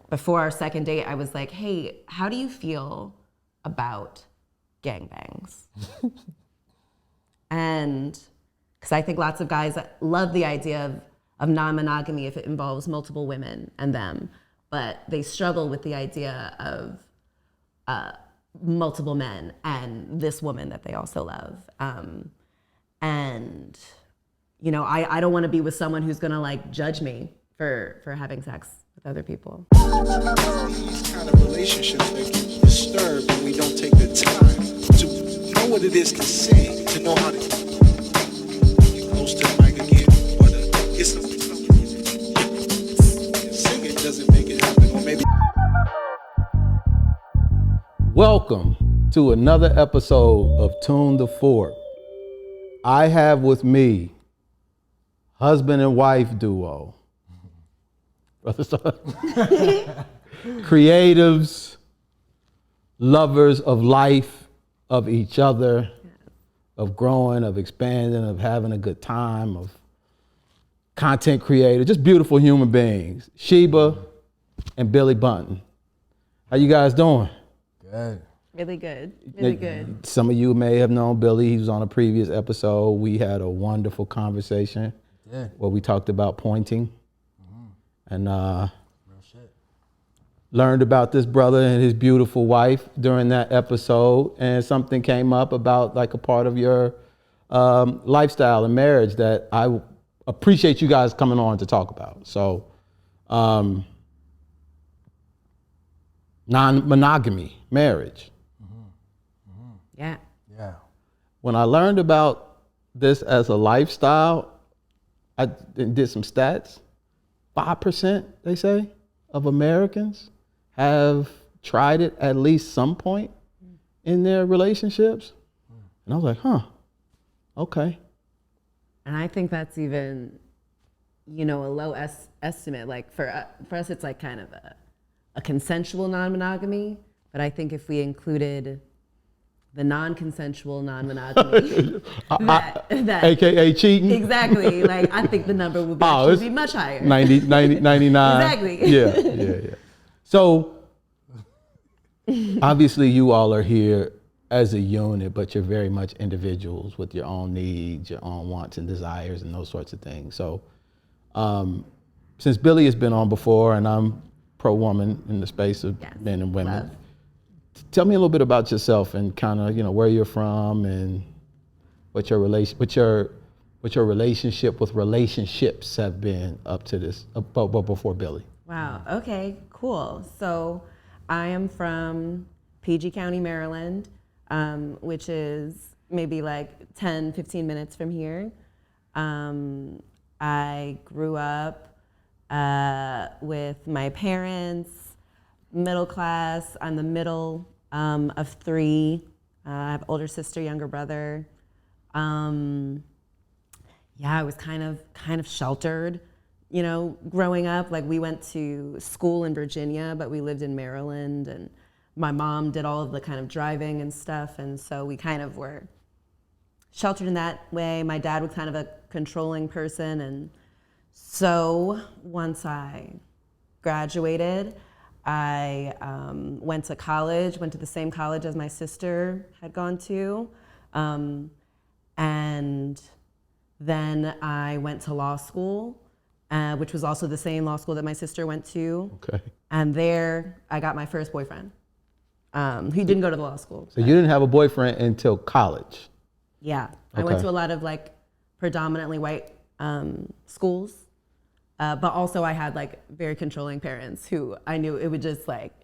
before our second date, I was like, hey, how do you feel about gangbangs? And because I think lots of guys love the idea of non-monogamy if it involves multiple women and them, but they struggle with the idea of multiple men and this woman that they also love. And, you know, I don't want to be with someone who's going to like judge me for having sex with other people. These kind of relationships that get disturbed when we don't take the time to know what it is to sing, to know how to get close to the mic again, or to get something coming. Singing doesn't make it happen, or maybe. Welcome to another episode of Tune the Fork. I have with me husband and wife duo. Creatives, lovers of life, of each other, of growing, of expanding, of having a good time, of content creators, just beautiful human beings. Sheba and Billy Bunton. How you guys doing? Good. Really good, really good. Some of you may have known Billy. He was on a previous episode. We had a wonderful conversation where we talked about pointing and Real shit. learned about this brother and his beautiful wife during that episode. And something came up about like a part of your lifestyle and marriage that I appreciate you guys coming on to talk about. So non-monogamy, marriage. Yeah. Yeah. When I learned about this as a lifestyle, I did some stats. 5%, they say, of Americans have tried it at least some point in their relationships. And I was like, okay. And I think that's even, you know, a low estimate. Like for us, it's like kind of a consensual non-monogamy. But I think if we included the non-consensual non-monogamy, that AKA cheating. Exactly. Like I think the number would actually be much higher. 90, 99. Exactly. Yeah. So obviously you all are here as a unit, but you're very much individuals with your own needs, your own wants and desires and those sorts of things. So since Billy has been on before and I'm pro-woman in the space of men and women, Love. Tell me a little bit about yourself and kind of, you know, where you're from and what your relationship with relationships have been up to this, before Billy. Wow. Okay. Cool. So I am from PG County, Maryland, which is maybe like 10, 15 minutes from here. I grew up with my parents, middle class. I'm the middle of three. I have older sister, younger brother. I was kind of sheltered, you know, growing up. Like we went to school in Virginia, but we lived in Maryland, and my mom did all of the kind of driving and stuff, and so we kind of were sheltered in that way. My dad was kind of a controlling person, and so once I graduated, I went to college, went to the same college as my sister had gone to. And then I went to law school, which was also the same law school that my sister went to. Okay. And there I got my first boyfriend. He didn't go to the law school. So you didn't have a boyfriend until college? Yeah. I went to a lot of like predominantly white schools. But also I had like very controlling parents who I knew it would just like,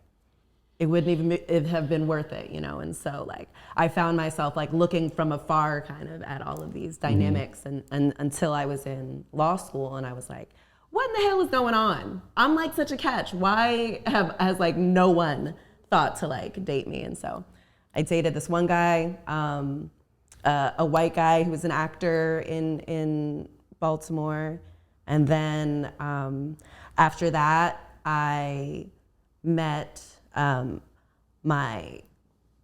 it wouldn't even have been worth it, you know? And so like, I found myself like looking from afar kind of at all of these dynamics and until I was in law school and I was like, what in the hell is going on? I'm like such a catch. Why has like no one thought to like date me? And so I dated this one guy, a white guy who was an actor in Baltimore. And then after that, I met my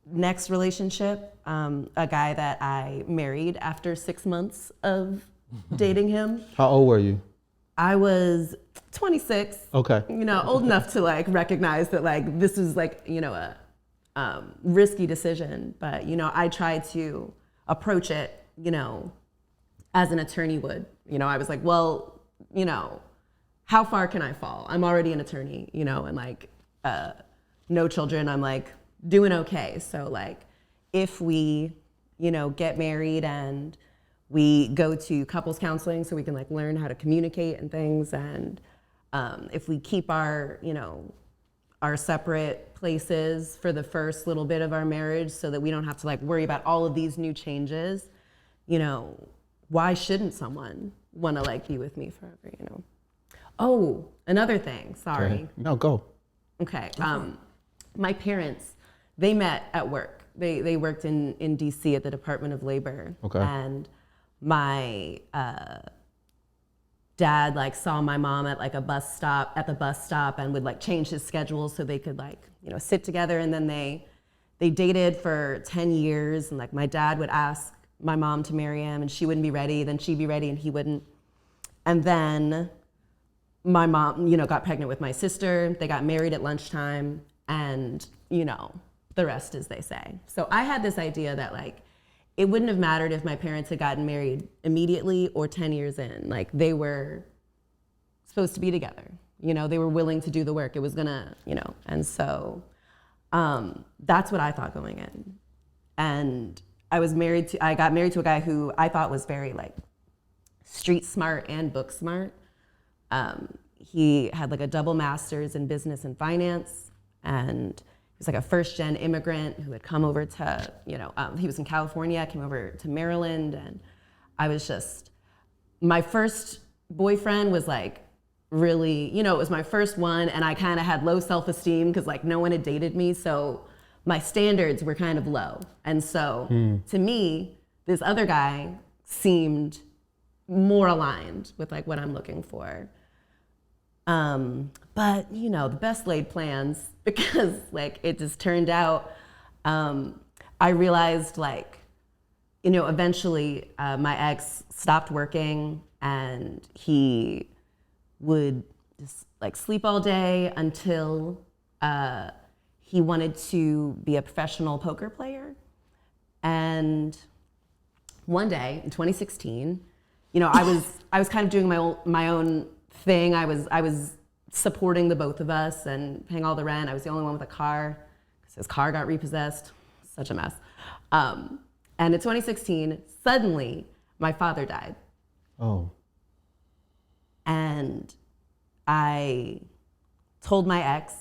next relationship, a guy that I married after 6 months of dating him. How old were you? I was 26. Okay. You know, old enough to like recognize that like this is like, you know, a risky decision. But, you know, I tried to approach it, you know, as an attorney would. You know, I was like, well, you know, how far can I fall? I'm already an attorney, you know, and like no children, I'm like doing okay. So like if we, you know, get married and we go to couples counseling so we can like learn how to communicate and things, and if we keep our, you know, our separate places for the first little bit of our marriage so that we don't have to like worry about all of these new changes, you know, why shouldn't someone want to like be with me forever, you know? Oh, another thing, sorry. Okay. No, go. Okay, my parents, they met at work. They worked in DC at the Department of Labor. Okay. And my dad like saw my mom at like a bus stop, and would like change his schedule so they could like, you know, sit together. And then they dated for 10 years. And like my dad would ask my mom to marry him and she wouldn't be ready. Then she'd be ready and he wouldn't. And then my mom, you know, got pregnant with my sister. They got married at lunchtime, and, you know, the rest is they say. So I had this idea that like, it wouldn't have mattered if my parents had gotten married immediately or 10 years in. Like they were supposed to be together. You know, they were willing to do the work. It was gonna, you know, and so that's what I thought going in. And I got married to a guy who I thought was very like street smart and book smart. He had like a double master's in business and finance, and he was like a first-gen immigrant who had come over to, you know, he was in California, came over to Maryland, and I was just, my first boyfriend was like really, you know, it was my first one, and I kind of had low self-esteem because like no one had dated me, so my standards were kind of low. And so to me, this other guy seemed more aligned with like what I'm looking for. But you know, the best laid plans, because like it just turned out, I realized like, you know, eventually my ex stopped working and he would just like sleep all day until he wanted to be a professional poker player. And one day in 2016, you know, I was kind of doing my own thing. I was supporting the both of us and paying all the rent. I was the only one with a car because his car got repossessed. Such a mess. And in 2016, suddenly my father died. Oh. And I told my ex,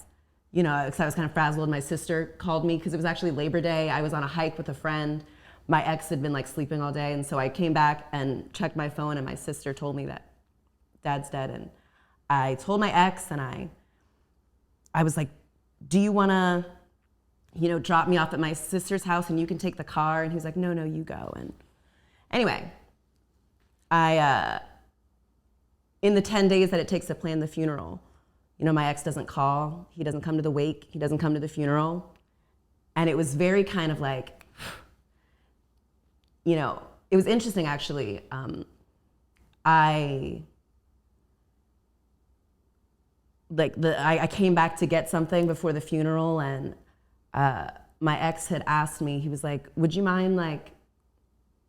you know, because I was kind of frazzled. My sister called me because it was actually Labor Day. I was on a hike with a friend. My ex had been like sleeping all day. And so I came back and checked my phone, and my sister told me that Dad's dead. And I told my ex, and I was like, do you want to, you know, drop me off at my sister's house and you can take the car? And he was like, no, you go. And anyway, in the 10 days that it takes to plan the funeral, you know, my ex doesn't call, he doesn't come to the wake, he doesn't come to the funeral. And it was very kind of like, you know, it was interesting actually. I came back to get something before the funeral, and my ex had asked me, he was like, would you mind like,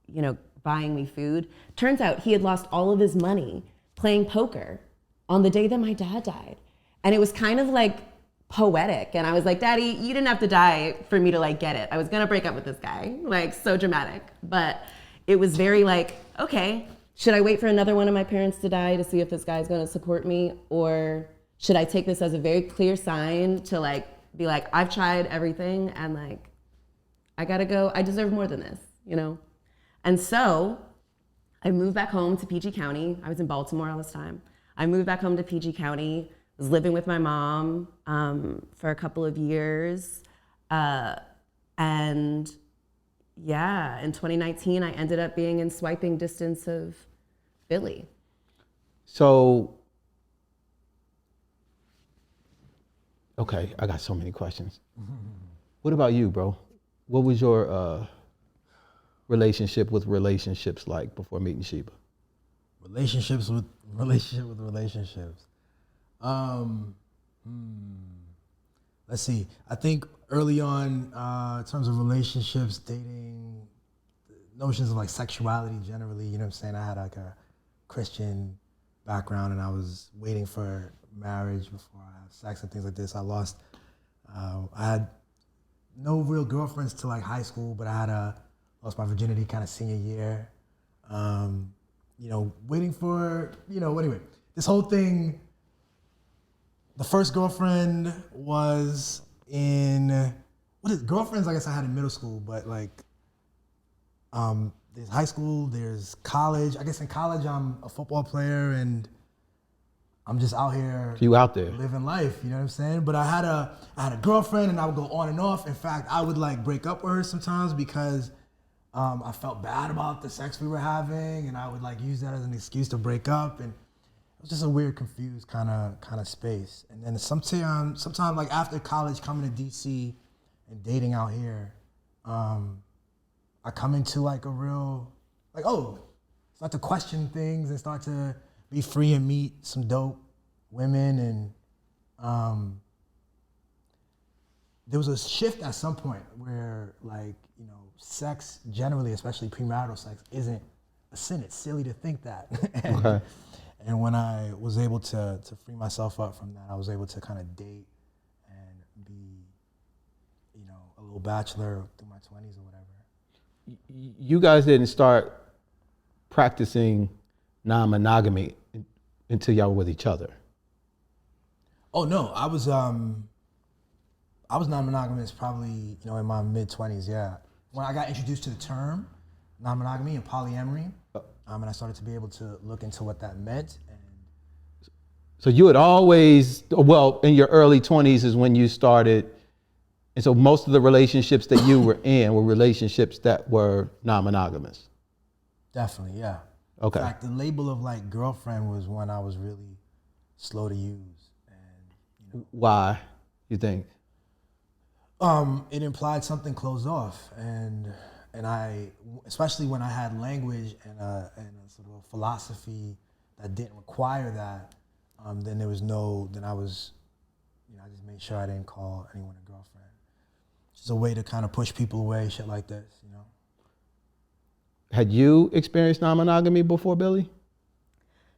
you know, buying me food? Turns out he had lost all of his money playing poker on the day that my dad died. And it was kind of like poetic. And I was like, Daddy, you didn't have to die for me to like get it. I was gonna break up with this guy, like so dramatic. But it was very like, okay, should I wait for another one of my parents to die to see if this guy's gonna support me? Or should I take this as a very clear sign to like, be like, I've tried everything and like, I gotta go, I deserve more than this, you know? And so I moved back home to PG County. I was in Baltimore all this time. I moved back home to PG County, was living with my mom for a couple of years. And yeah, in 2019, I ended up being in swiping distance of Billy. So, okay, I got so many questions. What about you, bro? What was your relationship with relationships like before meeting Sheba? Relationships with relationships. Let's see. I think early on, in terms of relationships, dating, notions of like sexuality generally, you know what I'm saying? I had like a Christian background and I was waiting for marriage before I have sex and things like this. I had no real girlfriends till like high school, but I lost my virginity kind of senior year. Waiting for, anyway, this whole thing, the first girlfriend was girlfriends, I guess I had in middle school, but like, there's high school, there's college. I guess in college I'm a football player and I'm just out here. You out there living life, you know what I'm saying? But I had a girlfriend and I would go on and off. In fact, I would like break up with her sometimes because I felt bad about the sex we were having, and I would like use that as an excuse to break up, and it was just a weird, confused kind of space. And then sometime like after college, coming to DC and dating out here, I come into like a real start to question things and start to be free and meet some dope women, and there was a shift at some point where sex generally, especially premarital sex, isn't a sin. It's silly to think that. And when I was able to free myself up from that, I was able to kind of date and be, a little bachelor through my 20s or whatever. You guys didn't start practicing non-monogamy until y'all were with each other. Oh no, I was non-monogamous probably, in my mid-20s, yeah. When I got introduced to the term non-monogamy and polyamory, and I started to be able to look into what that meant. And so you had always, in your early 20s is when you started, and so most of the relationships that you were in were relationships that were non-monogamous. Definitely, yeah. Okay. In fact, the label of like girlfriend was one I was really slow to use. And why, you think? It implied something closed off, and I, especially when I had language and a sort of a philosophy that didn't require that, then I just made sure I didn't call anyone a girlfriend. It's a way to kind of push people away, shit like this, Had you experienced non-monogamy before, Billy?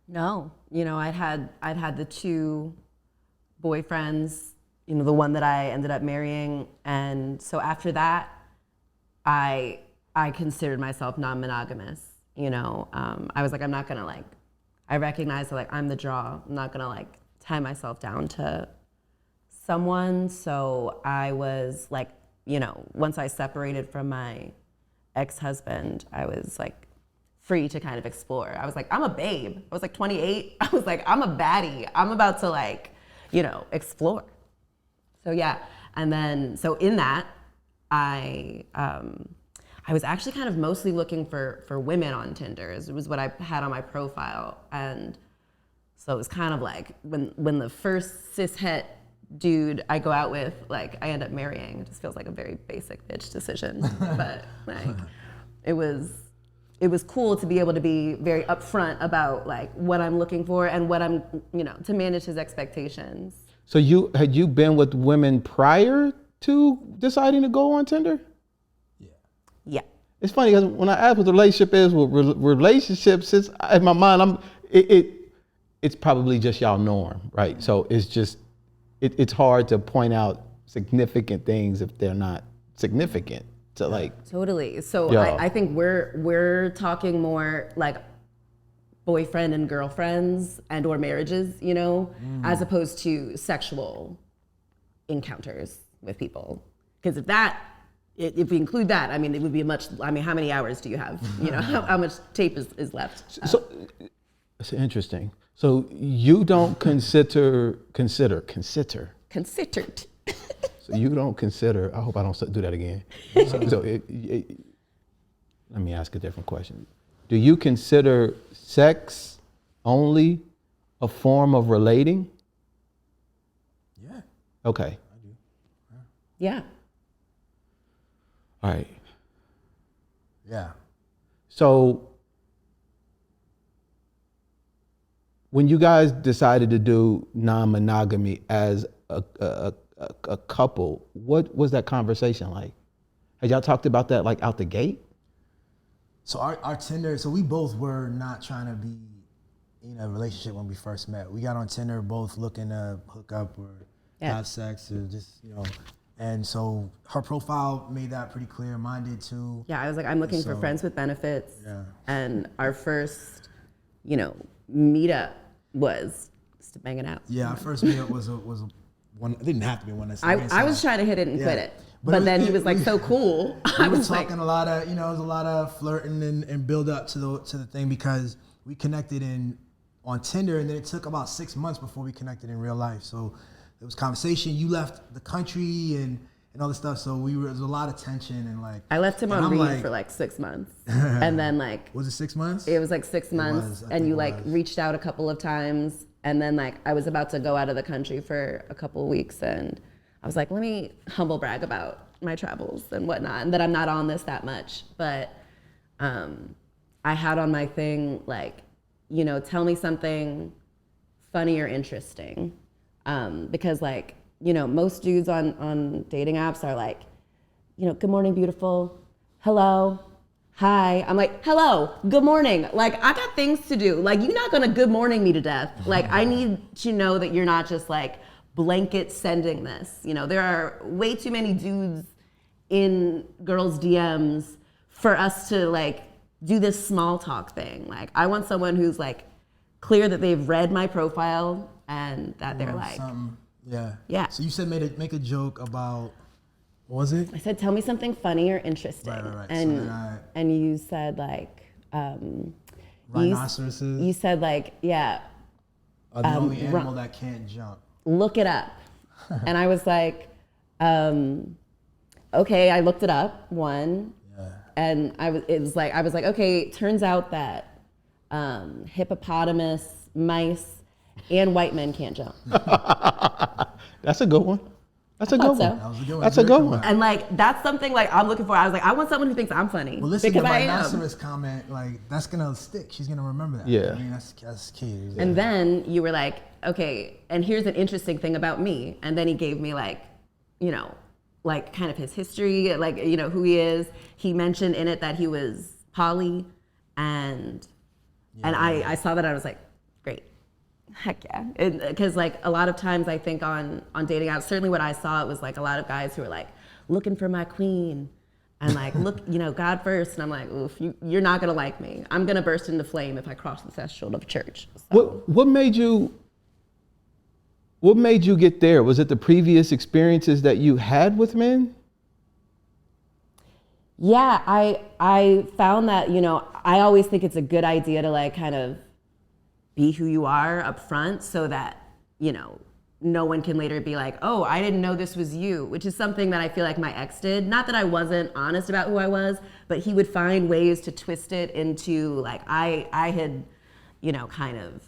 No, I'd had the two boyfriends, the one that I ended up marrying, and so after that, I considered myself non-monogamous. I was like, I'm not gonna I recognize that I'm the draw. I'm not gonna tie myself down to someone. So I was once I separated from my ex-husband, I was free to kind of explore. I was like, I'm a babe. I was 28. I was like, I'm a baddie. I'm about to explore. So yeah, and then so in that, I was actually kind of mostly looking for women on Tinder. It was what I had on my profile, and so it was kind of when the first cishet dude I go out with, I end up marrying. It just feels like a very basic bitch decision, but it was cool to be able to be very upfront about what I'm looking for and what I'm to manage his expectations. So had you been with women prior to deciding to go on Tinder? Yeah. It's funny because when I ask what the relationship is, relationships, it's in my mind, it's probably just y'all norm, right? So it's just, it's hard to point out significant things if they're not significant to Totally. So I think we're talking more boyfriend and girlfriends and or marriages, as opposed to sexual encounters with people. Because if we include that, it would be how many hours do you have? How much tape is left? So it's interesting. So you don't considered. So you don't consider, I hope I don't do that again. Let me ask a different question. Do you consider sex only a form of relating? Yeah. Okay. I do. Yeah. All right. Yeah. So when you guys decided to do non-monogamy as a couple, what was that conversation like? Had y'all talked about that like out the gate? So our Tinder, so we both were not trying to be in a relationship when we first met. We got on Tinder both looking to hook up or have sex or just, and so her profile made that pretty clear. Mine did too. Yeah, I was like, I'm looking for friends with benefits. Yeah. And our first, meetup was just hanging out. Yeah, our first meetup was a one. It didn't have to be one. I was trying to hit it and quit it. But then he was like so cool. I was talking a lot of, it was a lot of flirting and build up to the thing because we connected on Tinder, and then it took about 6 months before we connected in real life. So there was conversation. You left the country and all this stuff. So there was a lot of tension and like. I left him on read for like 6 months, and then like. Was it 6 months? It was like 6 months, and you like reached out a couple of times, and then like I was about to go out of the country for a couple of weeks, and I was like, let me humble brag about my travels and whatnot, and that I'm not on this that much. But I had on my thing, like, tell me something funny or interesting. Because like, most dudes on dating apps are like, good morning, beautiful. Hello. Hi. I'm like, hello, good morning. Like, I got things to do. Like, you're not gonna good morning me to death. Like, I need to know that you're not just like, blanket sending this. There are way too many dudes in girls' DMs for us to like do this small talk thing. Like, I want someone who's like clear that they've read my profile and that they're like, something. Yeah. Yeah. So you said make a joke about, what was it? I said, tell me something funny or interesting. Right. And you said like, rhinoceroses. You said like, yeah. Are the only animal that can't jump. Look it up. And I was like, okay, I looked it up, one. Yeah. And I was like, okay, turns out that hippopotamus, mice, and white men can't jump. That's a good one. That's a good one. That was a good one. That's a good one. And like, that's something like I'm looking for. I was like, I want someone who thinks I'm funny. Well, listen, because the I am. rhinoceros comment, like, that's gonna stick. She's gonna remember that. Yeah. I mean, that's key. And then you were like, okay, and here's an interesting thing about me. And then he gave me like, like kind of his history, like, who he is. He mentioned in it that he was poly, and I saw that, I was like, great. Heck yeah. Because like a lot of times I think on dating apps, certainly what I saw, it was like a lot of guys who were like looking for my queen and like, look, God first. And I'm like, oof, you're not going to like me. I'm going to burst into flame if I cross the threshold of church. So. What made you get there? Was it the previous experiences that you had with men? Yeah, I found that, I always think it's a good idea to like kind of be who you are up front so that, no one can later be like, oh, I didn't know this was you, which is something that I feel like my ex did. Not that I wasn't honest about who I was, but he would find ways to twist it into like, I had, kind of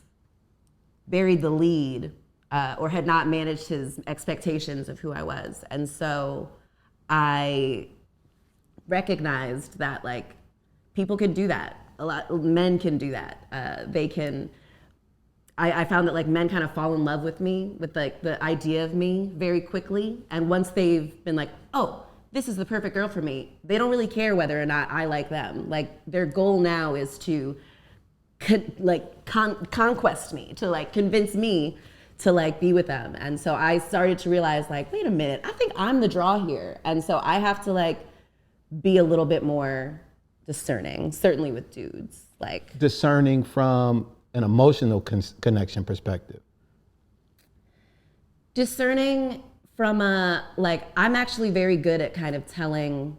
buried the lead or had not managed his expectations of who I was. And so I recognized that like people can do that. A lot men can do that. They can. I found that like men kind of fall in love with me, with like the idea of me very quickly. And once they've been like, oh, this is the perfect girl for me, they don't really care whether or not I like them. Like their goal now is to conquest me, to like convince me to like be with them. And so I started to realize like, wait a minute, I think I'm the draw here. And so I have to like be a little bit more discerning, certainly with dudes. Like discerning from an emotional connection perspective. Discerning from I'm actually very good at kind of telling,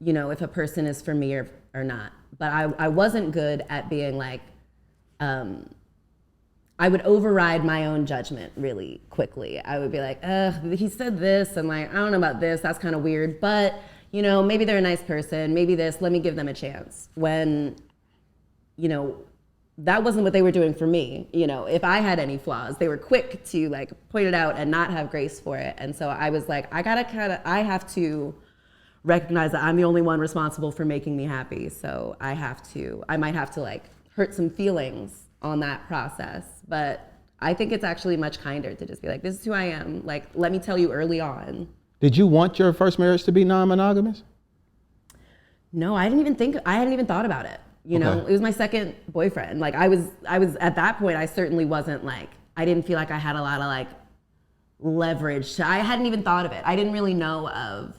if a person is for me or not. But I wasn't good at being like, I would override my own judgment really quickly. I would be like, he said this, and like, I don't know about this, that's kind of weird, but maybe they're a nice person, maybe this, let me give them a chance. When, that wasn't what they were doing for me. If I had any flaws, they were quick to like point it out and not have grace for it. And so I was like, I have to recognize that I'm the only one responsible for making me happy. So I might have to like hurt some feelings on that process. But I think it's actually much kinder to just be like, this is who I am. Like, let me tell you early on. Did you want your first marriage to be non-monogamous? No, I hadn't even thought about it. You know, it was my second boyfriend. Like I was at that point, I certainly wasn't like, I didn't feel like I had a lot of like leverage. I hadn't even thought of it. I didn't really know of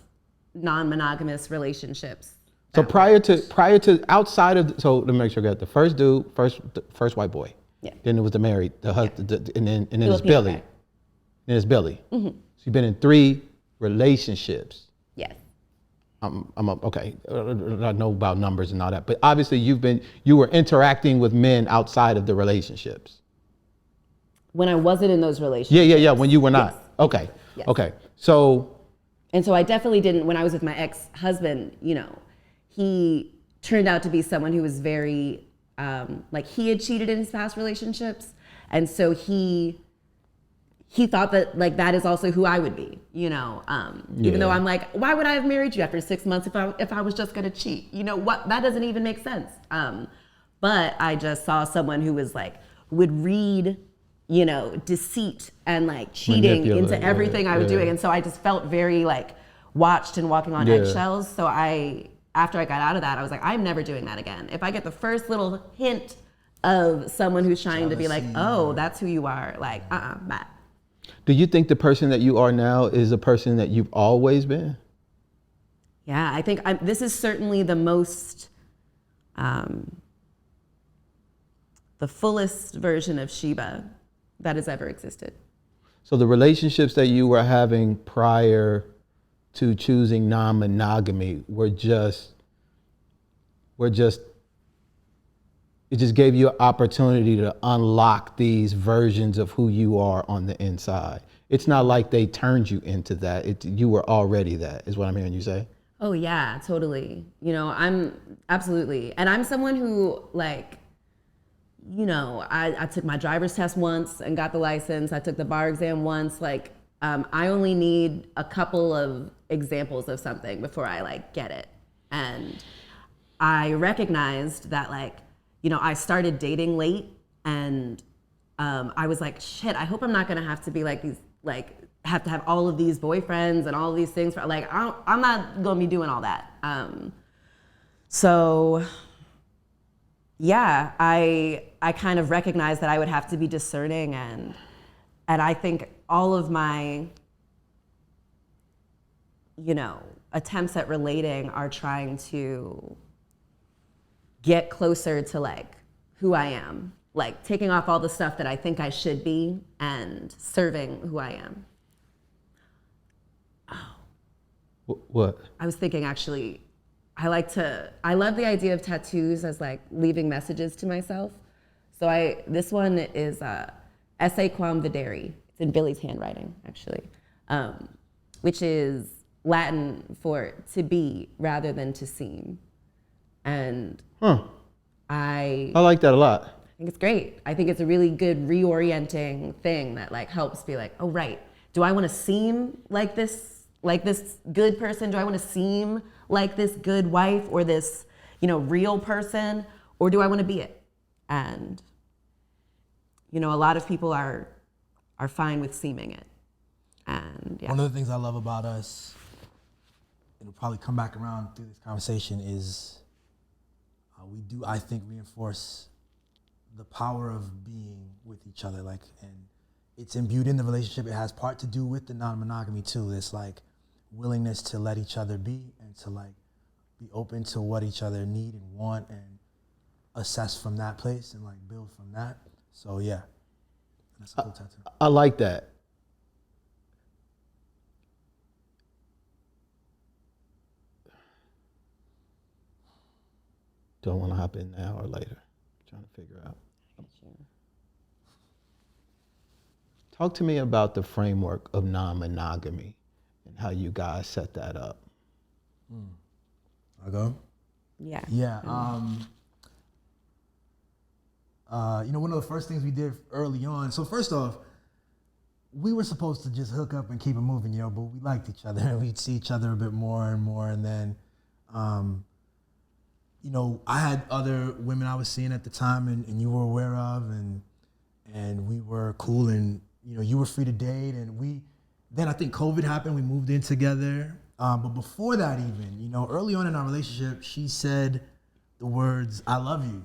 non-monogamous relationships. So prior to outside of, so let me make sure I got the first dude, first white boy. Yeah. Then it was the married, the husband, and then it's Filipino Billy. guy. Then it's Billy. Mm-hmm. So you've been in 3 relationships. Yes. Okay. I know about numbers and all that, but obviously you were interacting with men outside of the relationships. When I wasn't in those relationships. Yeah. When you were not. Yes. Okay. Yes. Okay. So. And so I definitely didn't, when I was with my ex-husband, you know, he turned out to be someone who was very, like he had cheated in his past relationships. And so he thought that like that is also who I would be, you know, even though I'm like, why would I have married you after 6 months if I was just gonna cheat? You know what? That doesn't even make sense. But I just saw someone who was like, would read, you know, deceit and like cheating into everything I was doing. And so I just felt very like watched and walking on eggshells. So after I got out of that, I was like, I'm never doing that again. If I get the first little hint of someone who's trying to be like, oh, that's who you are, like, bye. Do you think the person that you are now is a person that you've always been? Yeah, I think this is certainly the most, the fullest version of Sheba that has ever existed. So the relationships that you were having prior to choosing non-monogamy it just gave you an opportunity to unlock these versions of who you are on the inside. It's not like they turned you into that. You were already that, is what I'm hearing you say. Oh yeah, totally. You know, I'm absolutely. And I'm someone who like, you know, I took my driver's test once and got the license. I took the bar exam once. Like, I only need a couple of examples of something before I like get it. And I recognized that like, you know, I started dating late and I was like, shit, I hope I'm not gonna have to be like these, like have to have all of these boyfriends and all of these things for like, I'm not gonna be doing all that. So yeah, I kind of recognized that I would have to be discerning and I think all of my, you know, attempts at relating are trying to get closer to like who I am, like taking off all the stuff that I think I should be and serving who I am. Oh. What? I was thinking actually, I love the idea of tattoos as like leaving messages to myself. So this one is Esse Quam Videri. It's in Billy's handwriting actually, which is Latin for to be rather than to seem. And I like that a lot. I think it's great. I think it's a really good reorienting thing that like helps be like, oh right, do I want to seem like this good person? Do I want to seem like this good wife or this, you know, real person, or do I want to be it? And you know, a lot of people are fine with seeming it. And yeah. One of the things I love about us, it'll probably come back around through this conversation, is we do, I think, reinforce the power of being with each other. Like, and it's imbued in the relationship. It has part to do with the non-monogamy too. This like willingness to let each other be and to like be open to what each other need and want and assess from that place and like build from that. So yeah, that's a cool tattoo. I like that. Don't want to hop in now or later. Trying to figure out. Talk to me about the framework of non-monogamy and how you guys set that up. I'll go? Yeah. Yeah. You know, one of the first things we did early on, so first off, we were supposed to just hook up and keep it moving, you know, but we liked each other and we'd see each other a bit more and more. And then I had other women I was seeing at the time, and you were aware of, and we were cool, and you were free to date, and then I think COVID happened. We moved in together, but before that, even early on in our relationship, she said the words "I love you."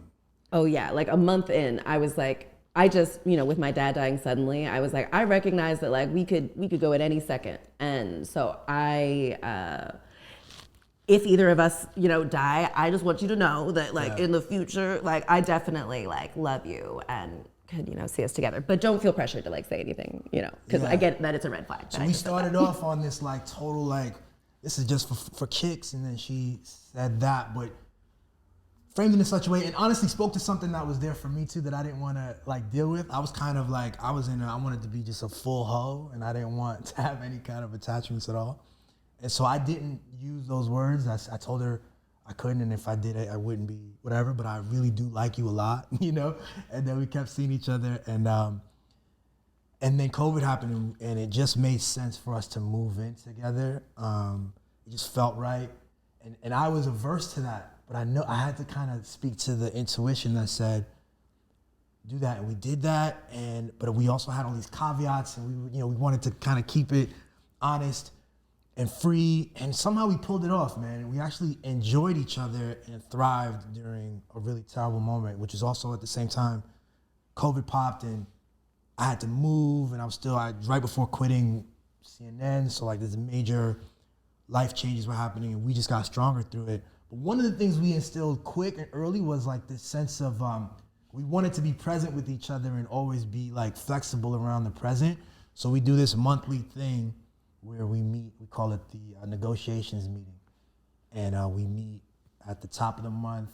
Oh yeah, like a month in, I was like, I just, with my dad dying suddenly, I was like, I recognize that like we could go at any second, and so if either of us, die, I just want you to know that like in the future, like I definitely like love you and could, see us together. But don't feel pressured to like say anything, because I get that it's a red flag. So we started off on this like total like, this is just for kicks, and then she said that, but framed it in such a way, and honestly spoke to something that was there for me too that I didn't want to like deal with. I was kind of like, I wanted to be just a full hoe, and I didn't want to have any kind of attachments at all. And so I didn't use those words. I told her I couldn't, and if I did, I wouldn't be whatever, but I really do like you a lot, And then we kept seeing each other, and then COVID happened, and it just made sense for us to move in together. It just felt right, and I was averse to that, but I know I had to kind of speak to the intuition that said, do that, and we did that, but we also had all these caveats, and we wanted to kind of keep it honest and free, and somehow we pulled it off, man. And we actually enjoyed each other and thrived during a really terrible moment, which is also at the same time, COVID popped, and I had to move, and I was right before quitting CNN, so like there's major life changes were happening, and we just got stronger through it. But one of the things we instilled quick and early was like this sense of we wanted to be present with each other and always be like flexible around the present. So we do this monthly thing where we meet, we call it the negotiations meeting. And we meet at the top of the month,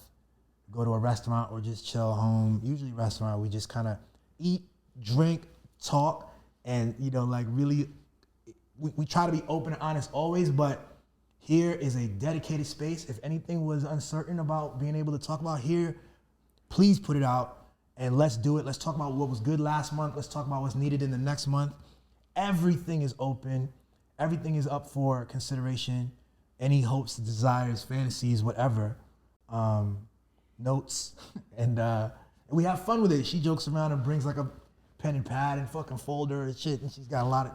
go to a restaurant or just chill home, usually a restaurant. We just kind of eat, drink, talk, and like really, we try to be open and honest always, but here is a dedicated space. If anything was uncertain about being able to talk about here, please put it out and let's do it. Let's talk about what was good last month. Let's talk about what's needed in the next month. Everything is open. Everything is up for consideration. Any hopes, desires, fantasies, whatever, notes, and we have fun with it. She jokes around and brings like a pen and pad and fucking folder and shit, and she's got a lot of,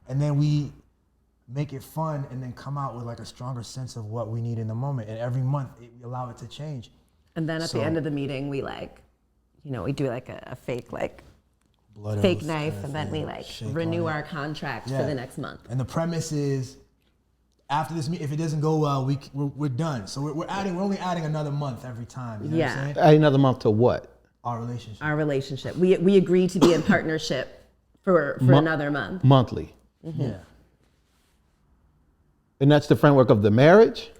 and then we make it fun and then come out with like a stronger sense of what we need in the moment. And every month we allow it to change. And then at the end of the meeting, we like, we do like a fake like blood fake oath knife, and then we like renew our contract for the next month. And the premise is, after this meeting, if it doesn't go well, we're done. So we're only adding another month every time. You know what I'm saying? Add another month to what? Our relationship. Our relationship. We agreed to be in partnership for another month. Monthly. Mm-hmm. Yeah. And that's the framework of the marriage?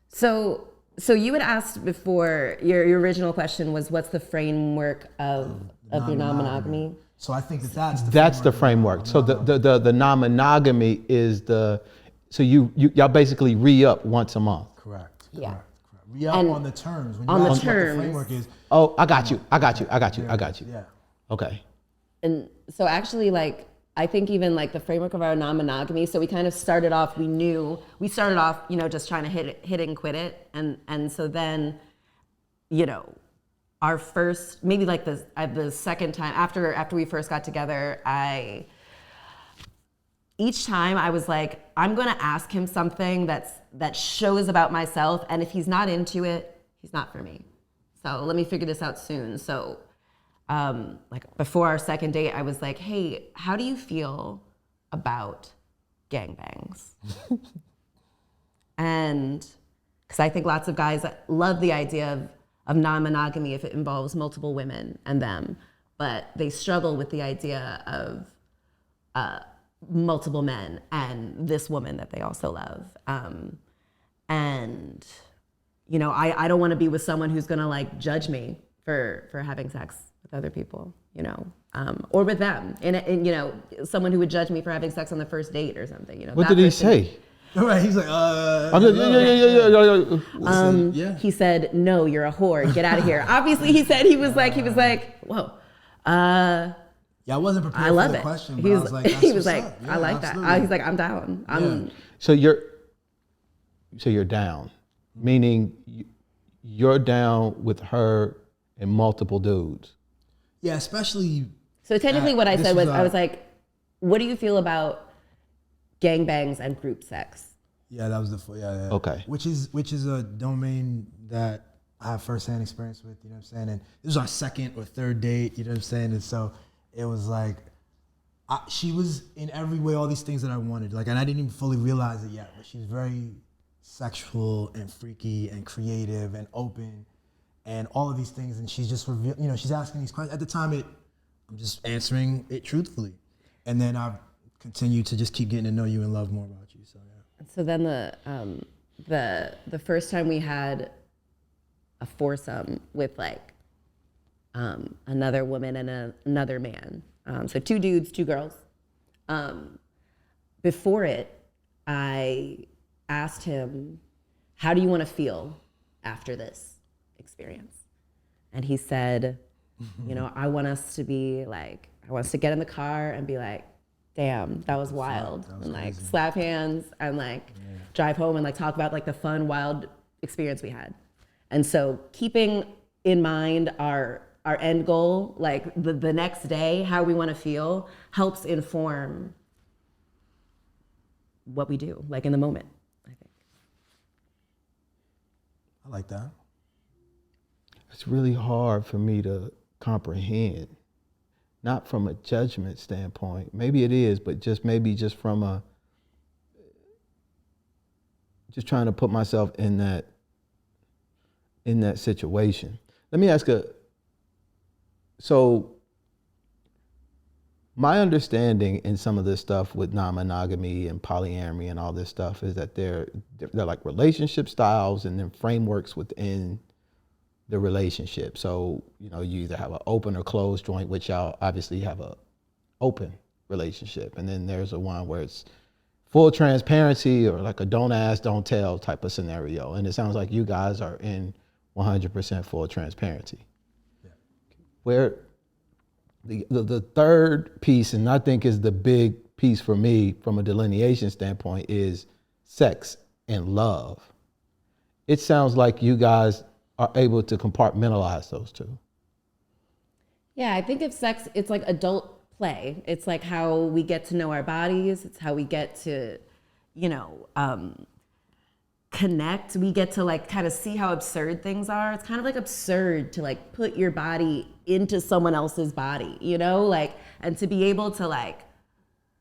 So you had asked before, your original question was, what's the framework of your non-monogamy? So I think that's the framework. So the non-monogamy is so y'all basically re-up once a month. Correct. Yeah. Correct. Re-up on the terms. When on you the ask terms. what the framework is. Oh, I got you. Yeah. Okay. And so actually, like, I think even like the framework of our non-monogamy, so we kind of started off, we started off, just trying to hit it and quit it. And so then, our first, maybe like the second time, after we first got together, each time I was like, I'm gonna ask him something that shows about myself, and if he's not into it, he's not for me. So let me figure this out soon. So like before our second date, I was like, hey, how do you feel about gangbangs? And because I think lots of guys love the idea of non-monogamy if it involves multiple women and them, but they struggle with the idea of multiple men and this woman that they also love. And I don't want to be with someone who's gonna like judge me for having sex with other people, or with them, and someone who would judge me for having sex on the first date or something. What did he say? Right, he's like, yeah. He said, "No, you're a whore. Get out of here." Obviously, he was like, "Whoa." Yeah, I wasn't prepared I love for the it. question, but I was like, he was like, yeah, I like absolutely. that. He's like, I'm down. So you're down, meaning you're down with her and multiple dudes. Yeah, especially. So technically what I this said was, was, I was like, what do you feel about gangbangs and group sex? Yeah, that was yeah. Okay. Which is a domain that I have firsthand experience with, you know what I'm saying? And this was our second or third date, you know what I'm saying? And so it was like, she was in every way all these things that I wanted. Like, and I didn't even fully realize it yet, but she's very sexual and freaky and creative and open and all of these things. And she's just revealed, you know, she's asking these questions. At the time, I'm just answering it truthfully. And then I've continued to just keep getting to know you and love more about you, so yeah. So then the first time we had a foursome with like another woman and another man, so 2 dudes, 2 girls. Before it, I asked him, "How do you want to feel after this experience?" And he said, "You know, I want us to get in the car and be like, damn, that was wild," and like crazy. slap hands and like drive home and like talk about like the fun, wild experience we had. And so keeping in mind our end goal, like the next day, how we want to feel, helps inform what we do, like in the moment, I think. I like that. It's really hard for me to comprehend, not from a judgment standpoint. Maybe it is, but just from just trying to put myself in that situation. Let me ask so my understanding in some of this stuff with non-monogamy and polyamory and all this stuff is that they're like relationship styles and then frameworks within the relationship. So, you know, you either have an open or closed joint, which y'all obviously have a open relationship. And then there's a one where it's full transparency or like a don't ask, don't tell type of scenario. And it sounds like you guys are in 100% full transparency. Yeah. Where the third piece, and I think is the big piece for me from a delineation standpoint, is sex and love. It sounds like you guys are able to compartmentalize those two. Yeah, I think of sex, it's like adult play. It's like how we get to know our bodies. It's how we get to, you know, connect. We get to like kind of see how absurd things are. It's kind of like absurd to like put your body into someone else's body, you know, like, and to be able to like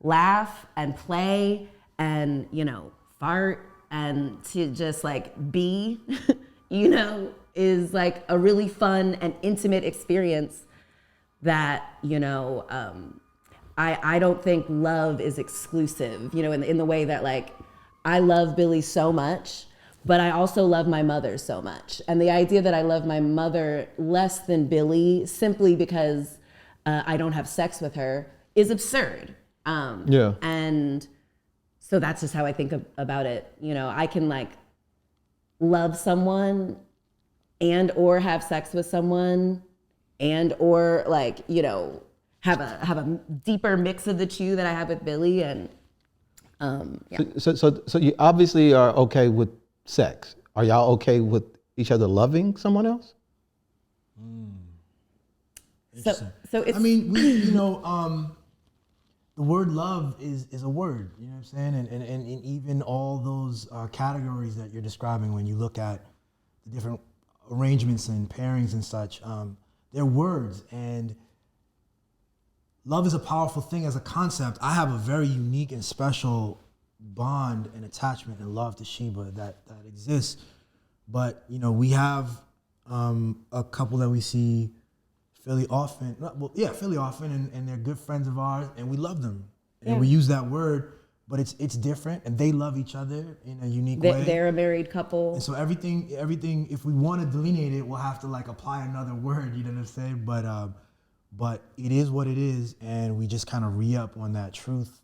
laugh and play and, you know, fart and to just like be, you know, is like a really fun and intimate experience that, you know, I don't think love is exclusive, you know, in the way that like, I love Billy so much, but I also love my mother so much. And the idea that I love my mother less than Billy simply because I don't have sex with her is absurd. Yeah. And so that's just how I think about it. You know, I can like love someone and or have sex with someone and or like, you know, have a deeper mix of the two that I have with Billy. And yeah. So you obviously are okay with sex. Are y'all okay with each other loving someone else? So it's, I mean, you know, the word love is a word, you know what I'm saying? And even all those categories that you're describing when you look at the different arrangements and pairings and such, they're words. And love is a powerful thing as a concept. I have a very unique and special bond and attachment and love to Sheba that exists. But, you know, we have a couple that we see fairly often, and they're good friends of ours, and we love them. And we use that word, but it's different, and they love each other in a unique way. They're a married couple. And so everything, if we want to delineate it, we'll have to like apply another word, you know what I'm saying? But it is what it is, and we just kind of re-up on that truth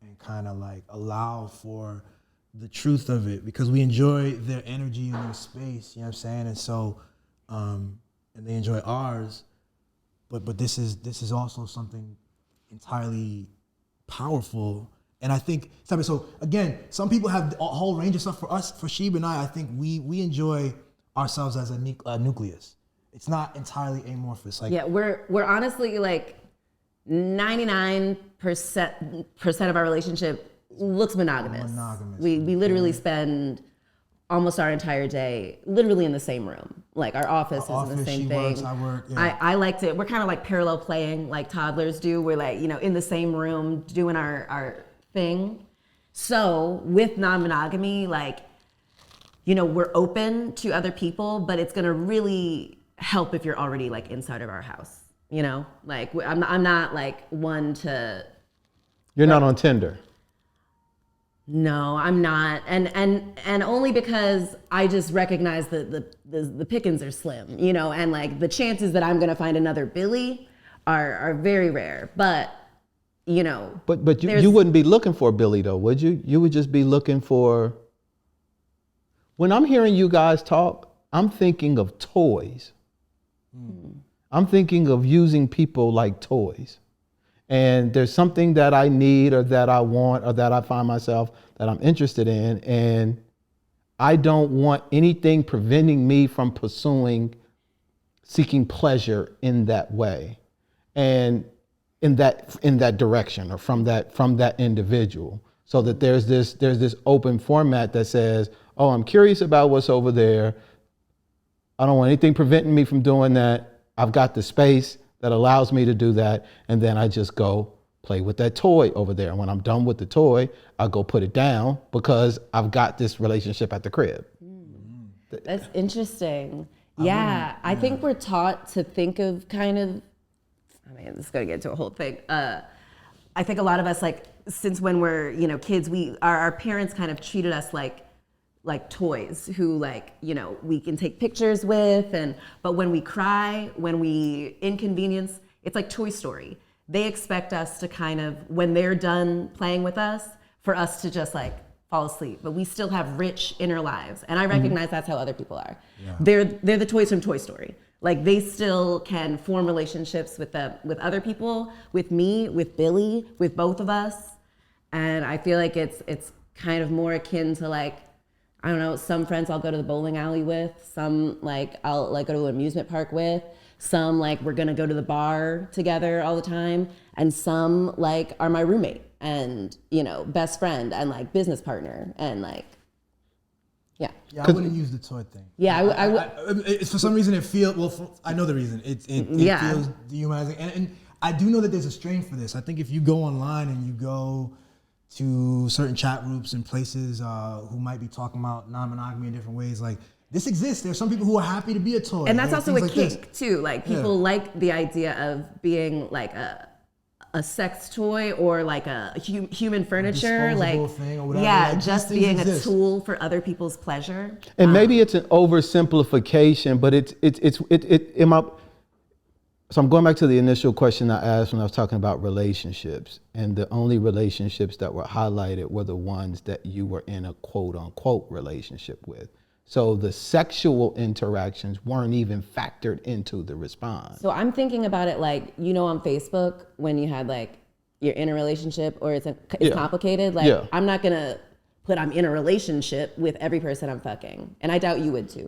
and kind of like allow for the truth of it because we enjoy their energy and their space, you know what I'm saying? And so, and they enjoy ours, but this is also something entirely powerful. And I think, so again, some people have a whole range of stuff. For us, for Sheba and I think we enjoy ourselves as a nucleus. It's not entirely amorphous. Like Yeah, we're honestly like 99% of our relationship looks monogamous. We literally spend almost our entire day literally in the same room. Like our office is in the same she thing. works, I work. Yeah. I like to, we're kind of like parallel playing like toddlers do. We're like, in the same room doing our thing. So with non-monogamy, like, we're open to other people, but it's gonna really help if you're already like inside of our house. Like I'm not like one to. You're not on Tinder. No, I'm not, and only because I just recognize that the pickings are slim, and like the chances that I'm gonna find another Billy are very rare. But But you wouldn't be looking for Billy though, would you? You would just be looking for. When I'm hearing you guys talk, I'm thinking of toys. I'm thinking of using people like toys. And there's something that I need or that I want or that I find myself that I'm interested in. And I don't want anything preventing me from seeking pleasure in that way and in that direction or from that individual. So that there's this open format that says, oh, I'm curious about what's over there. I don't want anything preventing me from doing that. I've got the space that allows me to do that, and then I just go play with that toy over there. And when I'm done with the toy, I go put it down because I've got this relationship at the crib. That's interesting. Yeah, I think we're taught to think of kind of, this is gonna get into a whole thing. I think a lot of us, like, since when we're, kids, our parents kind of treated us like toys who we can take pictures with, but when we cry, when we inconvenience, it's like Toy Story. They expect us to kind of, when they're done playing with us, for us to just like fall asleep, but we still have rich inner lives. And I recognize that's how other people are. Yeah. They're the toys from Toy Story. Like they still can form relationships with other people, with me, with Billy, with both of us. And I feel like it's kind of more akin to like, I don't know, some friends I'll go to the bowling alley with, some like I'll like go to an amusement park with, some like we're gonna go to the bar together all the time, and some like are my roommate and best friend and like business partner and like, yeah. Yeah, I wouldn't use the toy thing. Yeah, I it's for some reason it feels, I know the reason, it feels dehumanizing. And I do know that there's a strain for this. I think if you go online and you go to certain chat groups and places who might be talking about non-monogamy in different ways, like this exists. There's some people who are happy to be a toy. And that's also a kink too. Like people like the idea of being like a sex toy or like a human furniture, like thing or whatever. Like, just being a tool for other people's pleasure. And maybe it's an oversimplification, but so I'm going back to the initial question I asked when I was talking about relationships, and the only relationships that were highlighted were the ones that you were in a quote unquote relationship with. So the sexual interactions weren't even factored into the response. So I'm thinking about it like, on Facebook when you had like you're in a relationship or it's complicated. Like I'm not gonna put I'm in a relationship with every person I'm fucking, and I doubt you would too.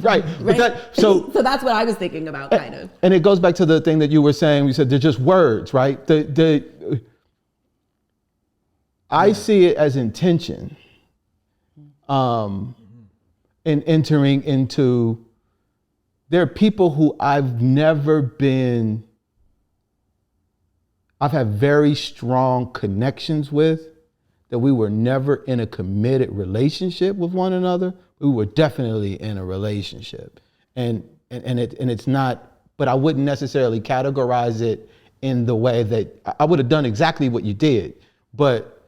Right. But so that's what I was thinking about, kind of. And it goes back to the thing that you were saying. You said they're just words, right? I see it as intention. In entering into, there are people who I've had very strong connections with, that we were never in a committed relationship with one another. We were definitely in a relationship. And it's not, but I wouldn't necessarily categorize it in the way that I would have done exactly what you did, but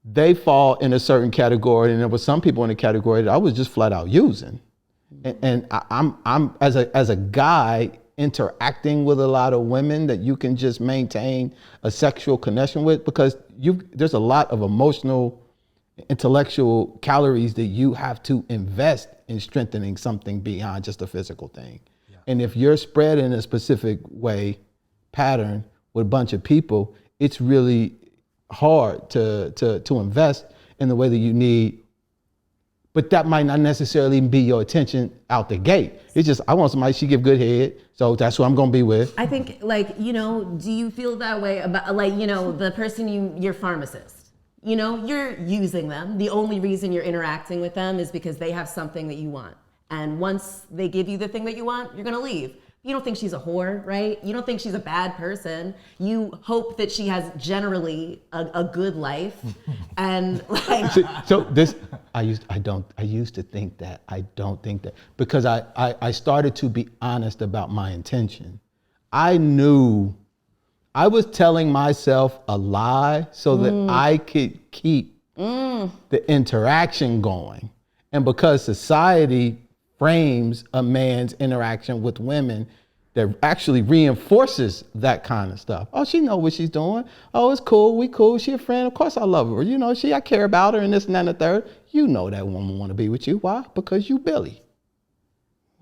they fall in a certain category, and there were some people in a category that I was just flat out using. And I'm as a guy interacting with a lot of women that you can just maintain a sexual connection with, because there's a lot of emotional, intellectual calories that you have to invest in strengthening something beyond just a physical thing. Yeah. And if you're spread in a specific pattern with a bunch of people, it's really hard to invest in the way that you need But that might not necessarily be your intention out the gate. It's just, I want somebody, she give good head, so that's who I'm gonna be with. I think, like, you know, do you feel that way about, like, you know, the person your pharmacist, you know, you're using them. The only reason you're interacting with them is because they have something that you want. And once they give you the thing that you want, you're gonna leave. You don't think she's a whore, right? You don't think she's a bad person. You hope that she has generally a good life. And like, So this, I used to think that. I don't think that, because I started to be honest about my intention. I knew I was telling myself a lie so that I could keep the interaction going. And because society frames a man's interaction with women that actually reinforces that kind of stuff. Oh, she know what she's doing. Oh, it's cool, we cool, she a friend, of course I love her. You know, I care about her and this and that and the third. You know that woman want to be with you. Why? Because you Billy.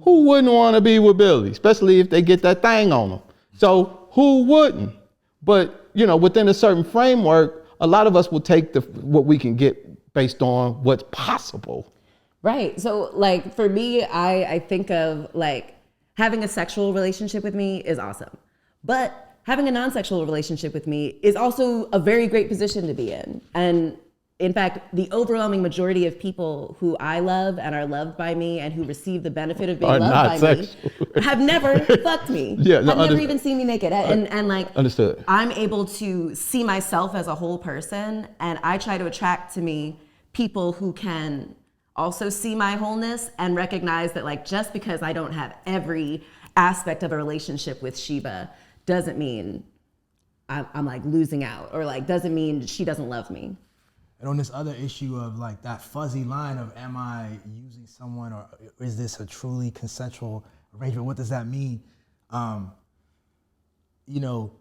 Who wouldn't want to be with Billy? Especially if they get that thing on them. So who wouldn't? But, you know, within a certain framework, a lot of us will take what we can get based on what's possible. right. So like for me, I think of like having a sexual relationship with me is awesome. But having a non-sexual relationship with me is also a very great position to be in. And in fact, the overwhelming majority of people who I love and are loved by me and who receive the benefit of being loved by me have never fucked me. Yeah, no, have never even seen me naked. And like, understood. I'm able to see myself as a whole person, and I try to attract to me people who can also see my wholeness and recognize that, like, just because I don't have every aspect of a relationship with Sheba doesn't mean I'm like losing out, or like doesn't mean she doesn't love me. And on this other issue of like that fuzzy line of, am I using someone, or is this a truly consensual arrangement? What does that mean? You know,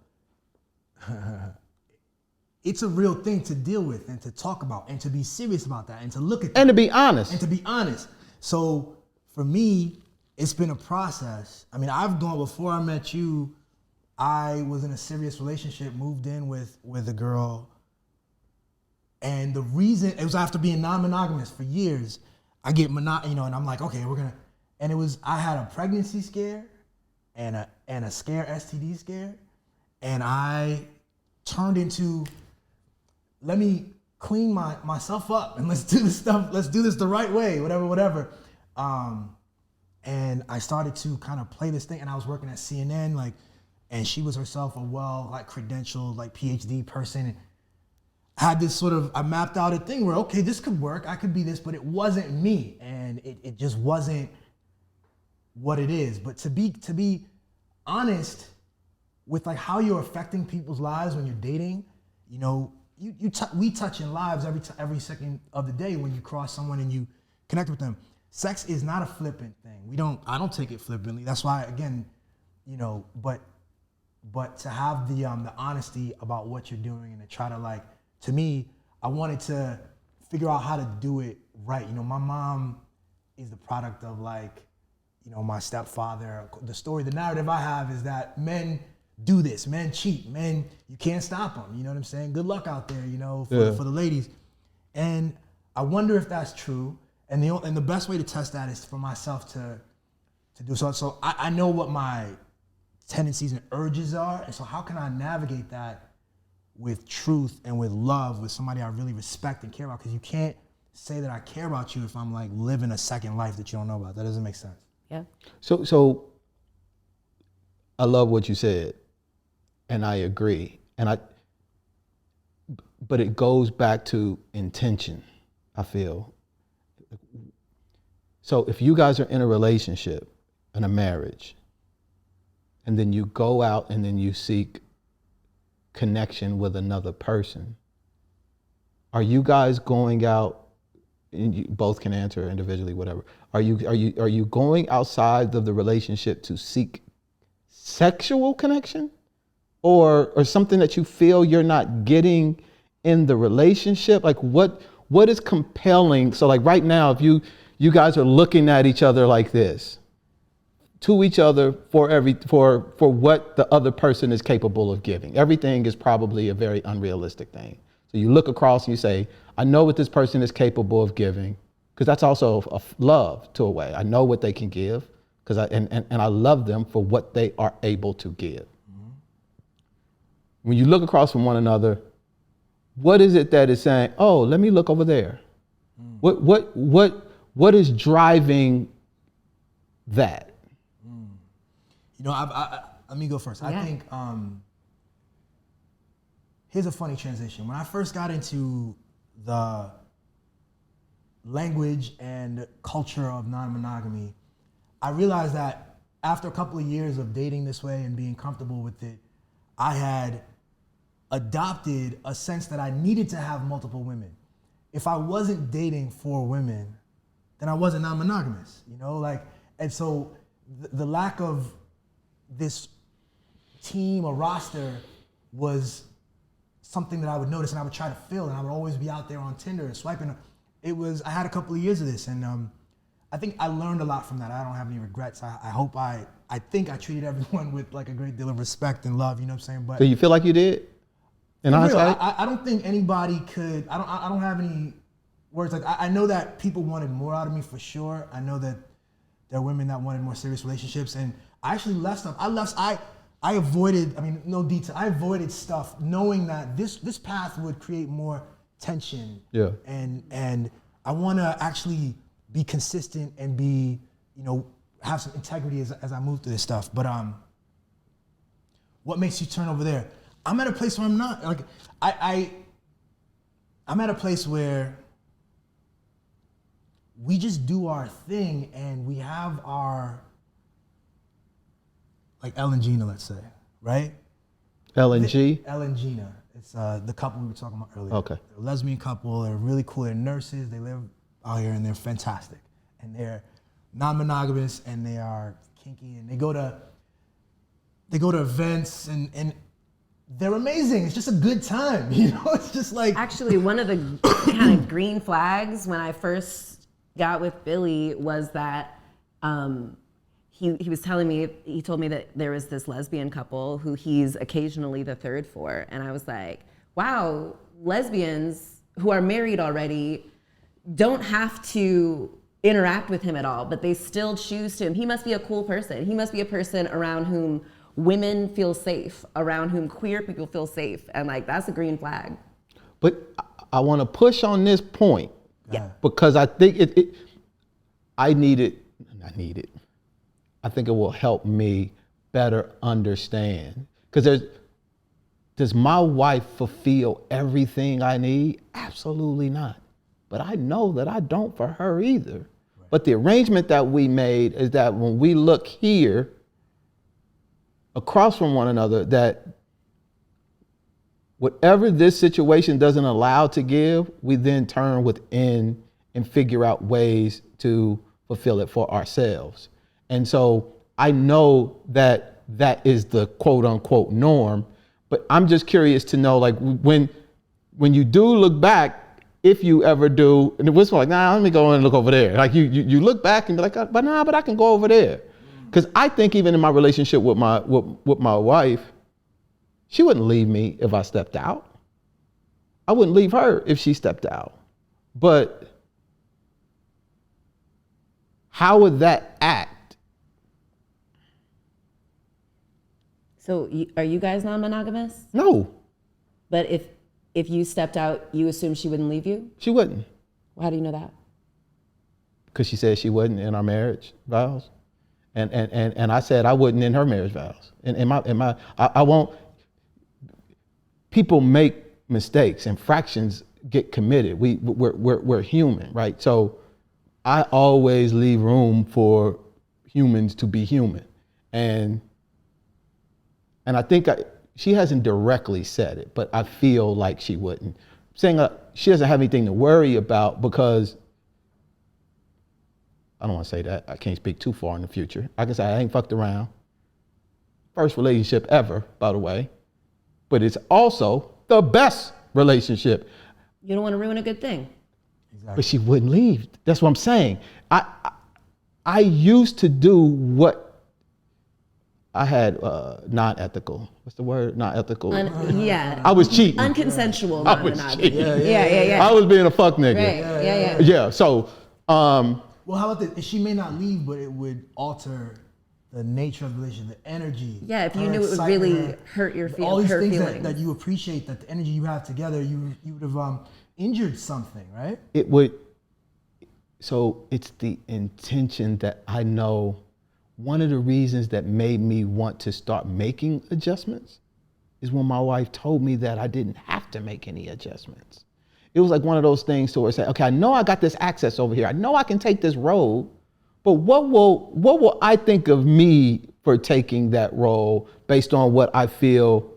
it's a real thing to deal with and to talk about and to be serious about that and to look at that. And to be honest. And to be honest. So for me, it's been a process. I mean, before I met you, I was in a serious relationship, moved in with a girl. And the reason, it was after being non-monogamous for years, I get and I'm like, okay, I had a pregnancy scare and a scare, STD scare. And I turned into, let me clean myself up and let's do this the right way, whatever. And I started to kind of play this thing, and I was working at CNN, and she was herself a credentialed, PhD person. And I had this I mapped out a thing where, okay, this could work, I could be this, but it wasn't me. And it just wasn't what it is. But to be honest with how you're affecting people's lives when you're dating, we touch in lives every second of the day when you cross someone and you connect with them. Sex is not a flippant thing. I don't take it flippantly. That's why, again, but to have the honesty about what you're doing and to try to me, I wanted to figure out how to do it right. My mom is the product of my stepfather. The narrative I have is that men do this, men cheat, men, you can't stop them. You know what I'm saying? Good luck out there, for the ladies. And I wonder if that's true. And the best way to test that is for myself to do so. So I know what my tendencies and urges are. And so how can I navigate that with truth and with love, with somebody I really respect and care about? Because you can't say that I care about you if I'm living a second life that you don't know about. That doesn't make sense. Yeah. So I love what you said, and I agree. But it goes back to intention, I feel. So if you guys are in a relationship, in a marriage, and then you go out and then you seek connection with another person, are you guys going out, and you both can answer individually, whatever, are you going outside of the relationship to seek sexual connection, or something that you feel you're not getting in the relationship? What is compelling? So right now, if you guys are looking at each other like this, to each other for what the other person is capable of giving. Everything is probably a very unrealistic thing. So you look across and you say, I know what this person is capable of giving, because that's also a love to a way. I know what they can give, because and I love them for what they are able to give. Mm-hmm. When you look across from one another, what is it that is saying, oh, let me look over there? What is driving that? You know, let me go first. I think here's a funny transition. When I first got into the language and culture of non-monogamy, I realized that after a couple of years of dating this way and being comfortable with it, I had adopted a sense that I needed to have multiple women. If I wasn't dating 4 women, then I wasn't non-monogamous, you know? And so the lack of this team or roster was something that I would notice and I would try to fill, and I would always be out there on Tinder and swiping. I had a couple of years of this, and I think I learned a lot from that. I don't have any regrets. I think I treated everyone with like a great deal of respect and love, you know what I'm saying? But do you feel like you did? In hindsight? I don't think anybody could, I don't have any words. Like, I know that people wanted more out of me for sure. I know that there are women that wanted more serious relationships, and I actually left stuff. I avoided, no detail. I avoided stuff knowing that this path would create more tension. Yeah. And I want to actually be consistent and be, have some integrity as I move through this stuff. But what makes you turn over there? I'm at a place where I'm not. Like, I'm at a place where we just do our thing and we have our, like Elle and Gina, let's say, right? Elle and G? Elle and Gina. It's the couple we were talking about earlier. Okay. They're a lesbian couple. They're really cool. They're nurses. They live out here and they're fantastic. And they're non-monogamous and they are kinky and they go to events and they're amazing. It's just a good time, It's just like... Actually, one of the kind of green flags when I first got with Billy was that he was telling me, he told me that there was this lesbian couple who he's occasionally the third for. And I was like, wow, lesbians who are married already don't have to interact with him at all, but they still choose to. He must be a cool person. He must be a person around whom women feel safe, around whom queer people feel safe. And like, that's a green flag. But I want to push on this point. Yeah. Because I think I think it will help me better understand. Because does my wife fulfill everything I need? Absolutely not. But I know that I don't for her either. Right. But the arrangement that we made is that when we look here, across from one another, that whatever this situation doesn't allow to give, we then turn within and figure out ways to fulfill it for ourselves. And so I know that that is the quote unquote norm, but I'm just curious to know, like, when you do look back, if you ever do, and it was like, nah, let me go and look over there. Like you look back and be like, but I can go over there. Because I think even in my relationship with my wife, she wouldn't leave me if I stepped out. I wouldn't leave her if she stepped out. But how would that act? So are you guys non-monogamous? No. But if you stepped out, you assume she wouldn't leave you? She wouldn't. Well, how do you know that? Because she said she wouldn't in our marriage vows. And I said I wouldn't in her marriage vows. I won't. People make mistakes, infractions get committed. We're human, right? So I always leave room for humans to be human. And I think she hasn't directly said it, but I feel like she wouldn't. Saying she doesn't have anything to worry about, because I don't want to say that. I can't speak too far in the future. I can say I ain't fucked around. First relationship ever, by the way. But it's also the best relationship. You don't want to ruin a good thing. Exactly. But she wouldn't leave. That's what I'm saying. I used to do what I had non-ethical. What's the word? Not ethical. Yeah. I was cheating. Unconsensual I was non-monogamy. cheating. Yeah. I was being a fuck nigga. Right. Yeah. Yeah. So Well, how about this? She may not leave, but it would alter the nature of the relationship, the energy. Yeah, if you her knew it would excitement, really hurt your all these her things feelings. that you appreciate, that the energy you have together, you would have injured something, right? It would. So it's the intention that I know. One of the reasons that made me want to start making adjustments is when my wife told me that I didn't have to make any adjustments. It was like one of those things to where it's like, okay, I know I got this access over here. I know I can take this road, but what will I think of me for taking that role based on what I feel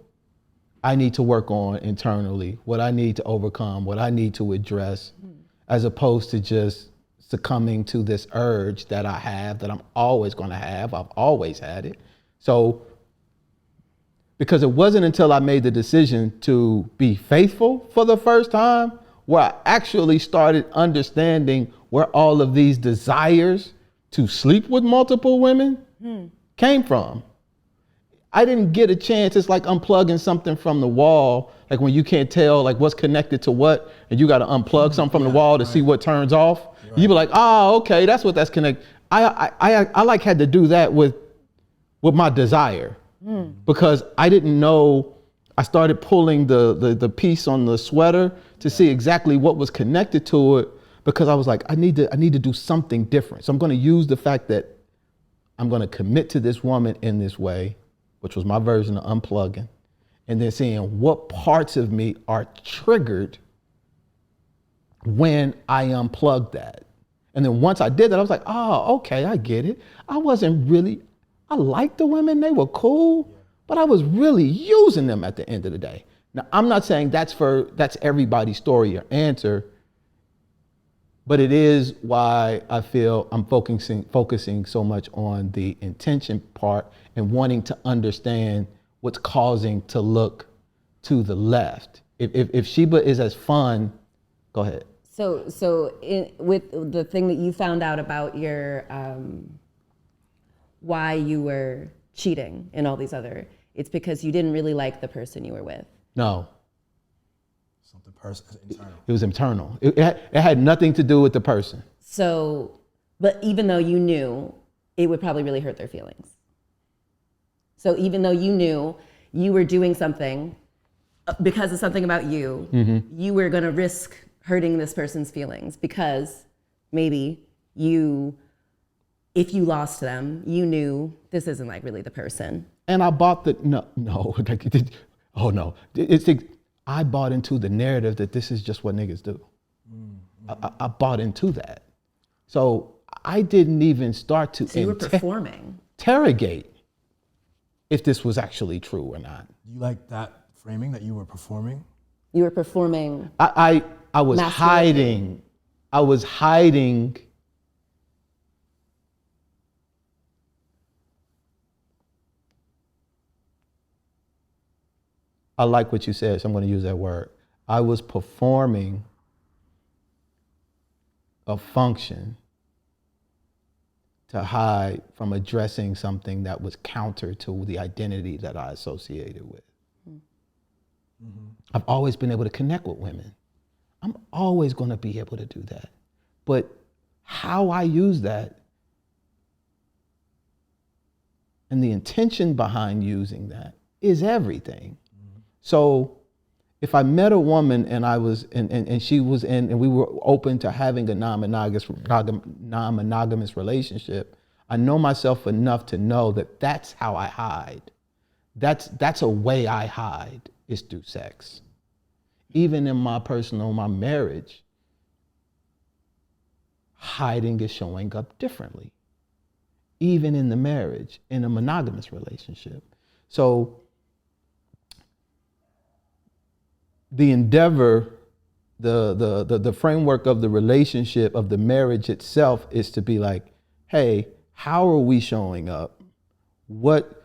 I need to work on internally, what I need to overcome, what I need to address, as opposed to just succumbing to this urge that I have, that I'm always going to have. I've always had it. So, because it wasn't until I made the decision to be faithful for the first time where I actually started understanding where all of these desires to sleep with multiple women came from. I didn't get a chance. It's like unplugging something from the wall, like when you can't tell like what's connected to what, and you got to unplug something from the wall to see what turns off. Right. You be like, oh, okay, that's what that's connected. I like had to do that with my desire because I didn't know. I started pulling the piece on the sweater to see exactly what was connected to it, because I was like, I need to do something different. So I'm going to use the fact that I'm going to commit to this woman in this way, which was my version of unplugging, and then seeing what parts of me are triggered when I unplugged that. And then once I did that, I was like, oh, okay, I get it. I liked the women, they were cool, but I was really using them at the end of the day. Now, I'm not saying that's everybody's story or answer, but it is why I feel I'm focusing so much on the intention part and wanting to understand what's causing to look to the left. If Sheba is as fun, go ahead. So with the thing that you found out about your why you were cheating and all these other, it's because you didn't really like the person you were with. No. Something internal. It was internal. It had nothing to do with the person. So, but even though you knew, it would probably really hurt their feelings. So even though you knew you were doing something because of something about you, you were going to risk hurting this person's feelings because maybe if you lost them, you knew this isn't like really the person. And I bought I bought into the narrative that this is just what niggas do. I bought into that. So I didn't even start to you were performing. Interrogate if this was actually true or not. Do you like that framing that you were performing? You were performing. I was hiding. I was hiding. I like what you said, so I'm going to use that word. I was performing a function to hide from addressing something that was counter to the identity that I associated with. I've always been able to connect with women. I'm always going to be able to do that. But how I use that and the intention behind using that is everything. So if I met a woman and I was and she was in and we were open to having a non-monogamous relationship, I know myself enough to know that that's how I hide. That's a way I hide, is through sex. Even in my marriage, hiding is showing up differently. Even in the marriage, in a monogamous relationship. So the endeavor, the framework of the relationship, of the marriage itself, is to be like, hey, how are we showing up? What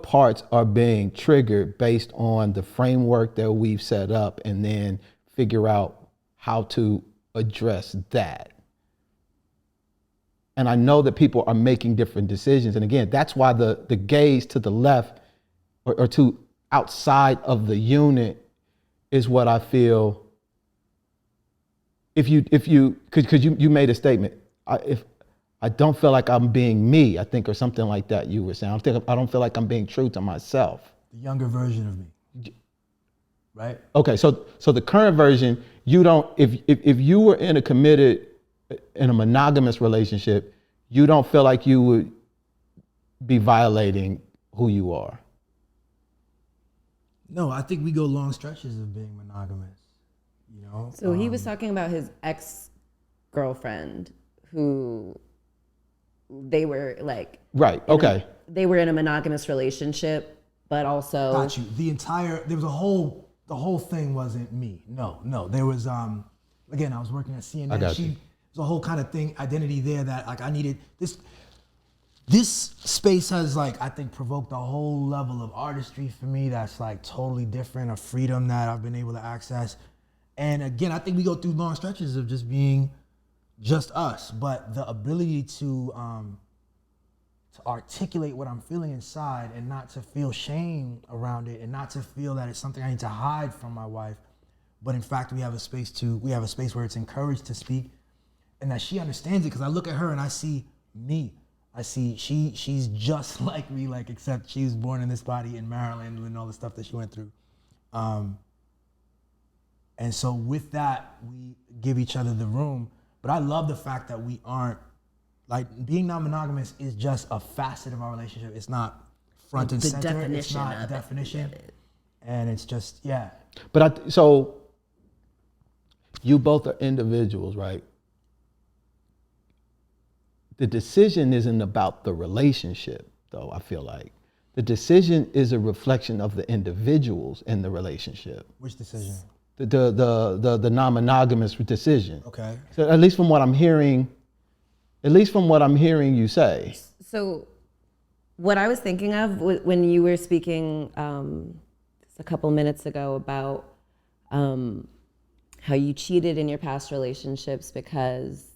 parts are being triggered based on the framework that we've set up, and then figure out how to address that. And I know that people are making different decisions. And again, that's why the gaze to the left or to outside of the unit is what I feel if you, because you made a statement. If I don't feel like I'm being me, I think, or something like that. You were saying, I don't feel like I'm being true to myself. The younger version of me, right? Okay, so the current version, you don't. If you were in a monogamous relationship, you don't feel like you would be violating who you are. No, I think we go long stretches of being monogamous. You know. So he was talking about his ex-girlfriend who they were like. Right. Okay. They were in a monogamous relationship, but also. Got you. There was the whole thing wasn't me. No. There was, again, I was working at CNN. I got you. There's a whole kind of thing, identity there that like I needed this space has like, I think provoked a whole level of artistry for me that's like totally different, a freedom that I've been able to access. And again, I think we go through long stretches of just being just us, but the ability to articulate what I'm feeling inside and not to feel shame around it and not to feel that it's something I need to hide from my wife, but in fact we have a space where it's encouraged to speak and that she understands it, because I look at her and I see me. I see she's just like me, like except she was born in this body in Maryland and all the stuff that she went through. And so with that, we give each other the room. But I love the fact that we aren't, like, being non-monogamous is just a facet of our relationship. It's not front and center. It's not a definition. And it's just, yeah. But so you both are individuals, right? The decision isn't about the relationship, though, I feel like. The decision is a reflection of the individuals in the relationship. Which decision? The non-monogamous decision. Okay. So at least from what I'm hearing you say. So what I was thinking of when you were speaking just a couple minutes ago about how you cheated in your past relationships because,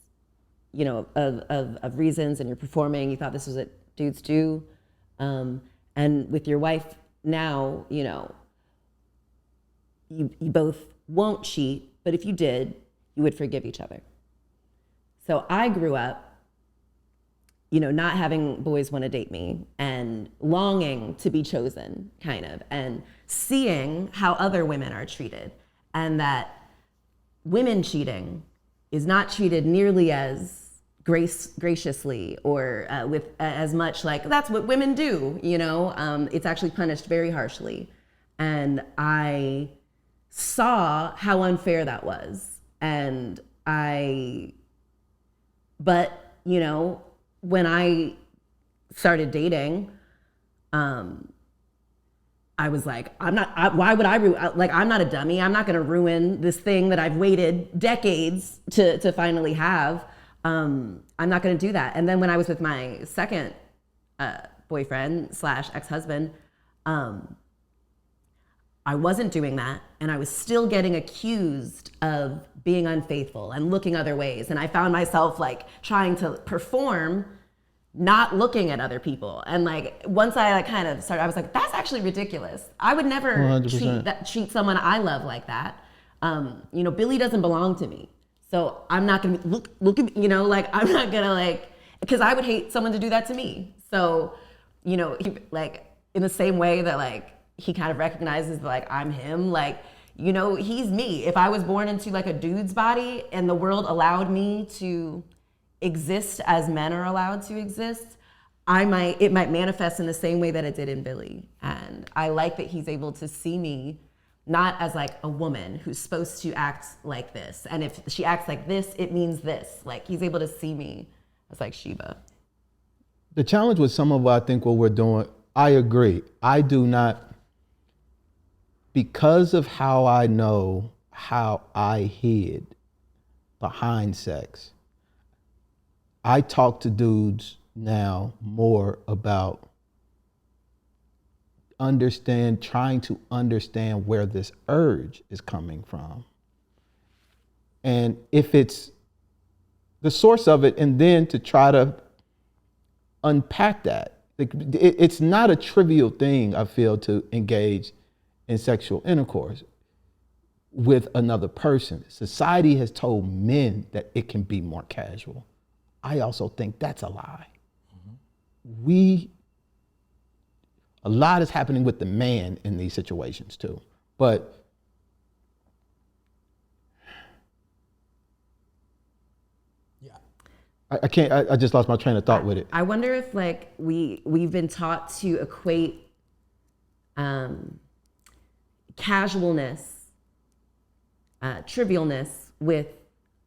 you know, of reasons, and you're performing, you thought this was what dudes do. And with your wife now, you know, you both won't cheat, but if you did, you would forgive each other. So I grew up, you know, not having boys want to date me and longing to be chosen, kind of, and seeing how other women are treated, and that women cheating is not treated nearly as graciously or with as much like, that's what women do, you know? It's actually punished very harshly. And I saw how unfair that was. But, you know, when I started dating, I was like, I'm not a dummy. I'm not gonna ruin this thing that I've waited decades to finally have. I'm not gonna do that. And then when I was with my second boyfriend / ex-husband, I wasn't doing that, and I was still getting accused of being unfaithful and looking other ways. And I found myself like trying to perform, not looking at other people. And like once I like kind of started, I was like, that's actually ridiculous. I would never treat someone I love like that. You know, Billy doesn't belong to me. So I'm not gonna look at, you know, like I'm not gonna like, because I would hate someone to do that to me. So, you know, like in the same way that like he kind of recognizes that like I'm him, like, you know, he's me. If I was born into like a dude's body and the world allowed me to exist as men are allowed to exist, it might manifest in the same way that it did in Billy. And I like that he's able to see me not as like a woman who's supposed to act like this. And if she acts like this, it means this. Like he's able to see me as like Sheba. The challenge with some of what I think what we're doing, I agree. I do not, because of how I know how I hid behind sex, I talk to dudes now more about trying to understand where this urge is coming from. And if it's the source of it, and then to try to unpack that. It's not a trivial thing, I feel, to engage in sexual intercourse. with another person. Society has told men that it can be more casual. I also think that's a lie. A lot is happening with the man in these situations too. But I can't, I just lost my train of thought with it. I wonder if like we've been taught to equate casualness, trivialness with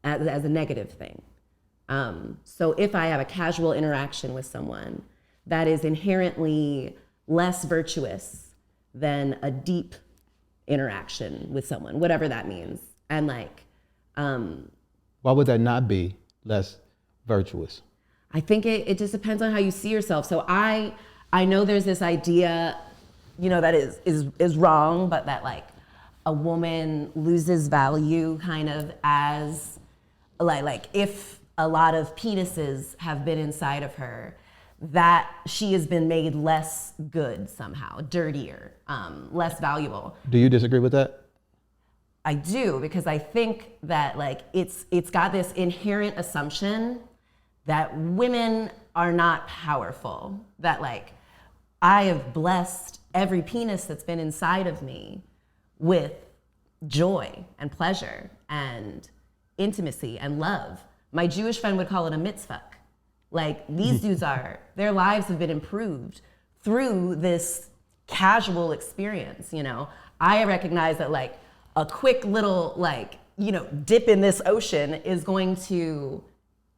as a negative thing. So if I have a casual interaction with someone, that is inherently less virtuous than a deep interaction with someone, whatever that means. And like, why would that not be less virtuous? I think it just depends on how you see yourself. So I know there's this idea, you know, that is wrong, but that like a woman loses value kind of as like if a lot of penises have been inside of her, that she has been made less good somehow, dirtier, less valuable. Do you disagree with that? I do, because I think that like it's got this inherent assumption that women are not powerful, that like I have blessed every penis that's been inside of me with joy and pleasure and intimacy and love. My Jewish friend would call it a mitzvah. Like these dudes their lives have been improved through this casual experience, you know? I recognize that like a quick little like, you know, dip in this ocean is going to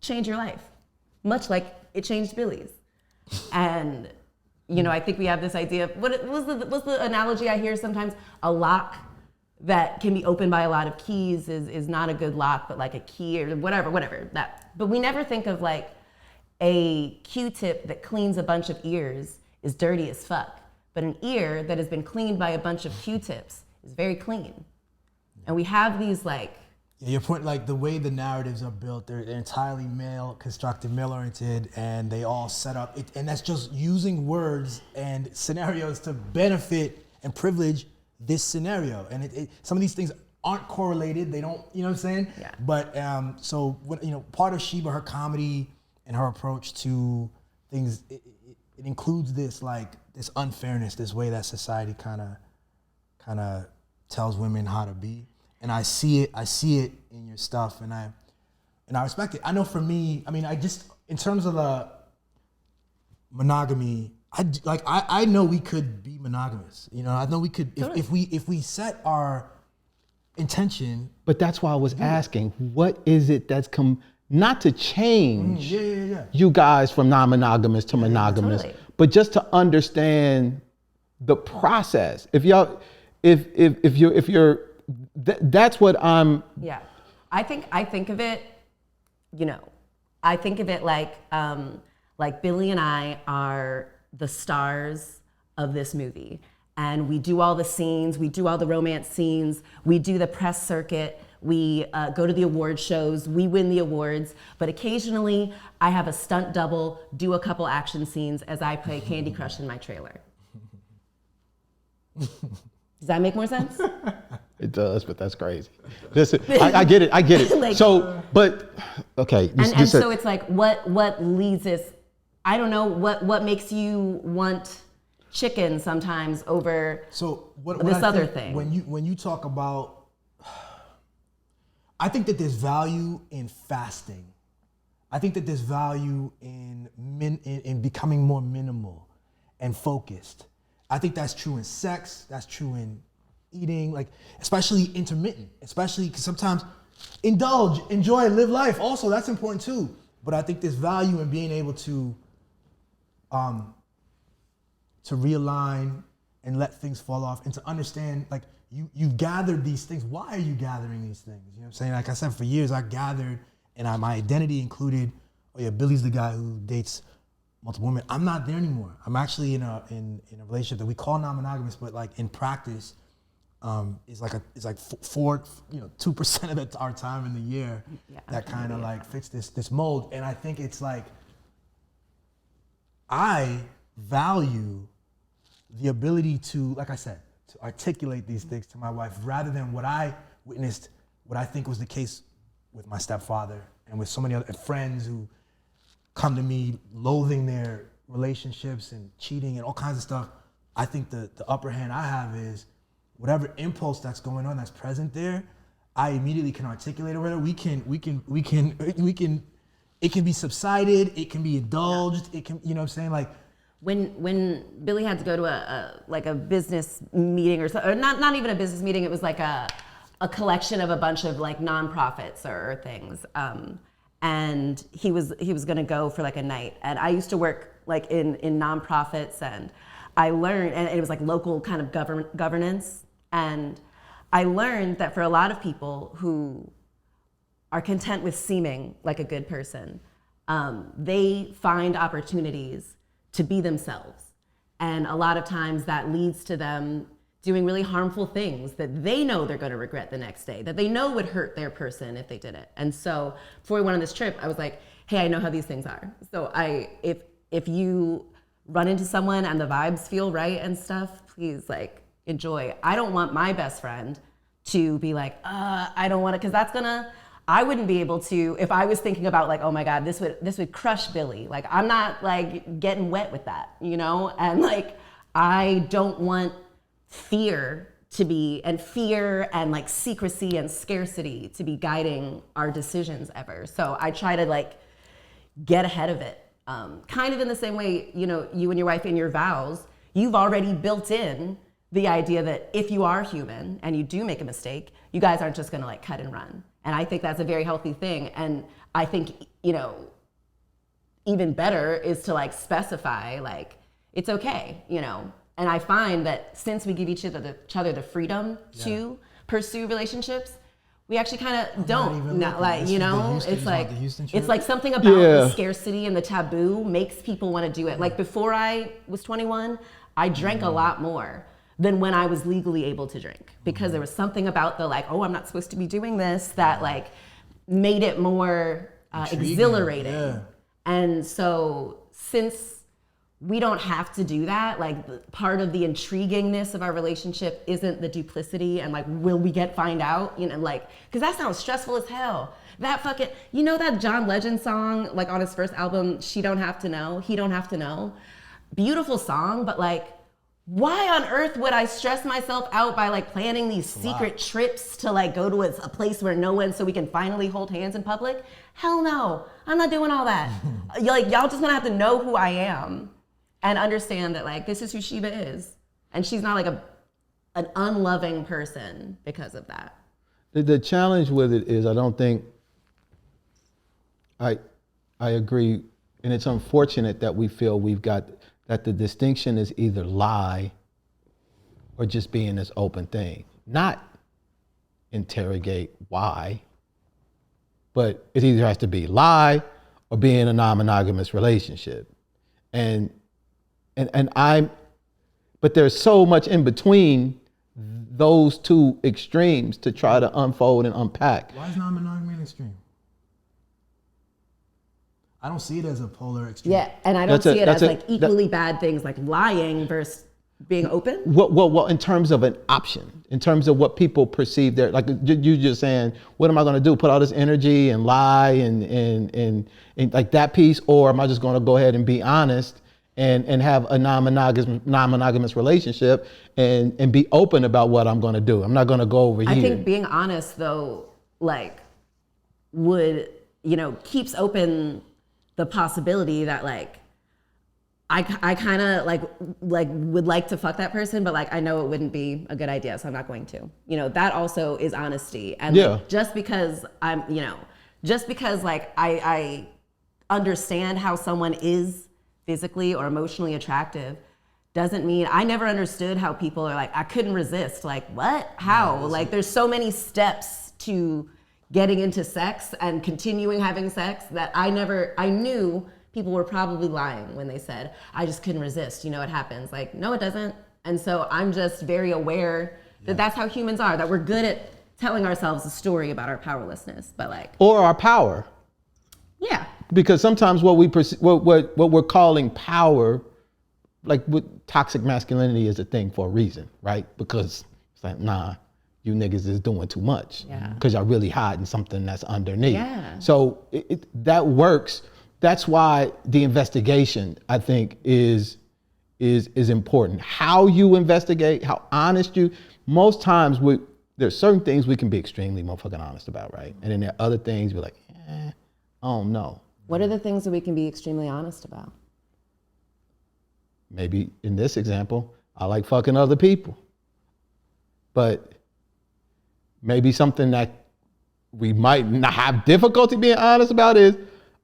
change your life, much like it changed Billy's. And, you know, I think we have this idea of, what's the analogy I hear sometimes? A lock that can be opened by a lot of keys is not a good lock, but like a key or whatever that. But we never think of like a Q-tip that cleans a bunch of ears is dirty as fuck. But an ear that has been cleaned by a bunch of Q-tips is very clean. And we have these like... Yeah, your point, like the way the narratives are built, they're entirely male, constructed, male-oriented, and they all set up, and that's just using words and scenarios to benefit and privilege this scenario. And some of these things aren't correlated, they don't, you know what I'm saying? Yeah. But so, you know, part of Sheba, her comedy and her approach to things, it includes this like, this unfairness, this way that society kind of tells women how to be. And I see it in your stuff, and I respect it. I know for me, I mean, in terms of the monogamy, I know we could be monogamous. You know, I know we could if we set our intention. But that's why I was asking, what is it that's not to change you guys from non-monogamous to monogamous, totally. but just to understand the process. If you're that's what I'm. Yeah, I think of it, you know, I think of it like Billy and I are the stars of this movie, and we do all the scenes, we do all the romance scenes, we do the press circuit, we go to the award shows, we win the awards, but occasionally I have a stunt double do a couple action scenes as I play Candy Crush in my trailer. Does that make more sense? It does, but that's crazy. Listen, I get it. Like, so, but okay. And so it's like, what leads us? I don't know what makes you want chicken sometimes over this other thing. When you talk about, I think that there's value in fasting. I think that there's value in becoming more minimal and focused. I think that's true in sex. That's true in eating, like especially intermittent. Especially because sometimes indulge, enjoy, live life. Also, that's important too. But I think there's value in being able to realign and let things fall off, and to understand like you've gathered these things. Why are you gathering these things? You know what I'm saying? Like I said, for years I gathered, and my identity included, oh yeah, Billy's the guy who dates multiple women. I'm not there anymore. I'm actually in a relationship that we call non-monogamous, but like in practice, is like 2% of our time in the year that kind of like fits this mold. And I think it's like, I value the ability to, like I said, to articulate these things to my wife rather than what I witnessed what I think was the case with my stepfather and with so many other friends who come to me loathing their relationships and cheating and all kinds of stuff. I think the upper hand I have is whatever impulse that's going on that's present there, I immediately can articulate it. Whether we can, it can be subsided, it can be indulged, it can, you know what I'm saying? Like when Billy had to go to a business meeting or not even a business meeting, it was like a collection of a bunch of like nonprofits or things. And he was gonna go for like a night. And I used to work like in nonprofits, and I learned, and it was like local kind of governance. And I learned that for a lot of people who are content with seeming like a good person, they find opportunities to be themselves. And a lot of times that leads to them doing really harmful things that they know they're gonna regret the next day, that they know would hurt their person if they did it. And so before we went on this trip, I was like, hey, I know how these things are. So if you run into someone and the vibes feel right and stuff, please like enjoy. I don't want my best friend to be like, I don't want it, because I wouldn't be able to, if I was thinking about like, oh my God, this would crush Billy. Like, I'm not like getting wet with that, you know? And like, I don't want fear and like secrecy and scarcity to be guiding our decisions ever. So I try to like get ahead of it. Kind of in the same way, you know, you and your wife in your vows, you've already built in the idea that if you are human and you do make a mistake, you guys aren't just gonna like cut and run. And I think that's a very healthy thing. And I think, you know, even better is to like specify like, it's okay, you know? And I find that since we give each other the freedom to pursue relationships, we actually kind of don't, not like, you know, it's like something about the scarcity and the taboo makes people want to do it. Like before I was 21, I drank a lot more than when I was legally able to drink, because there was something about the like, oh, I'm not supposed to be doing this, that like made it more exhilarating. Yeah. And so since we don't have to do that, like part of the intriguingness of our relationship isn't the duplicity and like, will we find out, you know, like, cause that sounds stressful as hell. That fucking, you know that John Legend song, like on his first album, She Don't Have to Know, He Don't Have to Know. Beautiful song, but like, why on earth would I stress myself out by like planning these secret trips to like go to a place where no one, so we can finally hold hands in public? Hell no, I'm not doing all that. Like, y'all just gonna have to know who I am and understand that like, this is who Sheba is. And she's not like an unloving person because of that. The challenge with it is, I don't think, I agree, and it's unfortunate that we feel we've got, that the distinction is either lie or just being this open thing. Not interrogate why, but it either has to be lie or be in a non-monogamous relationship. But there's so much in between those two extremes to try to unfold and unpack. Why is non-monogamy an extreme? I don't see it as a polar extreme. Yeah, and I don't see it as like equally bad things like lying versus being open. Well, in terms of an option, in terms of what people perceive there, like you just saying, what am I going to do? Put all this energy and lie and like that piece, or am I just going to go ahead and be honest and have a non-monogamous relationship and be open about what I'm going to do? I'm not going to go over here. I think being honest though, like would, you know, keeps open the possibility that like I kind of like would like to fuck that person, but like I know it wouldn't be a good idea, so I'm not going to. You know, that also is honesty. And like, just because I'm, you know, just because like I understand how someone is physically or emotionally attractive doesn't mean, I never understood how people are like, I couldn't resist. Like what? How? Like there's so many steps to getting into sex and continuing having sex that I knew people were probably lying when they said, I just couldn't resist. You know, it happens. Like, no, it doesn't. And so I'm just very aware that that's how humans are, that we're good at telling ourselves a story about our powerlessness, but like. Or our power. Yeah. Because sometimes what we're calling power, like with toxic masculinity, is a thing for a reason, right? Because it's like, nah, you niggas is doing too much. Yeah. Because y'all really hiding something that's underneath. Yeah. So that works. That's why the investigation, I think, is important. How you investigate, how honest you, most times there's certain things we can be extremely motherfucking honest about, right? And then there are other things we're like, I don't know. What are the things that we can be extremely honest about? Maybe in this example, I like fucking other people. But maybe something that we might not have difficulty being honest about is,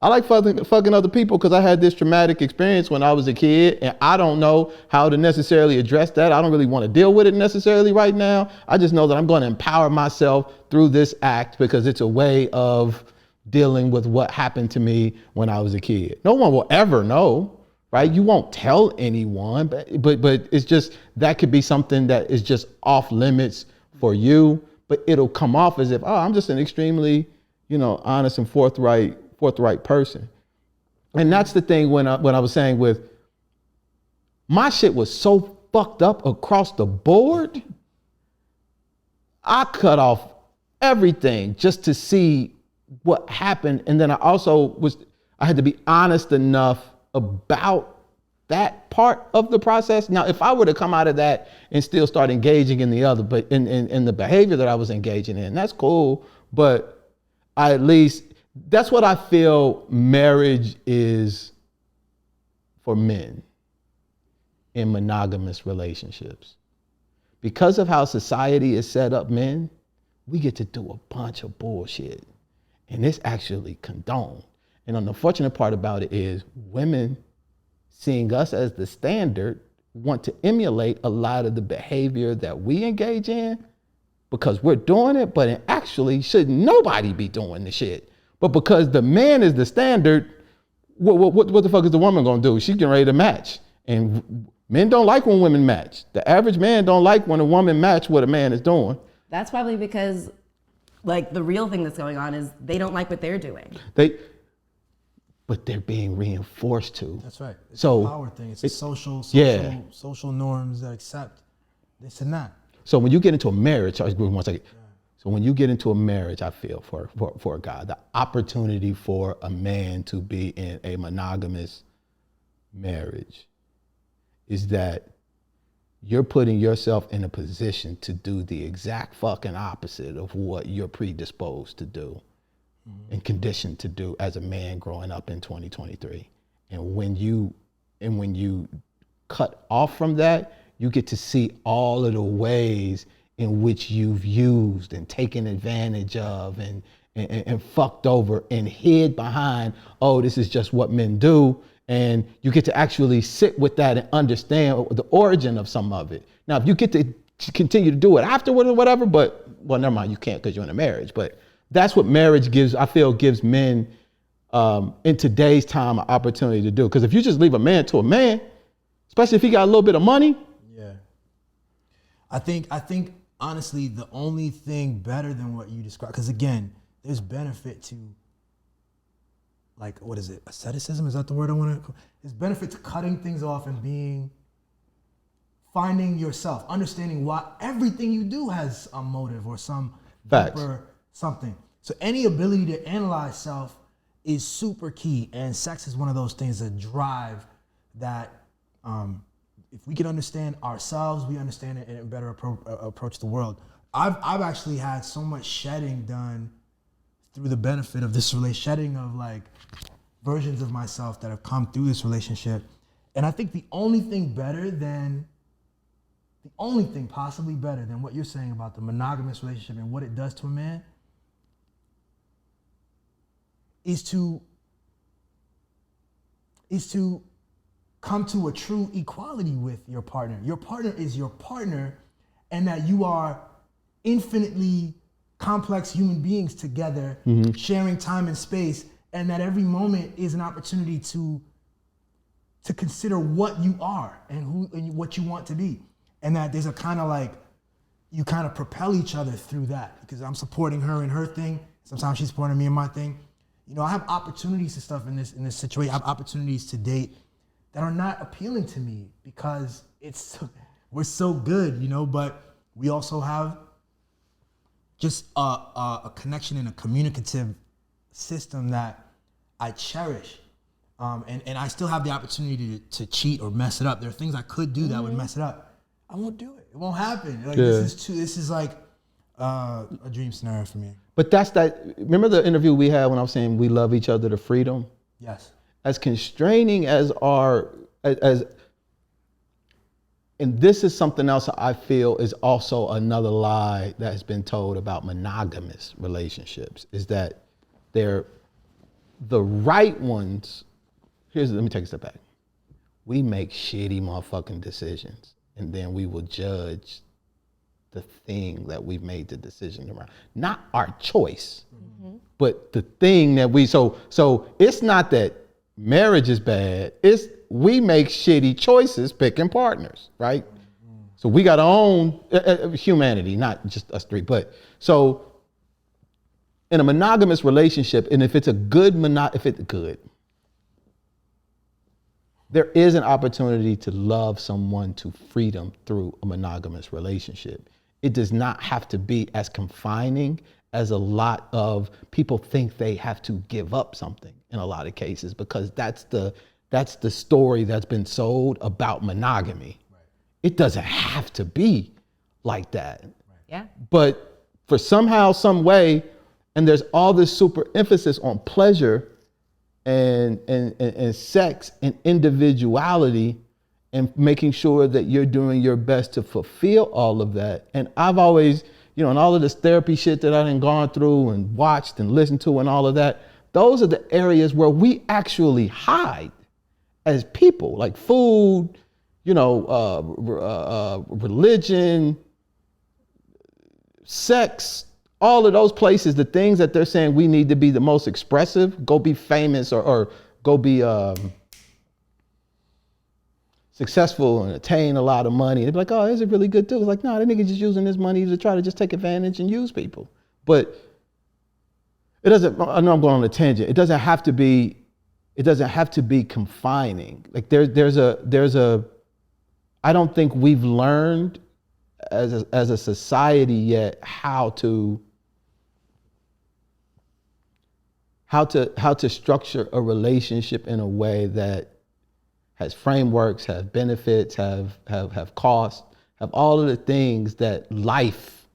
I like fucking other people because I had this traumatic experience when I was a kid, and I don't know how to necessarily address that. I don't really want to deal with it necessarily right now. I just know that I'm going to empower myself through this act because it's a way of dealing with what happened to me when I was a kid. No one will ever know, right? You won't tell anyone, but it's just, that could be something that is just off limits for you, but it'll come off as if, oh, I'm just an extremely, honest and forthright person. And that's the thing when I was saying with my shit was so fucked up across the board, I cut off everything just to see what happened. And then I had to be honest enough about that part of the process. Now, if I were to come out of that and still start engaging in the other, but in the behavior that I was engaging in, that's cool. But I at least, that's what I feel marriage is for men in monogamous relationships. Because of how society is set up, men, we get to do a bunch of bullshit. And it's actually condoned. And the unfortunate part about it is women, seeing us as the standard, want to emulate a lot of the behavior that we engage in because we're doing it, but actually should nobody be doing the shit. But because the man is the standard, what the fuck is the woman gonna do? She's getting ready to match. And men don't like when women match. The average man don't like when a woman match what a man is doing. That's probably because, like, the real thing that's going on is they don't like what they're doing. But they're being reinforced to. That's right. It's So a power thing. It's a social norms that accept this and that. So when you get into a marriage, sorry, one second. So when you get into a marriage, I feel for a guy, the opportunity for a man to be in a monogamous marriage is that you're putting yourself in a position to do the exact fucking opposite of what you're predisposed to do and conditioned to do as a man growing up in 2023. And when you cut off from that, you get to see all of the ways in which you've used and taken advantage of and fucked over and hid behind, oh, this is just what men do. And you get to actually sit with that and understand the origin of some of it. Now, if you get to continue to do it afterward or whatever, well, never mind, you can't because you're in a marriage. But that's what marriage gives men in today's time an opportunity to do. Because if you just leave a man to a man, especially if he got a little bit of money. Yeah. I think honestly, the only thing better than what you described, because again, there's benefit to, like, what is it? Asceticism? Is that the word I want to? There's benefit to cutting things off and finding yourself, understanding why everything you do has a motive or some deeper something. So any ability to analyze self is super key, and sex is one of those things that drive that. If we can understand ourselves, we understand it and better approach the world. I've actually had so much shedding done through the benefit of this shedding of like versions of myself that have come through this relationship. And I think the only thing possibly better than what you're saying about the monogamous relationship and what it does to a man is to come to a true equality with your partner. Your partner is your partner, and that you are infinitely complex human beings together, sharing time and space, and that every moment is an opportunity to consider what you are and what you want to be. And that there's a kind of like, you kind of propel each other through that, because I'm supporting her in her thing. Sometimes she's supporting me in my thing. I have opportunities to stuff in this situation. I have opportunities to date that are not appealing to me because we're so good, but we also have just a connection and a communicative system that I cherish. And I still have the opportunity to cheat or mess it up. There are things I could do that would mess it up. I won't do it. It won't happen. Like this is like a dream scenario for me. But that's that. Remember the interview we had when I was saying we love each other to freedom? Yes. As constraining as and this is something else I feel is also another lie that has been told about monogamous relationships, is that they're the right ones. Let me take a step back. We make shitty motherfucking decisions, and then we will judge the thing that we've made the decision around. Not our choice, but the thing that so it's not that marriage is bad, it's we make shitty choices picking partners, right? So we got our own humanity, not just us three, but so in a monogamous relationship, and if it's a good there is an opportunity to love someone to freedom through a monogamous relationship. It does not have to be as confining as a lot of people think they have to give up something in a lot of cases, because that's the story that's been sold about monogamy. Right. It doesn't have to be like that. Right. Yeah. But for somehow, some way, and there's all this super emphasis on pleasure and sex and individuality and making sure that you're doing your best to fulfill all of that. And I've always, in all of this therapy shit that I done gone through and watched and listened to and all of that, those are the areas where we actually hide as people, like food, religion, sex, all of those places, the things that they're saying we need to be the most expressive, go be famous or go be successful and attain a lot of money. They'd be like, oh, it's a really good dude. It's like, no, that nigga just using this money to try to just take advantage and use people. But it doesn't, I know I'm going on a tangent. It doesn't have to be confining. Like there's a, I don't think we've learned as a society yet how to structure a relationship in a way that has frameworks, has benefits, have costs, have all of the things that life,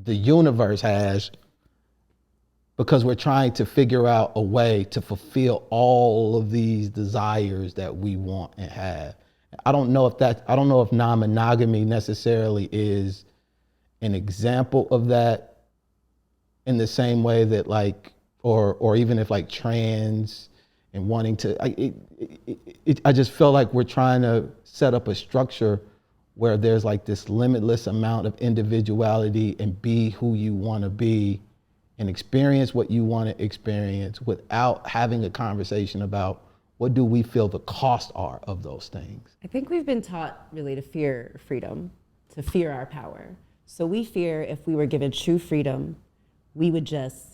the universe has, because we're trying to figure out a way to fulfill all of these desires that we want and have. I don't know if non-monogamy necessarily is an example of that in the same way that or even if trans and wanting to, I just feel like we're trying to set up a structure where there's this limitless amount of individuality and be who you want to be and experience what you want to experience without having a conversation about what do we feel the costs are of those things. I think we've been taught really to fear freedom, to fear our power. So we fear if we were given true freedom, we would just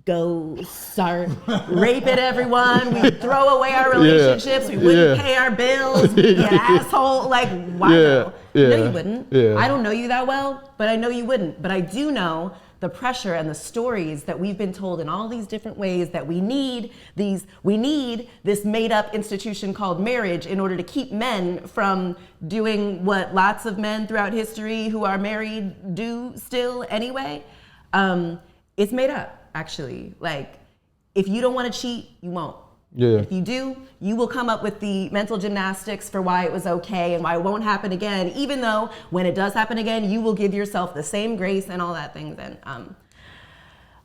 go start raping everyone. We'd throw away our relationships. We wouldn't pay our bills. We'd be an asshole. Why? No, you wouldn't. I don't know you that well, but I know you wouldn't. But I do know the pressure and the stories that we've been told in all these different ways that we need this made up institution called marriage in order to keep men from doing what lots of men throughout history who are married do still anyway. It's made up. Actually, if you don't want to cheat, you won't. Yeah. If you do, you will come up with the mental gymnastics for why it was okay and why it won't happen again, even though when it does happen again, you will give yourself the same grace and all that things. And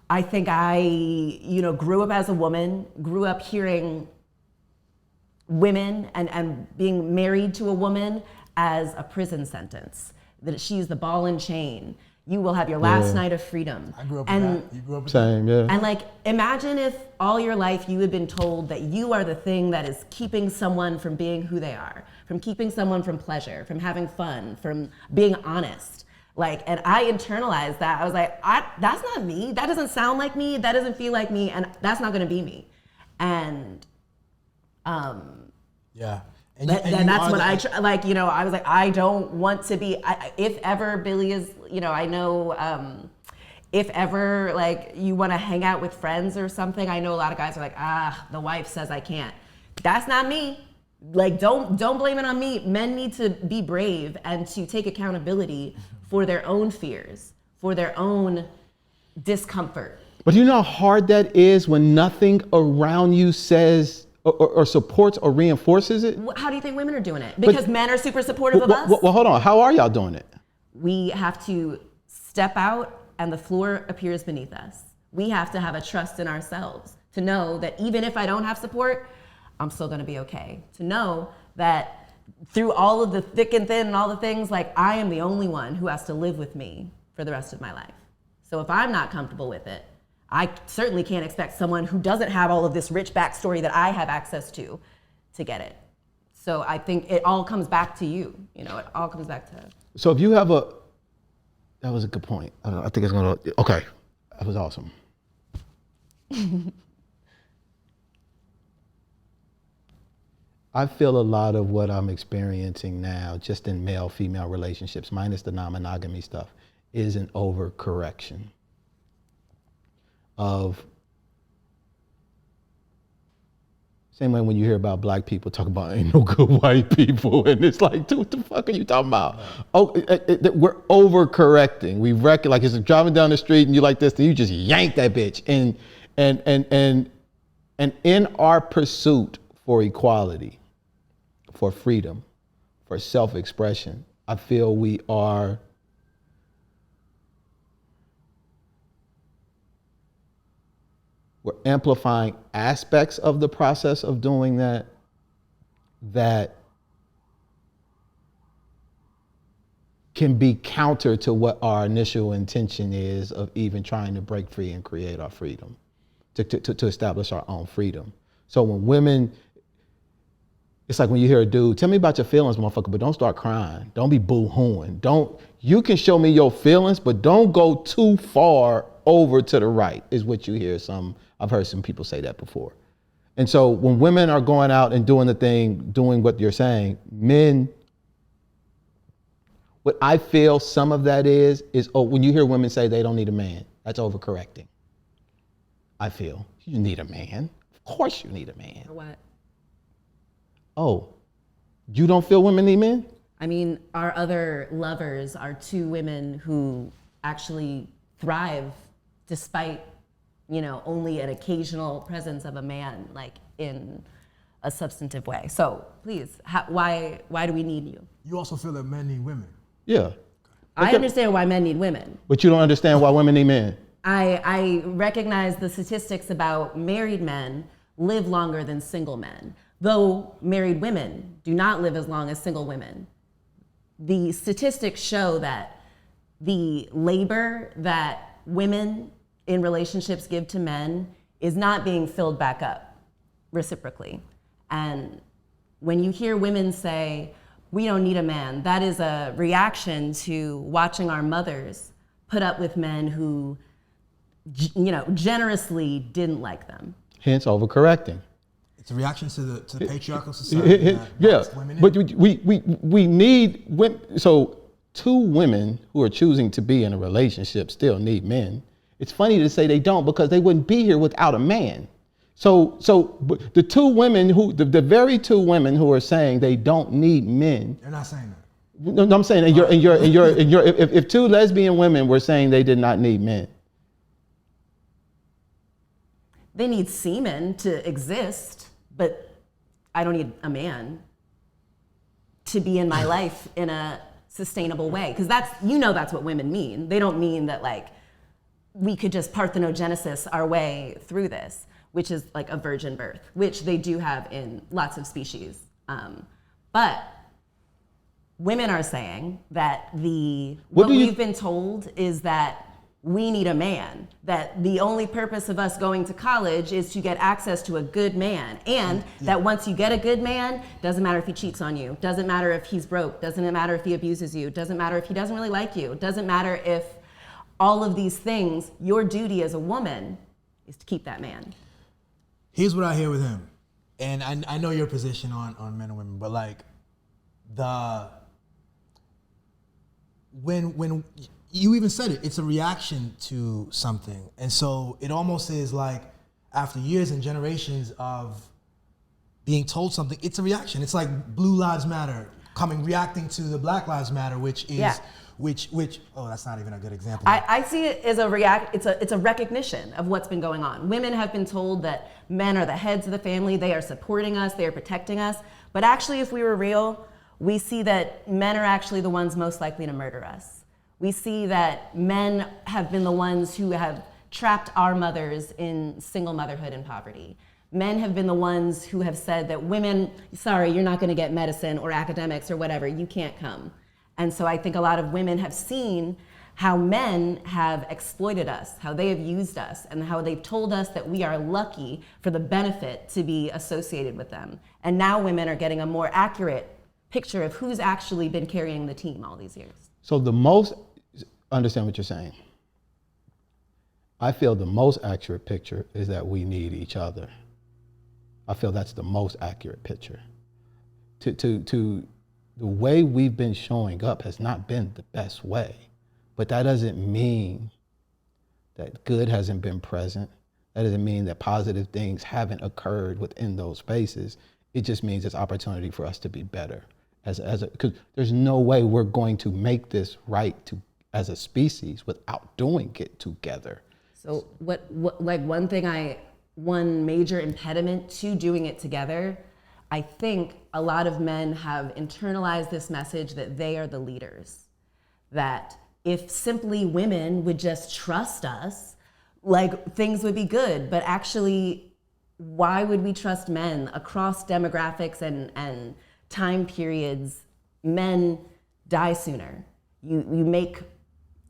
I think I, grew up as a woman, grew up hearing women and being married to a woman as a prison sentence, that she's the ball and chain. You will have your last night of freedom. I grew up with that. You grew up with Same, that? Yeah. And imagine if all your life you had been told that you are the thing that is keeping someone from being who they are, from keeping someone from pleasure, from having fun, from being honest. And I internalized that. I was like, that's not me. That doesn't sound like me. That doesn't feel like me. And that's not gonna be me. And yeah. And that's when I was like, I don't want to be, if ever Billy is, I know if ever like you want to hang out with friends or something, I know a lot of guys are like, the wife says I can't. That's not me. Like, don't blame it on me. Men need to be brave and to take accountability for their own fears, for their own discomfort. But you know how hard that is when nothing around you says or supports or reinforces it? How do you think women are doing it? Because men are super supportive of us? Well, hold on. How are y'all doing it? We have to step out and the floor appears beneath us. We have to have a trust in ourselves to know that even if I don't have support, I'm still gonna be okay. To know that through all of the thick and thin and all the things, like I am the only one who has to live with me for the rest of my life. So if I'm not comfortable with it, I certainly can't expect someone who doesn't have all of this rich backstory that I have access to get it. So I think it all comes back to you. You know, it all comes back to. So if you have that was a good point. I think it's gonna, okay, that was awesome. I feel a lot of what I'm experiencing now, just in male-female relationships, minus the non-monogamy stuff, is an overcorrection of, same way when you hear about black people talk about ain't no good white people, and it's like, dude, what the fuck are you talking about? Oh, we're overcorrecting. We reckon, like, it's driving down the street and you like this, then you just yank that bitch. And in our pursuit for equality, for freedom, for self-expression, I feel we're amplifying aspects of the process of doing that can be counter to what our initial intention is of even trying to break free and create our freedom, to establish our own freedom. So when women, it's like when you hear a dude, tell me about your feelings, motherfucker, but don't start crying. Don't be boo-hooing. You can show me your feelings, but don't go too far over to the right, is what you hear I've heard some people say that before. And so when women are going out and doing the thing, doing what you're saying, men, what I feel some of that is when you hear women say they don't need a man, that's overcorrecting. I feel you need a man. Of course you need a man. For what? Oh, you don't feel women need men? I mean, our other lovers are two women who actually thrive despite, only an occasional presence of a man, like in a substantive way. So please, why do we need you? You also feel that men need women. Yeah. I understand why men need women. But you don't understand why women need men. I recognize the statistics about married men live longer than single men, though married women do not live as long as single women. The statistics show that the labor that women in relationships give to men is not being filled back up reciprocally. And when you hear women say, we don't need a man, that is a reaction to watching our mothers put up with men who, generously didn't like them. Hence overcorrecting. It's a reaction to the patriarchal society. Yeah, but we need women. So two women who are choosing to be in a relationship still need men. It's funny to say they don't, because they wouldn't be here without a man. So the two women the very two women who are saying they don't need men. They're not saying that. No, I'm saying, if two lesbian women were saying they did not need men. They need semen to exist, but I don't need a man to be in my life in a sustainable way. Because that's what women mean. They don't mean that like we could just parthenogenesis our way through this, which is like a virgin birth, which they do have in lots of species. But women are saying that what we've been told is that we need a man, that the only purpose of us going to college is to get access to a good man, and that once you get a good man, doesn't matter if he cheats on you, doesn't matter if he's broke, doesn't matter if he abuses you, doesn't matter if he doesn't really like you, doesn't matter if all of these things, your duty as a woman is to keep that man. Here's what I hear with him, and I know your position on men and women, but like when you even said it, it's a reaction to something. And so it almost is like after years and generations of being told something, it's a reaction. It's like Blue Lives Matter reacting to the Black Lives Matter, which is, which, oh, that's not even a good example. I see it as it's a recognition of what's been going on. Women have been told that men are the heads of the family, they are supporting us, they are protecting us. But actually, if we were real, we see that men are actually the ones most likely to murder us. We see that men have been the ones who have trapped our mothers in single motherhood and poverty. Men have been the ones who have said that women, sorry, you're not gonna get medicine or academics or whatever, you can't come. And so I think a lot of women have seen how men have exploited us, how they have used us, and how they've told us that we are lucky for the benefit to be associated with them. And now women are getting a more accurate picture of who's actually been carrying the team all these years. So understand what you're saying. I feel the most accurate picture is that we need each other. I feel that's the most accurate picture. The way we've been showing up has not been the best way, but that doesn't mean that good hasn't been present. That doesn't mean that positive things haven't occurred within those spaces. It just means it's opportunity for us to be better because there's no way we're going to make this right as a species without doing it together. So one major impediment to doing it together, I think a lot of men have internalized this message that they are the leaders. That if simply women would just trust us, like things would be good. But actually, why would we trust men across demographics and time periods? Men die sooner. You make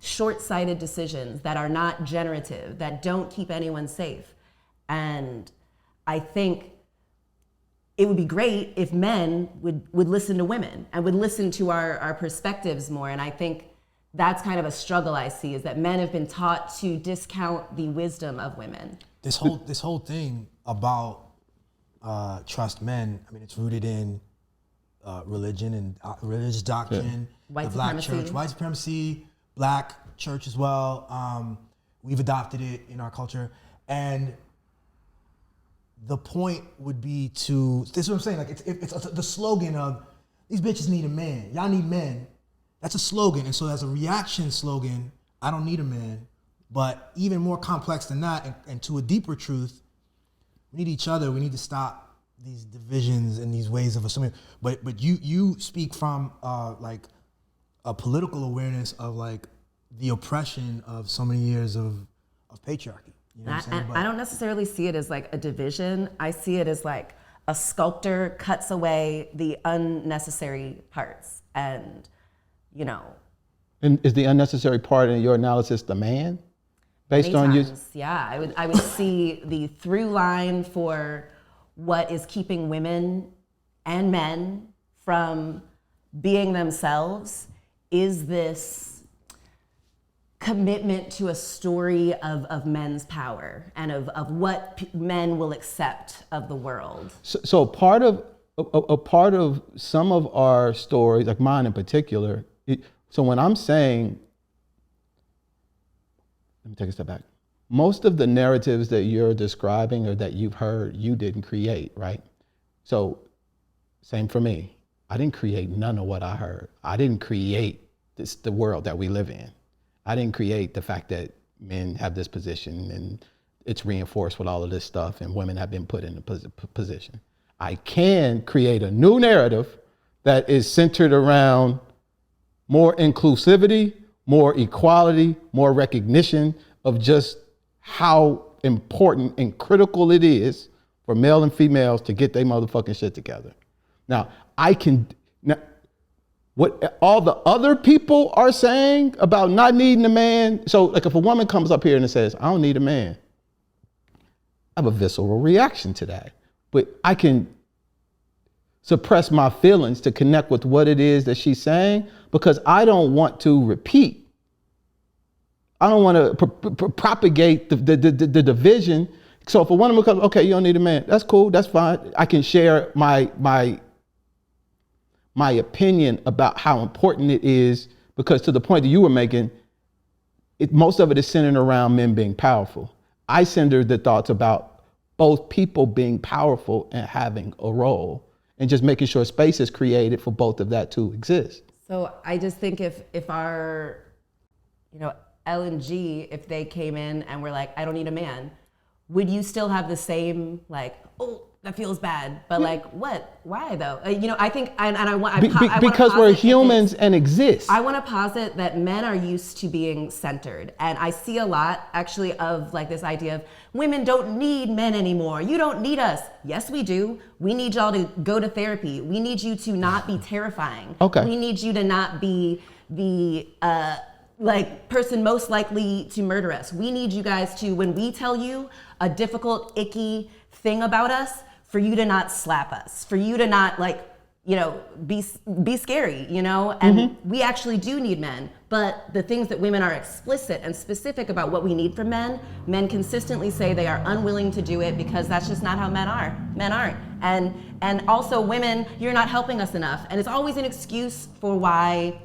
short-sighted decisions that are not generative, that don't keep anyone safe. And I think it would be great if men would listen to women and would listen to our perspectives more. And I think that's kind of a struggle I see, is that men have been taught to discount the wisdom of women. This whole thing about trust men, I mean, it's rooted in religion and religious doctrine, White the Black supremacy. church, white supremacy, Black church as well. We've adopted it in our culture. And the point would be this is what I'm saying, like it's the slogan of, these bitches need a man, y'all need men. That's a slogan, and so as a reaction slogan, I don't need a man. But even more complex than that, and to a deeper truth, we need each other. We need to stop these divisions and these ways of assuming. But you speak from like a political awareness of like the oppression of so many years of patriarchy. You know what I'm saying? I don't necessarily see it as like a division. I see it as like a sculptor cuts away the unnecessary parts, and you know. And is the unnecessary part in your analysis the man? Based on you? Yeah, I would see the through line for what is keeping women and men from being themselves is this commitment to a story of men's power and of what men will accept of the world. So part of some of our stories, like mine in particular, so when I'm saying, let me take a step back. Most of the narratives that you're describing or that you've heard, you didn't create, right? So same for me. I didn't create none of what I heard. I didn't create the world that we live in. I didn't create the fact that men have this position and it's reinforced with all of this stuff and women have been put in a position. I can create a new narrative that is centered around more inclusivity, more equality, more recognition of just how important and critical it is for male and females to get their motherfucking shit together. Now, what all the other people are saying about not needing a man, so like if a woman comes up here and says, I don't need a man, I have a visceral reaction to that. But I can suppress my feelings to connect with what it is that she's saying because I don't want to repeat. I don't want to propagate the division. So if a woman comes, okay, you don't need a man, that's cool, that's fine. I can share my opinion about how important it is, because to the point that you were making, most of it is centered around men being powerful. I centered the thoughts about both people being powerful and having a role, and just making sure space is created for both of that to exist. So I just think if our, L and G, if they came in and were like, I don't need a man, would you still have the same like, oh, that feels bad, but like what? Why though? I think, and I want because we're humans and exist. I want to posit that men are used to being centered, and I see a lot actually of like this idea of women don't need men anymore. You don't need us. Yes, we do. We need y'all to go to therapy. We need you to not be terrifying. Okay. We need you to not be the person most likely to murder us. We need you guys to, when we tell you a difficult, icky thing about us, for you to not slap us, for you to not be scary, and we actually do need men. But the things that women are explicit and specific about what we need from men consistently say they are unwilling to do it because that's just not how men are. Men aren't. And also women, you're not helping us enough. And it's always an excuse for why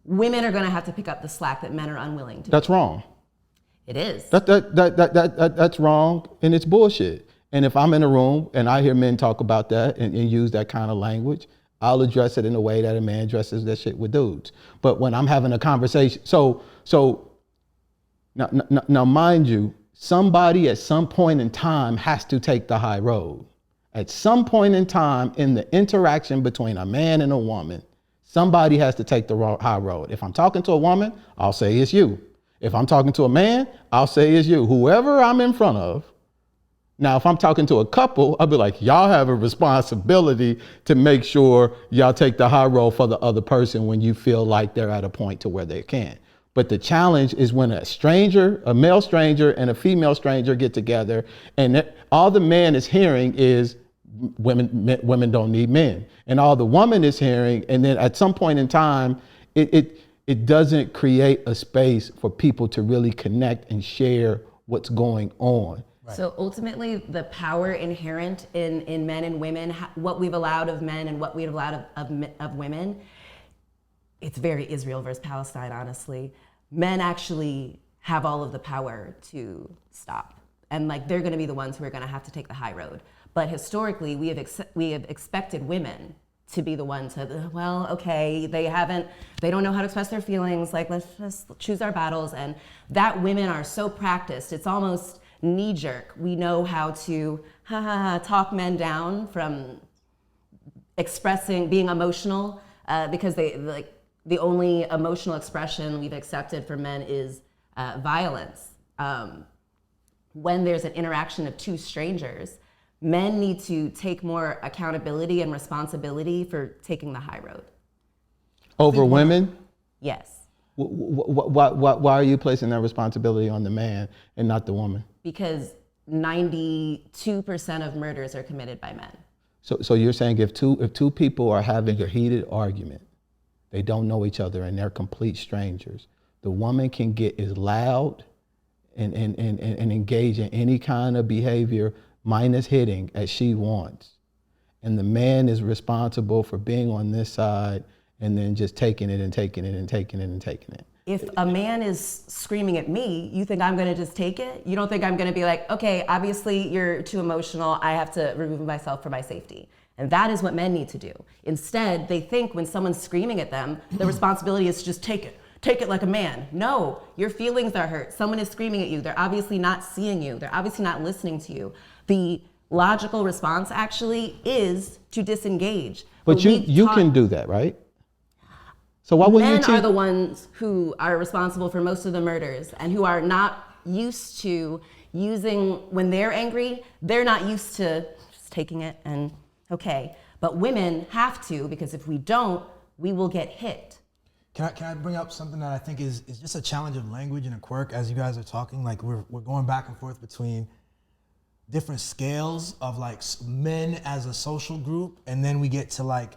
women are gonna have to pick up the slack that men are unwilling to. That's wrong. It is. That's wrong, and it's bullshit. And if I'm in a room and I hear men talk about that and use that kind of language, I'll address it in a way that a man addresses that shit with dudes. But when I'm having a conversation, so now mind you, somebody at some point in time has to take the high road. At some point in time in the interaction between a man and a woman, somebody has to take the high road. If I'm talking to a woman, I'll say it's you. If I'm talking to a man, I'll say it's you. Whoever I'm in front of. Now, if I'm talking to a couple, I'll be like, y'all have a responsibility to make sure y'all take the high road for the other person when you feel like they're at a point to where they can. But the challenge is when a stranger, a male stranger and a female stranger get together and all the man is hearing is women don't need men. And all the woman is hearing, and then at some point in time, it doesn't create a space for people to really connect and share what's going on. Right. So ultimately, the power inherent in men and women, what we've allowed of men and what we've allowed of women, it's very Israel versus Palestine, honestly. Men actually have all of the power to stop. And like they're gonna be the ones who are gonna have to take the high road. But historically, we have expected women to be the ones to, well, okay, they don't know how to express their feelings, like let's just choose our battles. And that women are so practiced, it's almost knee-jerk. We know how to talk men down from expressing, being emotional, because the only emotional expression we've accepted for men is violence. When there's an interaction of two strangers, men need to take more accountability and responsibility for taking the high road. Over women? Yes. Why are you placing that responsibility on the man and not the woman? Because 92% of murders are committed by men. So you're saying if two people are having a heated argument, they don't know each other and they're complete strangers, the woman can get as loud and engage in any kind of behavior minus hitting as she wants. And the man is responsible for being on this side and then just taking it and taking it and taking it and taking it. If a man is screaming at me, you think I'm gonna just take it? You don't think I'm gonna be like, okay, obviously you're too emotional, I have to remove myself for my safety. And that is what men need to do. Instead, they think when someone's screaming at them, the responsibility is to just take it like a man. No, your feelings are hurt. Someone is screaming at you. They're obviously not seeing you. They're obviously not listening to you. The logical response actually is to disengage. But you can do that, right? So why wouldn't you Men are the ones who are responsible for most of the murders and who are not used to using, when they're angry, they're not used to just taking it and okay. But women have to, because if we don't, we will get hit. Can I bring up something that I think is just a challenge of language and a quirk as you guys are talking? Like we're going back and forth between different scales of like men as a social group, and then we get to like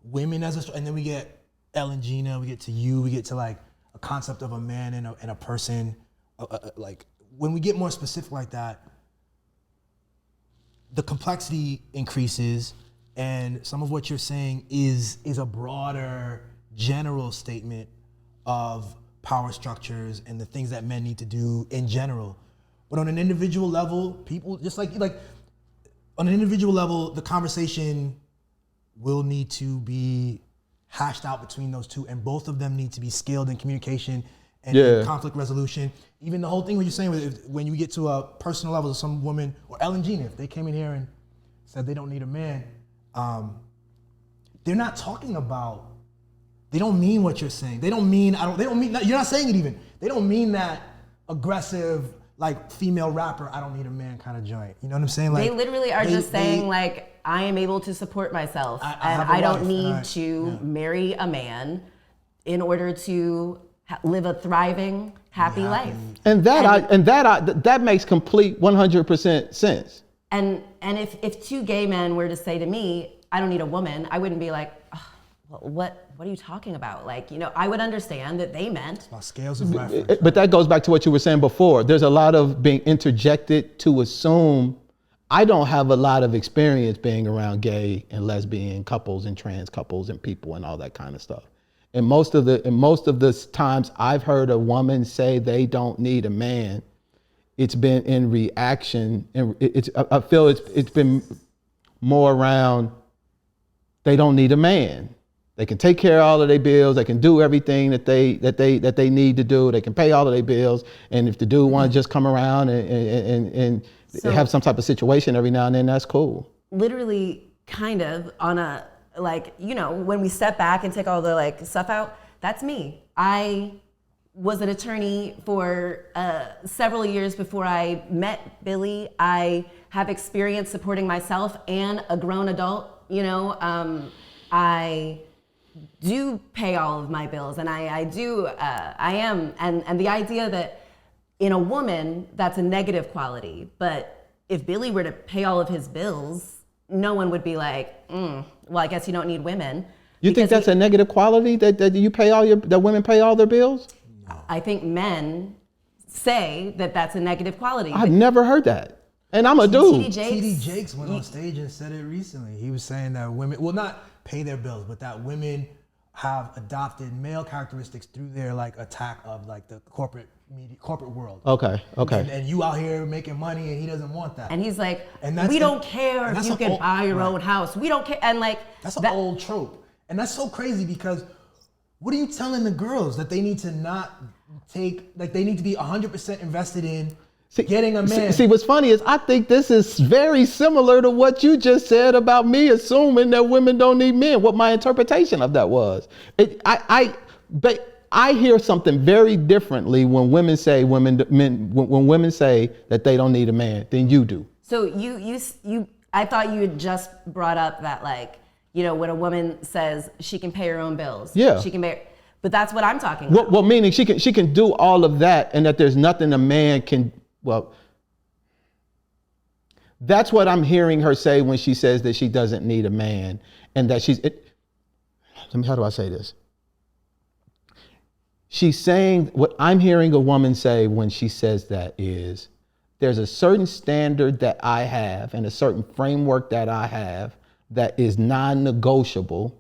women as and then we get Elle and Gina, we get to you, we get to like a concept of a man and a person. Like when we get more specific like that, the complexity increases, and some of what you're saying is a broader general statement of power structures and the things that men need to do in general. But on an individual level, people just like on an individual level, the conversation will need to be hashed out between those two, and both of them need to be skilled in communication and in conflict resolution. Even the whole thing what you're saying, when you get to a personal level, some woman, or Ellen Gina, if they came in here and said they don't need a man, they're not talking about, they don't mean what you're saying. They don't mean, you're not saying it even. They don't mean that aggressive, like female rapper, I don't need a man kind of joint. You know what I'm saying? Like, they literally are just saying like, I am able to support myself and I don't need to marry a man in order to live a thriving, happy life. And that makes complete 100% sense. And if two gay men were to say to me, I don't need a woman, I wouldn't be like, oh, what are you talking about? Like, you know, I would understand that they meant. My scales of reference. But that goes back to what you were saying before. There's a lot of being interjected to assume. I don't have a lot of experience being around gay and lesbian couples and trans couples and people and all that kind of stuff. And most of the times I've heard a woman say they don't need a man, it's been in reaction, and I feel it's been more around they don't need a man. They can take care of all of their bills. They can do everything that they need to do. They can pay all of their bills. And if the dude want to just come around and have some type of situation every now and then, that's cool. Literally, kind of on a, like, you know, when we step back and take all the like stuff out, that's me. I was an attorney for several years before I met Billy. I have experience supporting myself and a grown adult, you know. I do pay all of my bills, and I am, and the idea that in a woman, that's a negative quality, but if Billy were to pay all of his bills, no one would be like, well, I guess you don't need women. You think that's a negative quality, that you pay that women pay all their bills? I think men say that that's a negative quality. I've never heard that. And I'm a dude. T.D. Jakes went on stage and said it recently. He was saying that women will not pay their bills, but that women have adopted male characteristics through their like attack of like the corporate world. Okay. And you out here making money, and he doesn't want that. And he's like, we don't care if you can buy your own house. We don't care. And like, that's an old trope. And that's so crazy, because what are you telling the girls? That they need to not take, like they need to be 100% invested in getting a man. See, what's funny is I think this is very similar to what you just said about me assuming that women don't need men. What my interpretation of that was. But I hear something very differently when women say when women say that they don't need a man than you do. So you I thought you had just brought up that, like, you know, when a woman says she can pay her own bills. Yeah. She can pay, but that's what I'm talking about. Well, meaning she can do all of that, and that there's nothing a man can. Well, that's what I'm hearing her say when she says that she doesn't need a man, and that how do I say this? She's saying, what I'm hearing a woman say when she says that is, there's a certain standard that I have and a certain framework that I have that is non-negotiable,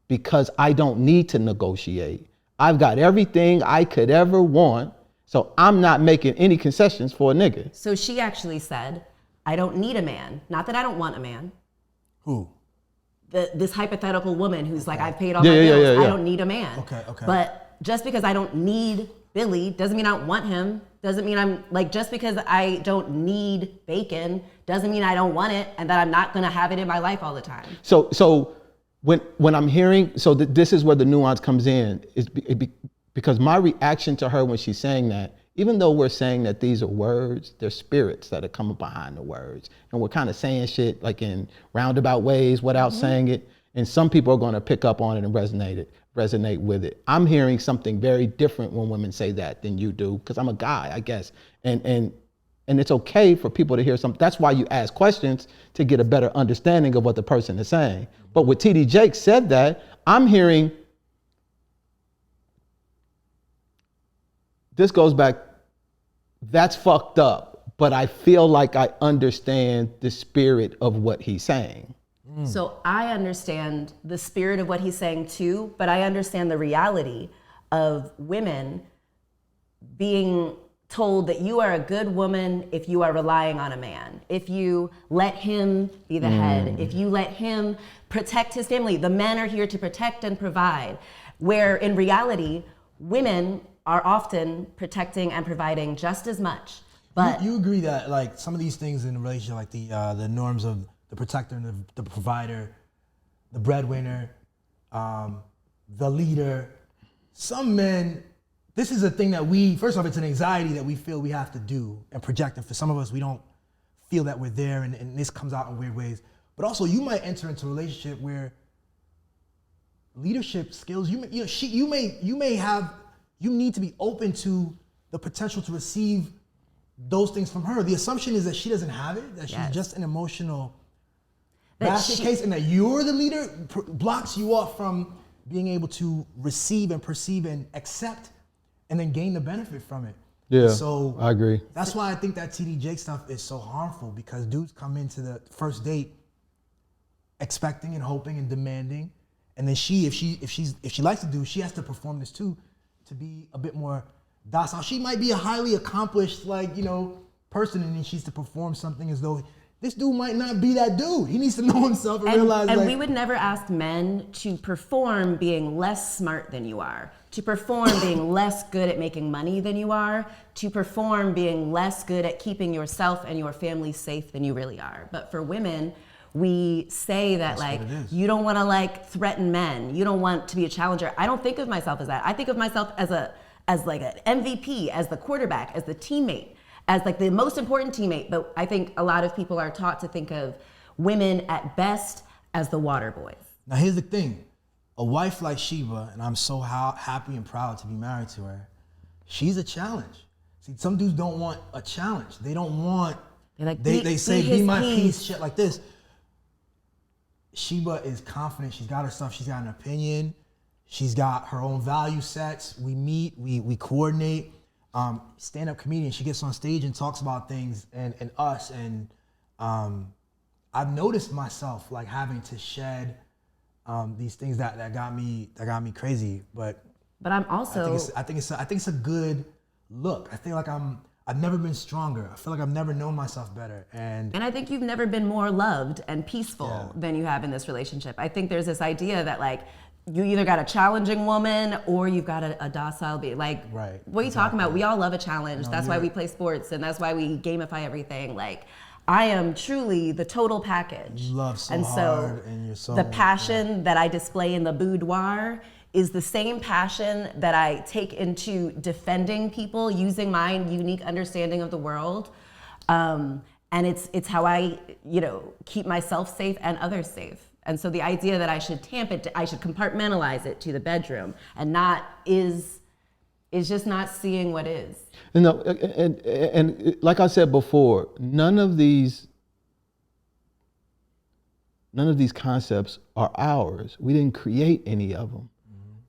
because I don't need to negotiate. I've got everything I could ever want, so I'm not making any concessions for a nigga. So she actually said, I don't need a man. Not that I don't want a man. Who? This hypothetical woman who's like, I've paid all my bills. I don't need a man. Okay. But just because I don't need Billy doesn't mean I don't want him. Doesn't mean I'm like, just because I don't need bacon doesn't mean I don't want it and that I'm not gonna have it in my life all the time. So when I'm hearing, this is where the nuance comes in, because my reaction to her when she's saying that, even though we're saying that these are words, they're spirits that are coming behind the words. And we're kind of saying shit like in roundabout ways without saying it. And some people are gonna pick up on it and resonate with it. I'm hearing something very different when women say that than you do, because I'm a guy, I guess. And it's okay for people to hear something. That's why you ask questions, to get a better understanding of what the person is saying. But with T.D. Jakes said that, I'm hearing, this goes back, that's fucked up, but I feel like I understand the spirit of what he's saying. So I understand the spirit of what he's saying too, but I understand the reality of women being told that you are a good woman if you are relying on a man, if you let him be the head, if you let him protect his family. The men are here to protect and provide, where in reality, women are often protecting and providing just as much. But you agree that like some of these things in a relationship, like the norms of the protector and the provider, the breadwinner, the leader, some men, this is a thing that first off, it's an anxiety that we feel we have to do and project. And for some of us, we don't feel that we're there, and this comes out in weird ways. But also, you might enter into a relationship where leadership skills, you need to be open to the potential to receive those things from her. The assumption is that she doesn't have it, that she's just an emotional basket case, and that you're the leader blocks you off from being able to receive and perceive and accept and then gain the benefit from it. Yeah, so I agree. That's why I think that TD Jake stuff is so harmful, because dudes come into the first date expecting and hoping and demanding, and then if she likes to do, she has to perform this too, to be a bit more docile. She might be a highly accomplished person, and then she's to perform something as though this dude might not be that dude. He needs to know himself and realize. And we would never ask men to perform being less smart than you are, to perform being less good at making money than you are, to perform being less good at keeping yourself and your family safe than you really are. But for women, we say that you don't want to threaten men. You don't want to be a challenger. I don't think of myself as that. I think of myself as an MVP, as the quarterback, as the teammate, as the most important teammate. But I think a lot of people are taught to think of women at best as the water boys. Now here's the thing. A wife like Sheba, and I'm so happy and proud to be married to her, she's a challenge. See, some dudes don't want a challenge. They don't want, they say, be my peace, shit like this. Sheba is confident. She's got her stuff. She's got an opinion. She's got her own value sets. We meet, we coordinate. Stand-up comedian. She gets on stage and talks about things and us. And I've noticed myself having to shed these things that got me crazy. But I'm also, I think it's a good look. I feel like I've never been stronger. I feel like I've never known myself better. And I think you've never been more loved and peaceful than you have in this relationship. I think there's this idea that you either got a challenging woman or you've got a docile being. Right. What are you talking about? We all love a challenge. That's why we play sports, and that's why we gamify everything. I am truly the total package. You love so and hard, and you're so the passion that I display in the boudoir is the same passion that I take into defending people using my unique understanding of the world. And it's how I, keep myself safe and others safe. And so the idea that I should I should compartmentalize it to the bedroom and not is just not seeing what is. And like I said before, none of these concepts are ours. We didn't create any of them.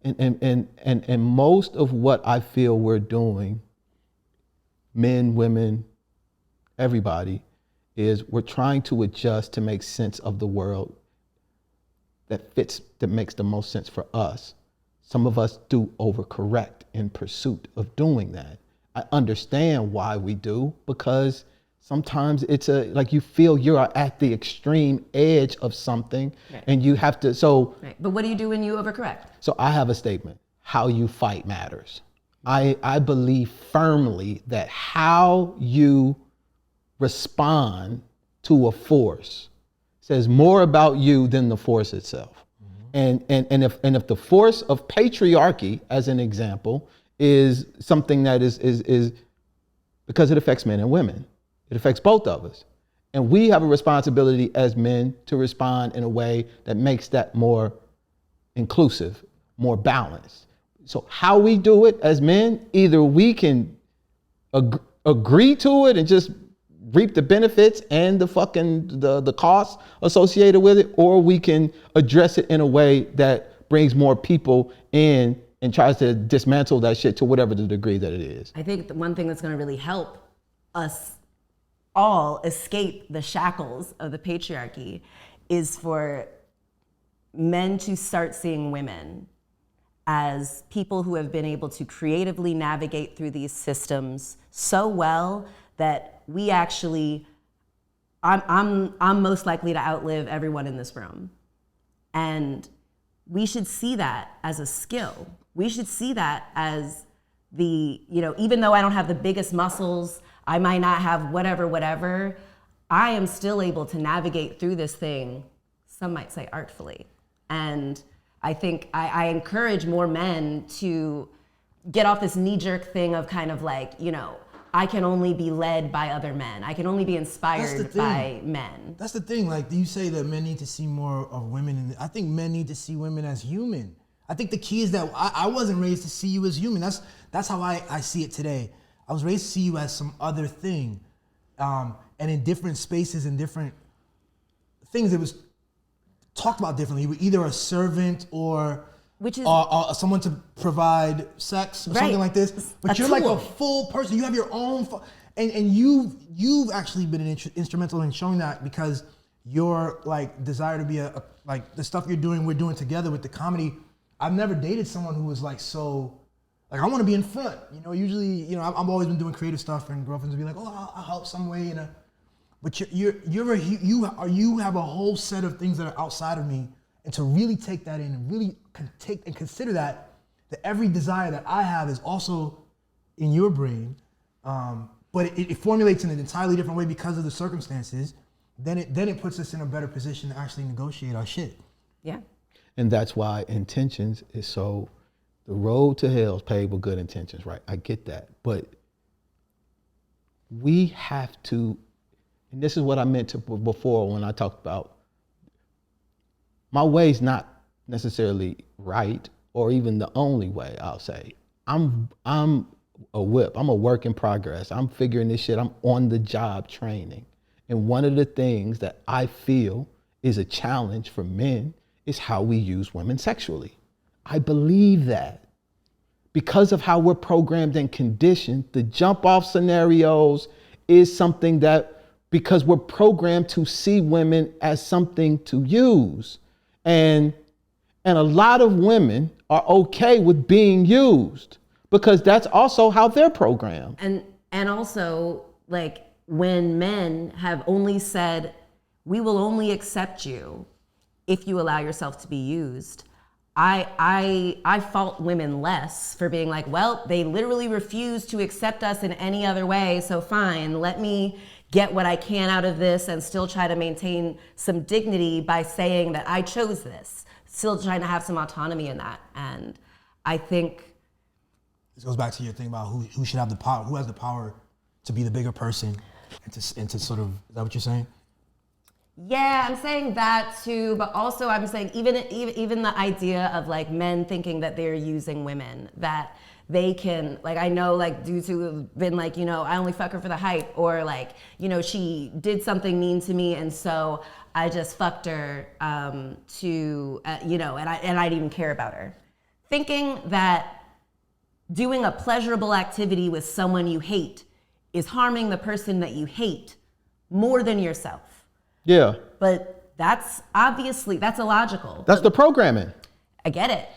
And most of what I feel we're doing, men, women, everybody, is we're trying to adjust to make sense of the world that makes the most sense for us. Some of us do overcorrect in pursuit of doing that. I understand why we do, because sometimes it's you feel you're at the extreme edge of something, and you have to, Right. But what do you do when you overcorrect? So I have a statement. How you fight matters. I believe firmly that how you respond to a force says more about you than the force itself. And if the force of patriarchy, as an example, is something that is because it affects men and women. It affects both of us. And we have a responsibility as men to respond in a way that makes that more inclusive, more balanced. So how we do it as men, either we can agree to it and just reap the benefits and the costs associated with it, or we can address it in a way that brings more people in and tries to dismantle that shit to whatever the degree that it is. I think the one thing that's going to really help us all escape the shackles of the patriarchy is for men to start seeing women as people who have been able to creatively navigate through these systems so well that we actually, I'm most likely to outlive everyone in this room. And we should see that as a skill. We should see that as even though I don't have the biggest muscles, I might not have whatever, I am still able to navigate through this thing, some might say artfully. And I think I encourage more men to get off this knee-jerk thing of kind of like, I can only be led by other men. I can only be inspired by men. That's the thing. Like, you say that men need to see more of women, and I think men need to see women as human. I think the key is that I wasn't raised to see you as human. That's how I see it today. I was raised to see you as some other thing. And in different spaces and different things, it was talked about differently. You were either a servant or someone to provide sex or something like this. But you're like a full person. You have your own, and you've actually been instrumental in showing that, because your like desire to be like the stuff we're doing together with the comedy. I've never dated someone who was like so, like, I want to be in front. Usually, I've always been doing creative stuff, and girlfriends will be like, oh, I'll help some way, But you have a whole set of things that are outside of me, and to really take that in and really take and consider that every desire that I have is also in your brain, but it formulates in an entirely different way because of the circumstances. Then it puts us in a better position to actually negotiate our shit. Yeah. And that's why intentions is so, the road to hell is paved with good intentions, right? I get that. But we have to, and this is what I meant to before when I talked about, my way's not necessarily right or even the only way, I'll say. I'm a whip, I'm a work in progress. I'm figuring this shit, I'm on the job training. And one of the things that I feel is a challenge for men is how we use women sexually. I believe that because of how we're programmed and conditioned, the jump off scenarios is something that, because we're programmed to see women as something to use. And a lot of women are okay with being used because that's also how they're programmed. And also, like, when men have only said, we will only accept you if you allow yourself to be used, I fault women less for being like, well, they literally refuse to accept us in any other way, so fine, let me get what I can out of this and still try to maintain some dignity by saying that I chose this, still trying to have some autonomy in that. And I think this goes back to your thing about who should have the power, who has the power to be the bigger person, and to sort of, is that what you're saying? Yeah, I'm saying that too, but also I'm saying even the idea of like men thinking that they're using women, that they can, like, I know like dudes who have been like, I only fuck her for the hype, or like, she did something mean to me and so I just fucked her and I didn't even care about her. Thinking that doing a pleasurable activity with someone you hate is harming the person that you hate more than yourself. Yeah. But that's illogical. That's the programming. I get it.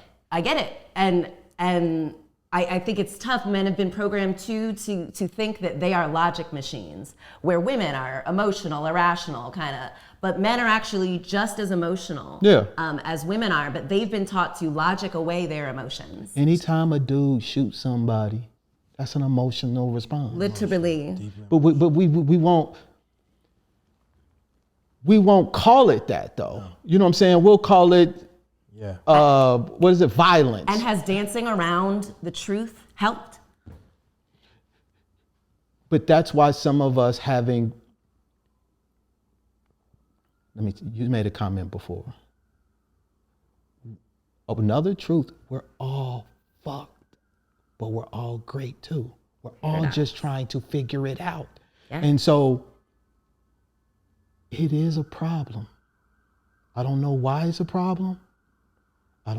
And I think it's tough. Men have been programmed to think that they are logic machines, where women are emotional, irrational, kind of. But men are actually just as emotional as women are, but they've been taught to logic away their emotions. Anytime a dude shoots somebody, that's an emotional response. Literally. But we won't call it that though. No. You know what I'm saying? We'll call it, what is it? Violence. And has dancing around the truth helped? But that's why some of us you made a comment before. Another truth, we're all fucked, but we're all great too. We're all just trying to figure it out. Yeah. And so it is a problem. I don't know why it's a problem. But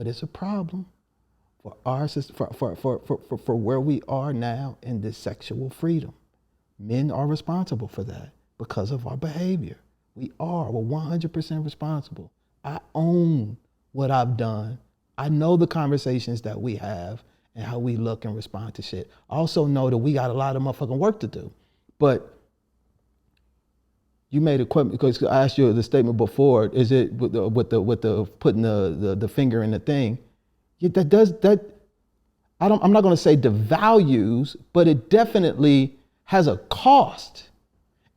it's a problem for for where we are now in this sexual freedom. Men are responsible for that because of our behavior. We're 100% responsible. I own what I've done I know the conversations that we have and how we look and respond to shit. I also know that we got a lot of motherfucking work to do. But you made a question, because I asked you the statement before, is it with the putting the finger in the thing? Yeah, I'm not gonna say devalues, but it definitely has a cost.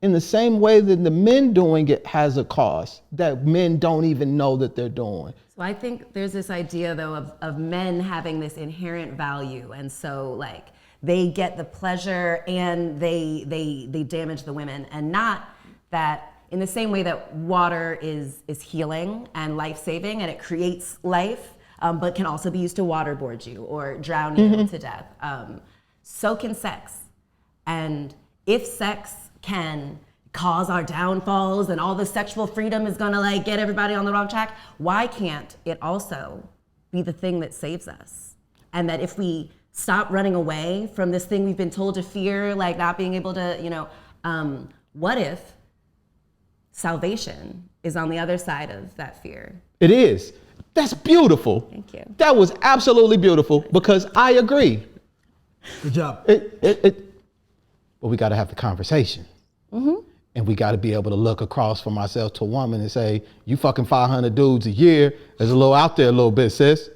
In the same way that the men doing it has a cost that men don't even know that they're doing. So I think there's this idea though of men having this inherent value, and so like they get the pleasure and they damage the women, and not that in the same way that water is healing and life-saving and it creates life, but can also be used to waterboard you or drown you to death. So can sex. And if sex can cause our downfalls and all the sexual freedom is gonna like get everybody on the wrong track, why can't it also be the thing that saves us? And that if we stop running away from this thing we've been told to fear, like not being able to, what if salvation is on the other side of that fear? It is. That's beautiful. Thank you. That was absolutely beautiful, because I agree. Good job. But we got to have the conversation. And we got to be able to look across from ourselves to a woman and say, you fucking 500 dudes a year. There's a little out there a little bit, sis.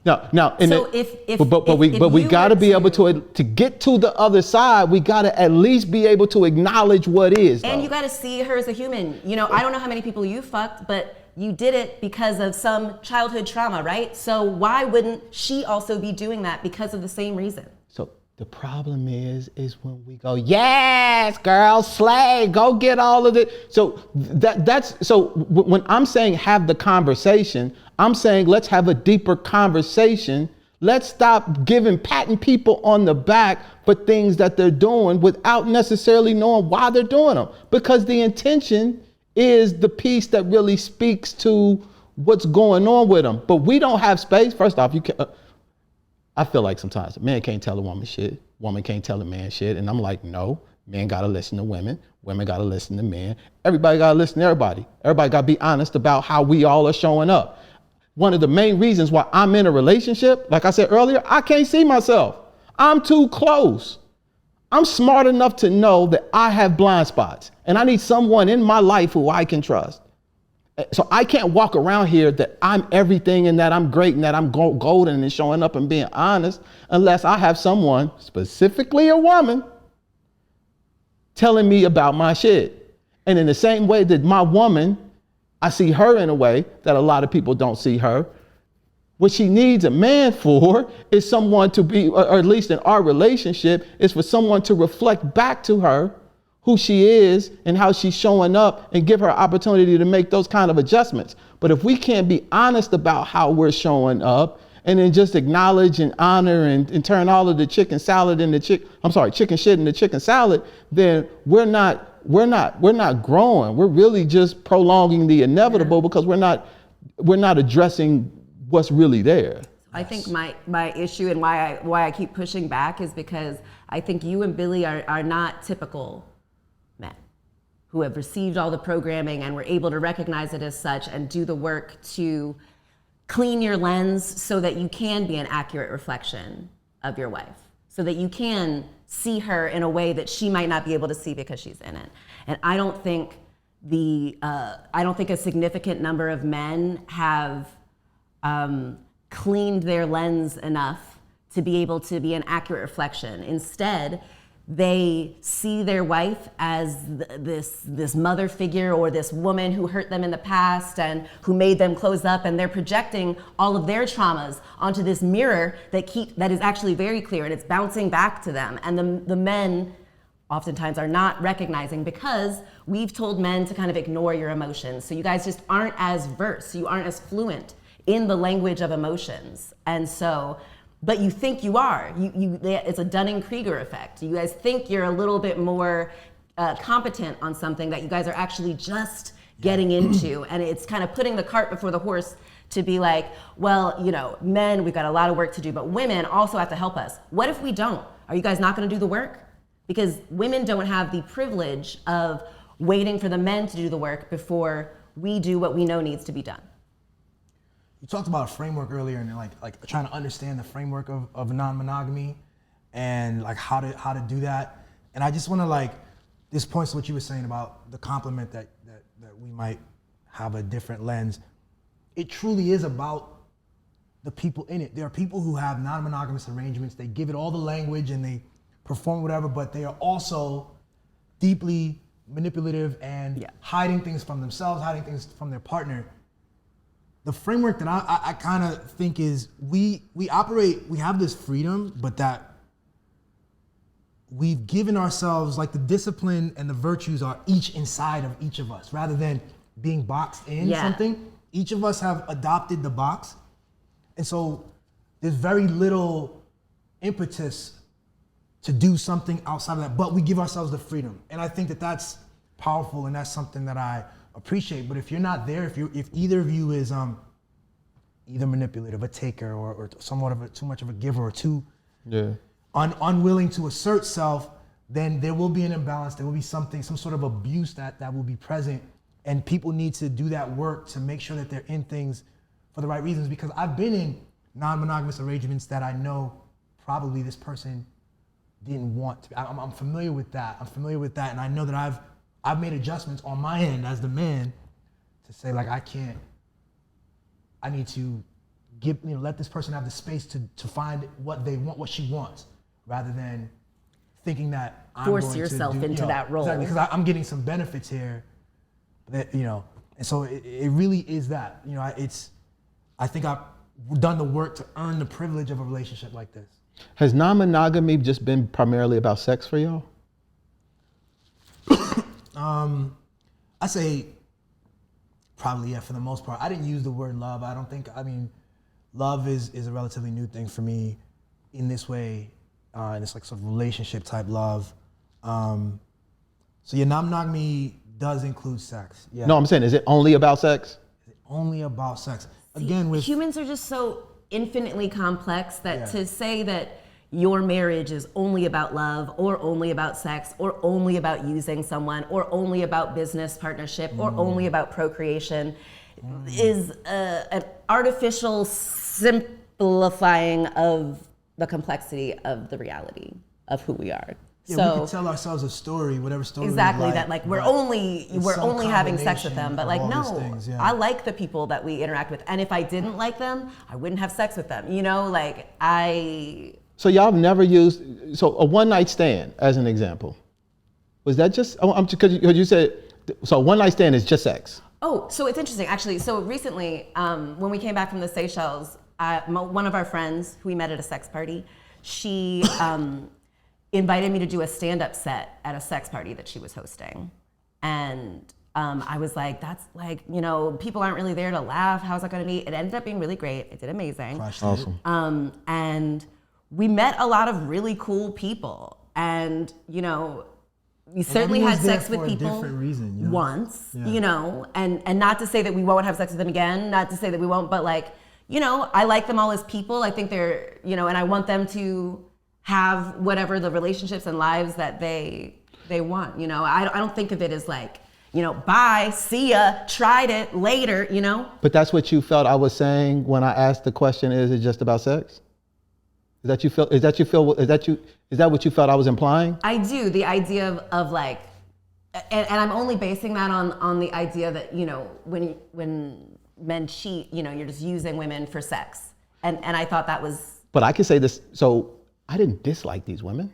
Now, but we got to be able to get to the other side. We got to at least be able to acknowledge what is. And you got to see her as a human. I don't know how many people you fucked, but you did it because of some childhood trauma, right? So why wouldn't she also be doing that because of the same reason? So the problem is when we go, yes, girl, slay, go get all of it. So when I'm saying have the conversation, I'm saying let's have a deeper conversation. Let's stop patting people on the back for things that they're doing without necessarily knowing why they're doing them. Because the intention is the piece that really speaks to what's going on with them. But we don't have space. First off, I feel like sometimes a man can't tell a woman shit. Woman can't tell a man shit. And I'm like, no, men gotta listen to women. Women gotta listen to men. Everybody gotta listen to everybody. Everybody gotta be honest about how we all are showing up. One of the main reasons why I'm in a relationship, like I said earlier, I can't see myself. I'm too close. I'm smart enough to know that I have blind spots and I need someone in my life who I can trust. So I can't walk around here that I'm everything and that I'm great and that I'm golden and showing up and being honest unless I have someone, specifically a woman, telling me about my shit. And in the same way that my woman, I see her in a way that a lot of people don't see her. What she needs a man for is someone to be, or at least in our relationship, is for someone to reflect back to her who she is and how she's showing up and give her opportunity to make those kind of adjustments. But if we can't be honest about how we're showing up and then just acknowledge and honor and turn all of the chicken salad into chicken shit into chicken salad, then we're not growing. We're really just prolonging the inevitable because we're not addressing what's really there. I think my issue and why I keep pushing back is because I think you and Billy are not typical men who have received all the programming and were able to recognize it as such and do the work to clean your lens so that you can be an accurate reflection of your wife, so that you can see her in a way that she might not be able to see because she's in it. And I don't think a significant number of men have cleaned their lens enough to be able to be an accurate reflection. Instead, they see their wife as this mother figure or this woman who hurt them in the past and who made them close up, and they're projecting all of their traumas onto this mirror that is actually very clear, and it's bouncing back to them. And the men oftentimes are not recognizing, because we've told men to kind of ignore your emotions. So you guys just aren't as versed, you aren't as fluent in the language of emotions. And so, but you think you are. It's a Dunning-Kruger effect. You guys think you're a little bit more competent on something that you guys are actually just getting into. And it's kind of putting the cart before the horse to be like, well, men, we've got a lot of work to do, but women also have to help us. What if we don't? Are you guys not gonna do the work? Because women don't have the privilege of waiting for the men to do the work before we do what we know needs to be done. you talked about a framework earlier, and like trying to understand the framework of non-monogamy, and like how to do that. And I just want to like, this points to what you were saying about the compliment that we might have a different lens. It truly is about the people in it. There are people who have non-monogamous arrangements. They give it all the language and they perform whatever, but they are also deeply manipulative and hiding things from themselves, hiding things from their partner. The framework that I kind of think is we have this freedom, but that we've given ourselves, like the discipline and the virtues are each inside of each of us, rather than being boxed in something. Each of us have adopted the box. And so there's very little impetus to do something outside of that, but we give ourselves the freedom. And I think that that's powerful, and that's something that I appreciate. But if you're not there, if either of you is either manipulative, a taker, or somewhat of too much of a giver, or too unwilling to assert self, then there will be an imbalance. There will be some sort of abuse that will be present. And people need to do that work to make sure that they're in things for the right reasons. Because I've been in non-monogamous arrangements that I know probably this person didn't want to. I'm familiar with that. And I know that I've made adjustments on my end as the man to say, like, I need to let this person have the space to find what they want, what she wants, rather than thinking that I'm force going yourself to do, into that role. Exactly, because I'm getting some benefits here, that, and so it really is that, I think I've done the work to earn the privilege of a relationship like this. Has non-monogamy just been primarily about sex for y'all? I say probably, for the most part. I didn't use the word love. Love is a relatively new thing for me in this way, and it's like sort of relationship type love. So non-monogamy does include sex. Yeah. No, I'm saying, is it only about sex? Is it only about sex? Again, with humans are just so infinitely complex that to say that your marriage is only about love, or only about sex, or only about using someone, or only about business partnership, or only about procreation is an artificial simplifying of the complexity of the reality of who we are. Yeah, so we can tell ourselves a story, whatever story. exactly, we like, that like we're only having sex with them, but like no, things, I like the people that we interact with, and if I didn't like them, I wouldn't have sex with them. So y'all have never used a one night stand as an example. Was that just? Because you said so. One night stand is just sex. Oh, so it's interesting actually. So recently, when we came back from the Seychelles, one of our friends who we met at a sex party, she invited me to do a stand-up set at a sex party that she was hosting. And I was like, that's like, people aren't really there to laugh. How's that gonna be? It ended up being really great. It did amazing. Awesome. And we met a lot of really cool people. And, we certainly had sex with people different reason, once, and not to say that we won't have sex with them again, not to say that we won't, but like, I like them all as people. I think they're, and I want them to have whatever the relationships and lives that they want. I don't think of it as like, bye, see ya, tried it, later, But that's what you felt I was saying when I asked the question, is it just about sex? Is that what you felt I was implying? I do. The idea of like, and I'm only basing that on the idea that, when men cheat, you're just using women for sex. And I thought that was. But I can say this, so I didn't dislike these women.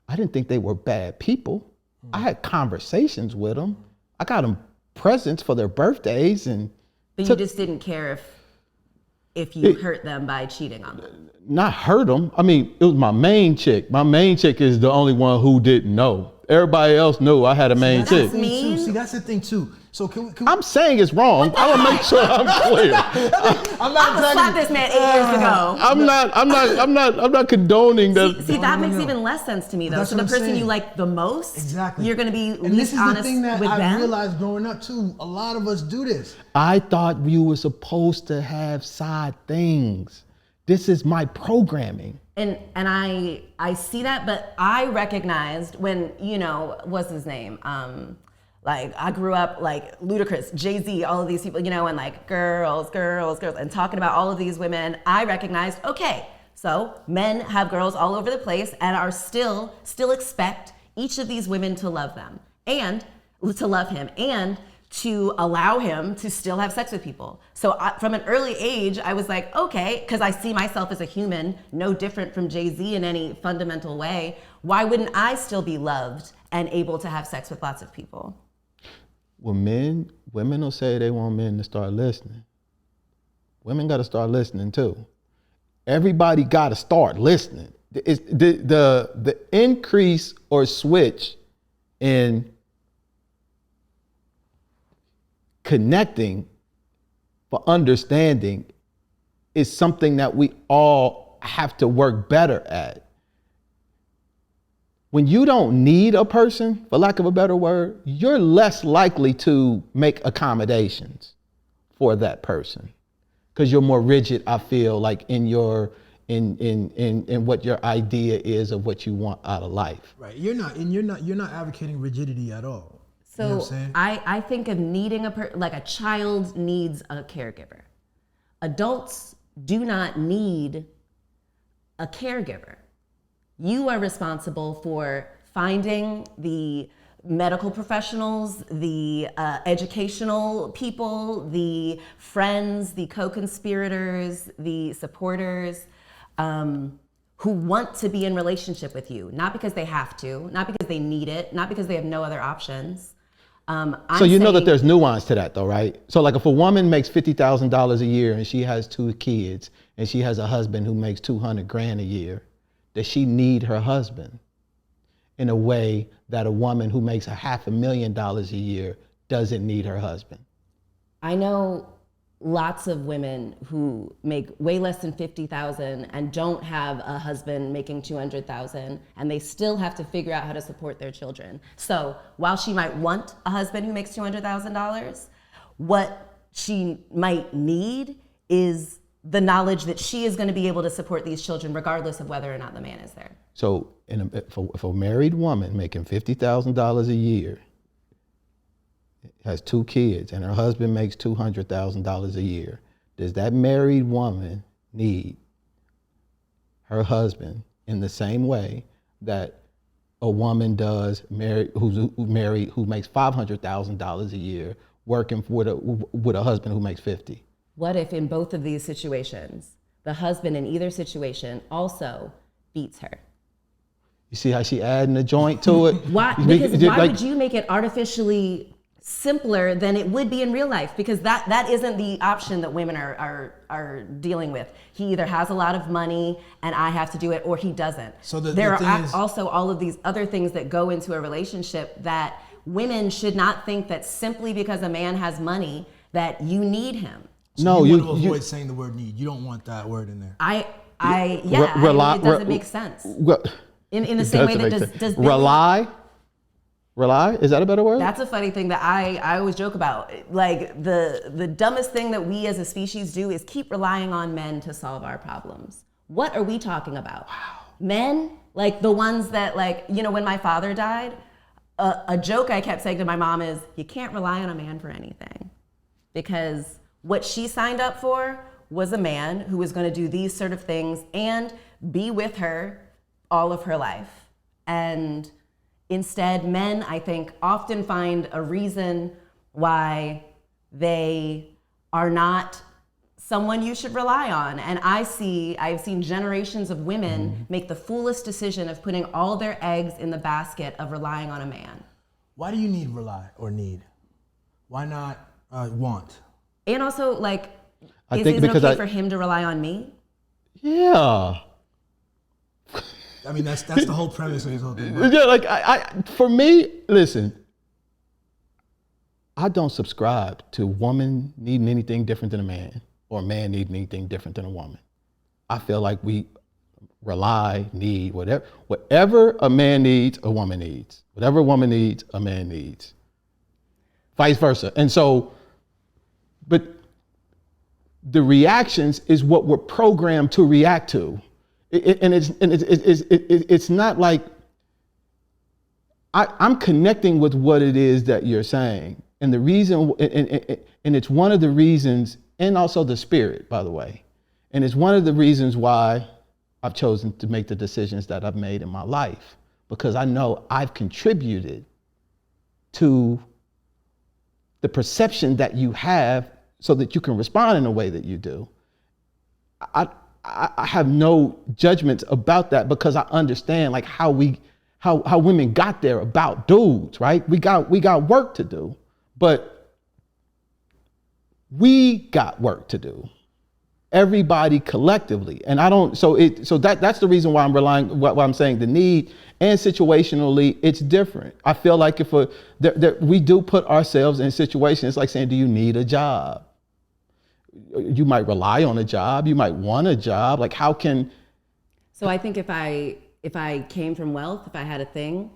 I didn't think they were bad people. I had conversations with them. I got them presents for their birthdays, But you just didn't care if you hurt them by cheating on them. Not hurt them. I mean, it was my main chick. My main chick is the only one who didn't know. Everybody else knew I had a main chick. See, that's the thing too. So can we I'm saying it's wrong. I want to make sure I'm clear. I'm not slapped this man 8 years ago. I'm not condoning that. See, that makes even less sense to me though. That's So the what I'm person saying. you like the most, Exactly. you're going to be and this least is honest the thing that with I them. realized growing up too. A lot of us do this. I thought you were supposed to have side things. This is my programming. And I see that, but I recognized when, what's his name? Like I grew up like Ludacris, Jay-Z, all of these people, you know, and like girls, and talking about all of these women. I recognized, okay, so men have girls all over the place and are still expect each of these women to love them and to love him and to allow him to still have sex with people. So from an early age, I was like, okay, because I see myself as a human, no different from Jay-Z in any fundamental way. Why wouldn't I still be loved and able to have sex with lots of people? Well, women will say they want men to start listening. Women got to start listening too. Everybody got to start listening. It's the increase or switch in connecting for understanding is something that we all have to work better at. When you don't need a person, for lack of a better word, you're less likely to make accommodations for that person because you're more rigid, I feel, like in your in what your idea is of what you want out of life. Right. You're not advocating rigidity at all. So you know what I'm saying? I think of needing like a child needs a caregiver. Adults do not need a caregiver. You are responsible for finding the medical professionals, the educational people, the friends, the co-conspirators, the supporters who want to be in relationship with you, not because they have to, not because they need it, not because they have no other options. So you know that there's nuance to that though, right? So like if a woman makes $50,000 a year and she has 2 kids and she has a husband who makes $200,000 a year, does she need her husband in a way that a woman who makes $500,000 a year doesn't need her husband? I know lots of women who make way less than $50,000 and don't have a husband making $200,000, and they still have to figure out how to support their children. So while she might want a husband who makes $200,000, what she might need is the knowledge that she is going to be able to support these children regardless of whether or not the man is there. So if a married woman making $50,000 a year has 2 kids and her husband makes $200,000 a year, does that married woman need her husband in the same way that a woman does who's married who makes $500,000 a year working with a husband who makes 50? What if in both of these situations, the husband in either situation also beats her? You see how she adding a joint to it? Why? Because why would you make it artificially simpler than it would be in real life? Because that isn't the option that women are dealing with. He either has a lot of money and I have to do it, or he doesn't. So there are also all of these other things that go into a relationship that women should not think that simply because a man has money that you need him. So no, you want to avoid saying the word need. You don't want that word in there. It doesn't make sense. In the same way that does rely? Is that a better word? That's a funny thing that I always joke about. Like the dumbest thing that we as a species do is keep relying on men to solve our problems. What are we talking about? Wow. Men, like the ones that, like, you know, when my father died, a joke I kept saying to my mom is, you can't rely on a man for anything. Because what she signed up for was a man who was going to do these sort of things and be with her all of her life. And instead, men, I think, often find a reason why they are not someone you should rely on. And I've seen generations of women make the foolish decision of putting all their eggs in the basket of relying on a man. Why do you need rely or need? Why not want? And also, like, is it okay for him to rely on me? Yeah. I mean, that's the whole premise of this whole thing. Yeah, like for me, listen, I don't subscribe to a woman needing anything different than a man or a man needing anything different than a woman. I feel like we need whatever a man needs, a woman needs. Whatever a woman needs, a man needs. Vice versa. And so, but the reactions is what we're programmed to react to. It's not like I'm connecting with what it is that you're saying. And the reason, and it's one of the reasons, and also the spirit, by the way. And it's one of the reasons why I've chosen to make the decisions that I've made in my life, because I know I've contributed to the perception that you have so that you can respond in the way that you do. I have no judgments about that, because I understand like how women got there about dudes, right? We got work to do, but we got work to do. Everybody collectively. And that's the reason why I'm relying, why I'm saying the need, and situationally it's different. I feel like if we do put ourselves in situations like saying, do you need a job? You might rely on a job, you might want a job. Like how can... So I think if I came from wealth, if I had a thing,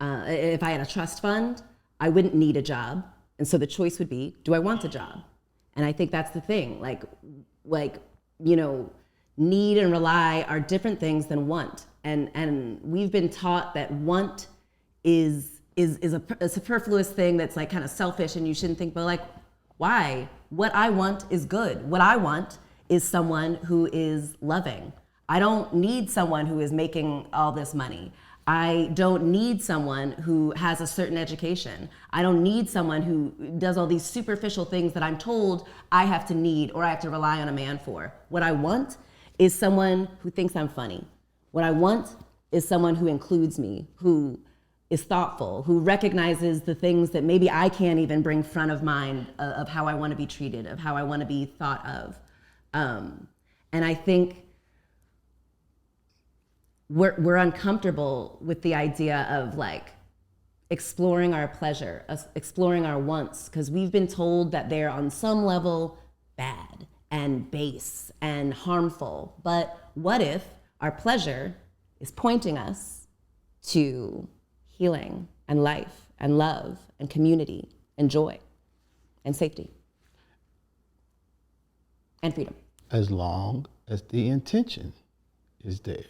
if I had a trust fund, I wouldn't need a job. And so the choice would be, do I want a job? And I think that's the thing. Like, you know, need and rely are different things than want. And we've been taught that want is a superfluous thing that's like kind of selfish, and you shouldn't think, but like, why? What I want is good. What I want is someone who is loving. I don't need someone who is making all this money. I don't need someone who has a certain education. I don't need someone who does all these superficial things that I'm told I have to need or I have to rely on a man for. What I want is someone who thinks I'm funny. What I want is someone who includes me, who is thoughtful, who recognizes the things that maybe I can't even bring front of mind of how I want to be treated, of how I want to be thought of. And I think we're uncomfortable with the idea of like exploring our pleasure, exploring our wants, because we've been told that they're on some level bad and base and harmful. But what if our pleasure is pointing us to healing and life and love and community and joy and safety and freedom? As long as the intention is there.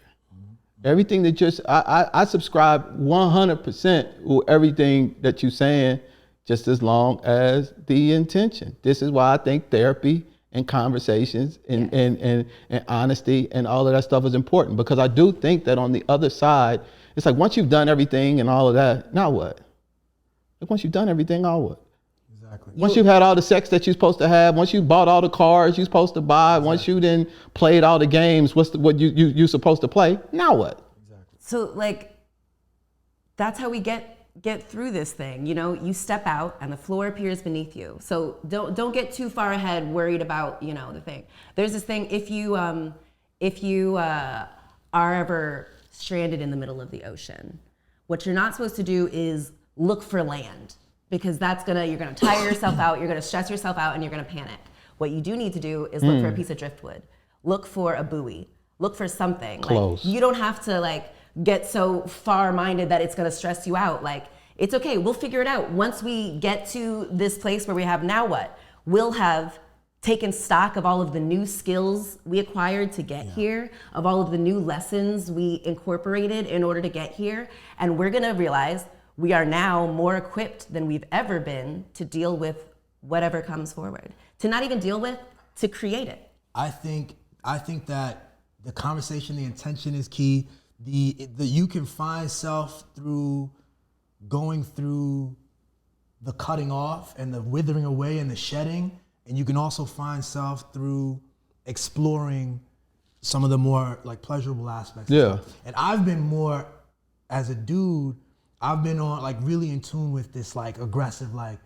Everything that I subscribe 100% with everything that you're saying, just as long as the intention. This is why I think therapy and conversations and honesty and all of that stuff is important, because I do think that on the other side, it's like once you've done everything and all of that, now what? Like once you've done everything, now what? Exactly. Once you've had all the sex that you're supposed to have, once you bought all the cars you're supposed to buy, once you then played all the games, what you're supposed to play, now what? Exactly. So like, that's how we get through this thing. You know, you step out and the floor appears beneath you. So don't get too far ahead, worried about, you know, the thing. There's this thing, if you are ever stranded in the middle of the ocean, what you're not supposed to do is look for land, because you're gonna tire yourself out, you're gonna stress yourself out, and you're gonna panic. What you do need to do is look for a piece of driftwood, look for a buoy, look for something. Close. Like, you don't have to like get so far-minded that it's gonna stress you out. Like, it's okay, we'll figure it out. Once we get to this place where we have now what, we'll have taken stock of all of the new skills we acquired to get here, of all of the new lessons we incorporated in order to get here, and we're gonna realize we are now more equipped than we've ever been to deal with whatever comes forward. To not even deal with, to create it. I think that the conversation, the intention is key. You can find self through going through the cutting off and the withering away and the shedding, and you can also find self through exploring some of the more like pleasurable aspects. Yeah. And I've been more, as a dude, I've been on like really in tune with this like aggressive, like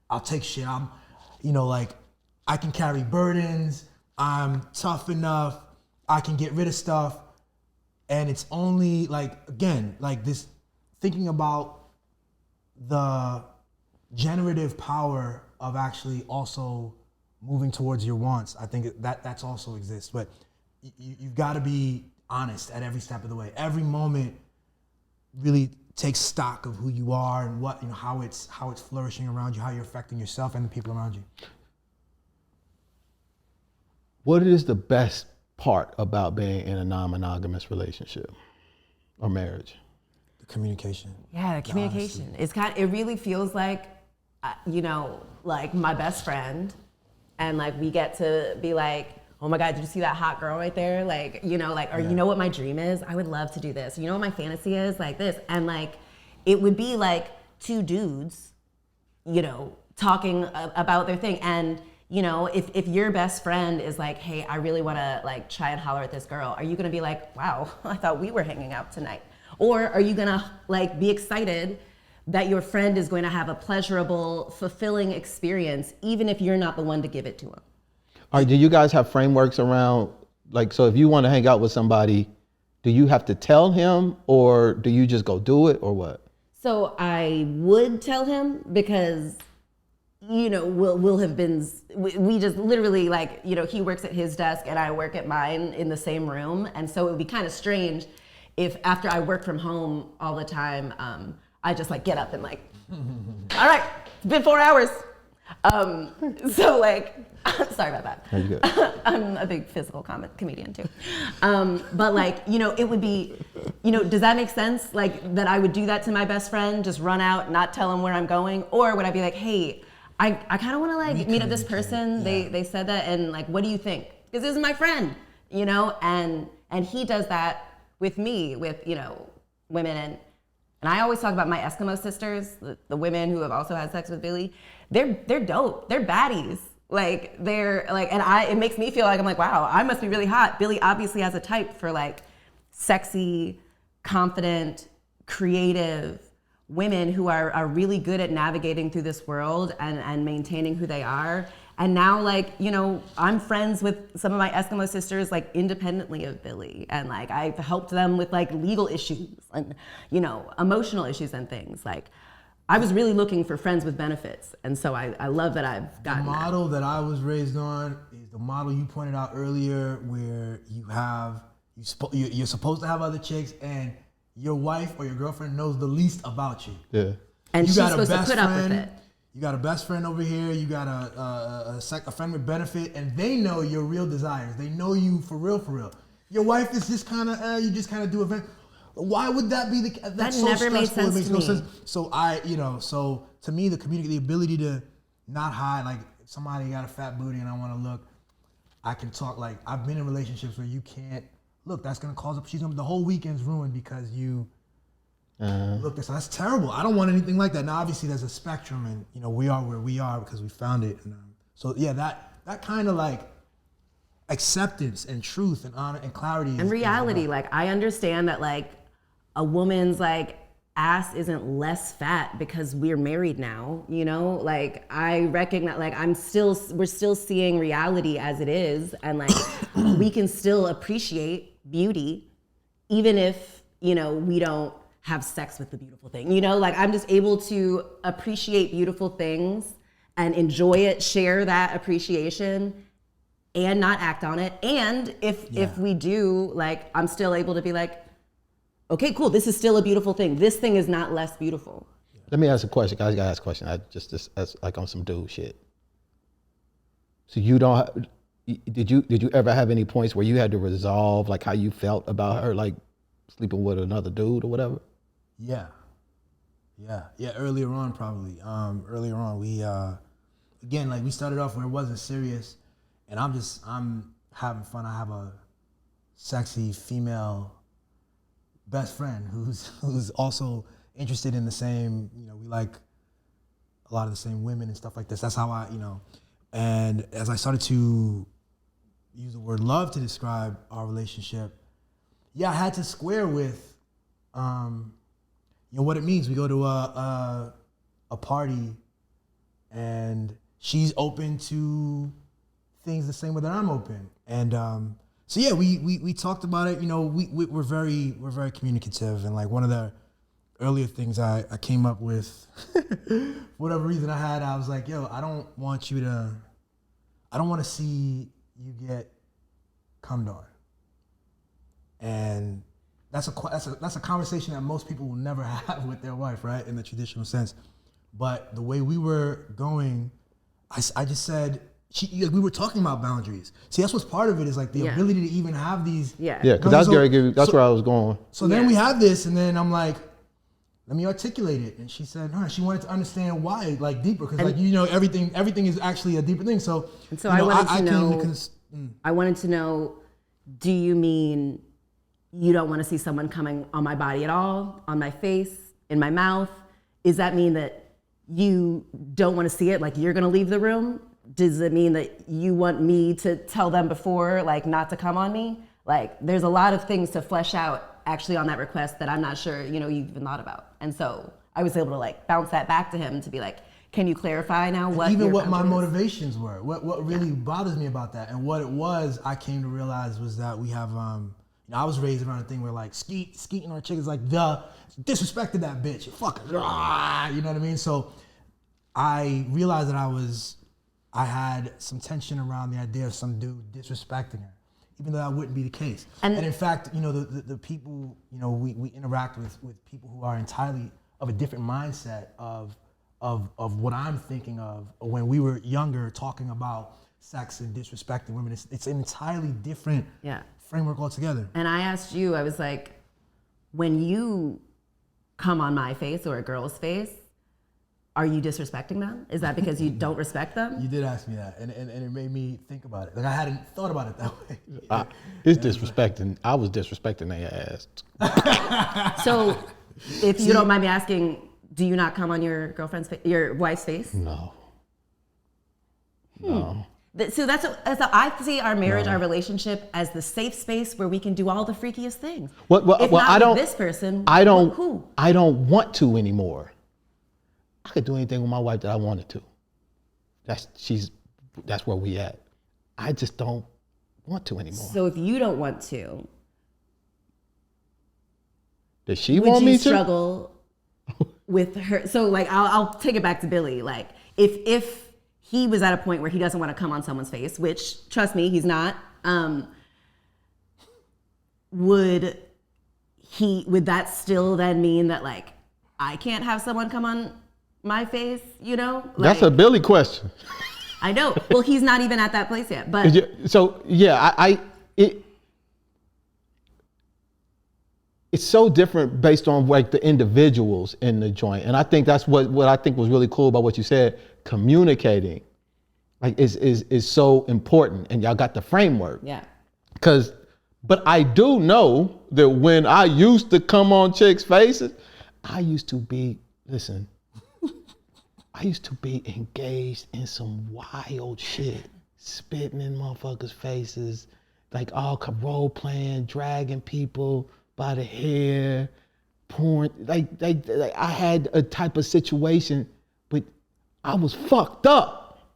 I'll take shit. I'm, you know, like I can carry burdens. I'm tough enough. I can get rid of stuff. And it's only like, again, like this thinking about the generative power of actually also moving towards your wants. I think that's also exists, but you've got to be honest at every step of the way. Every moment really take stock of who you are and what, you know, how it's flourishing around you, how you're affecting yourself and the people around you. What is the best part about being in a non-monogamous relationship or marriage? Communication. Yeah, the communication. It really feels like, like my best friend, and like we get to be like, oh my God, did you see that hot girl right there? Like, you know what my dream is? I would love to do this. You know what my fantasy is? Like this. And like, it would be like two dudes, talking about their thing. And, if your best friend is like, hey, I really want to like try and holler at this girl, are you going to be like, wow, I thought we were hanging out tonight? Or are you going to like be excited that your friend is going to have a pleasurable, fulfilling experience, even if you're not the one to give it to him? All right, do you guys have frameworks around, like, so if you want to hang out with somebody, do you have to tell him, or do you just go do it, or what? So I would tell him because, we'll have been, we just literally like, he works at his desk and I work at mine in the same room. And so it would be kind of strange if after I work from home all the time, I just like get up and like, all right, it's been 4 hours. So like, sorry about that. Are you good? I'm a big physical comedian too. But like, it would be, does that make sense? Like that I would do that to my best friend, just run out, not tell him where I'm going? Or would I be like, hey, I kind of want to like meet up this person. Yeah. They said that, and like, what do you think? Because this is my friend, and he does that with me, with, women. And I always talk about my Eskimo sisters, the women who have also had sex with Billy. They're dope. They're baddies. Like they're like, and it makes me feel like I'm like, wow, I must be really hot. Billy obviously has a type for like sexy, confident, creative women who are really good at navigating through this world and maintaining who they are. And now like, I'm friends with some of my Eskimo sisters like independently of Billy. And like I've helped them with like legal issues and, emotional issues and things. Like I was really looking for friends with benefits. And so I love that I've gotten the model that I was raised on is the model you pointed out earlier, where you're supposed to have other chicks and your wife or your girlfriend knows the least about you. Yeah. And she's supposed to put up with it. You got a best friend over here. You got a friend with benefit, and they know your real desires. They know you for real, for real. Your wife is just kind of, you just kind of do event. Why would that be the? That's so never made stressful. sense It makes to no me. sense. So so to me, the ability to not hide. Like if somebody got a fat booty and I want to look, I can talk. Like I've been in relationships where you can't look. That's gonna cause the whole weekend's ruined because you. Look, that's terrible. I don't want anything like that. Now, obviously, there's a spectrum, and we are where we are because we found it. And, so, yeah, that kind of like acceptance and truth and honor and clarity and reality. Like I understand that like a woman's like ass isn't less fat because we're married now. Like I recognize like we're still seeing reality as it is, and like we can still appreciate beauty, even if we don't have sex with the beautiful thing. Like I'm just able to appreciate beautiful things and enjoy it, share that appreciation and not act on it. And if we do, like, I'm still able to be like, okay, cool, this is still a beautiful thing. This thing is not less beautiful. Let me ask a question. Guys, gotta ask a question. I just as like on some dude shit. So did you ever have any points where you had to resolve like how you felt about her, like sleeping with another dude or whatever? Yeah. Earlier on, probably. Earlier on, we again, like we started off where it wasn't serious, and I'm having fun. I have a sexy female best friend who's also interested in the same. We like a lot of the same women and stuff like this. That's how I, and as I started to use the word love to describe our relationship, I had to square with. What it means. We go to a party, and she's open to things the same way that I'm open, and we talked about it. We're very communicative, and like one of the earlier things I came up with, whatever reason I was like, I don't want to see you get cummed on, and. That's a conversation that most people will never have with their wife, right? In the traditional sense. But the way we were going, I just said, we were talking about boundaries. See, that's what's part of it is like the ability to even have these. Yeah, because that's where I was going. So then we have this, and then I'm like, let me articulate it. And she said, she wanted to understand why, like deeper, because like, you know, everything is actually a deeper thing. So, And so you know, I wanted to know, do you mean you don't want to see someone coming on my body at all, on my face, in my mouth? Does that mean that you don't want to see it, like you're going to leave the room? Does it mean that you want me to tell them before, like not to come on me? Like there's a lot of things to flesh out actually on that request that I'm not sure, you know, you've even thought about. And so I was able to like bounce that back to him to be like, can you clarify now what even your what my boundary is? motivations were, what really bothers me about that, and what it was, I came to realize was that we have, you know, I was raised around a thing where like skeeting our chick is like disrespected that bitch, fuck her, you know what I mean? So I realized that I had some tension around the idea of some dude disrespecting her, even though that wouldn't be the case. And in fact, you know, the people, you know, we interact with people who are entirely of a different mindset of what I'm thinking of when we were younger, talking about sex and disrespecting women. It's an entirely different framework altogether. And I asked you, I was like, when you come on my face or a girl's face, are you disrespecting them? Is that because you don't respect them? You did ask me that, and it made me think about it. Like I hadn't thought about it that way. It's disrespecting. I was disrespecting their ass. So, if you don't mind me asking, do you not come on your girlfriend's face, your wife's face? No. So that's I see our marriage, our relationship as the safe space where we can do all the freakiest things. If not I don't. with this person, I don't. Who? I don't want to anymore. I could do anything with my wife that I wanted to. That's where we at. I just don't want to anymore. So if you don't want to, Does she want me to? would you struggle with her? So like, I'll take it back to Billy. Like, if he was at a point where he doesn't want to come on someone's face, which trust me, he's not. Would that still then mean that like I can't have someone come on my face? You know, like, That's a Billy question. I know. Well, he's not even at that place yet. But So yeah, it's so different based on like the individuals in the joint. And I think that's what I think was really cool about what you said. Communicating like is so important, and y'all got the framework. Yeah. But I do know that when I used to come on chicks' faces, I used to be engaged in some wild shit, spitting in motherfuckers' faces, like all role playing, dragging people by the hair, porn. Like I had a type of situation, but I was fucked up.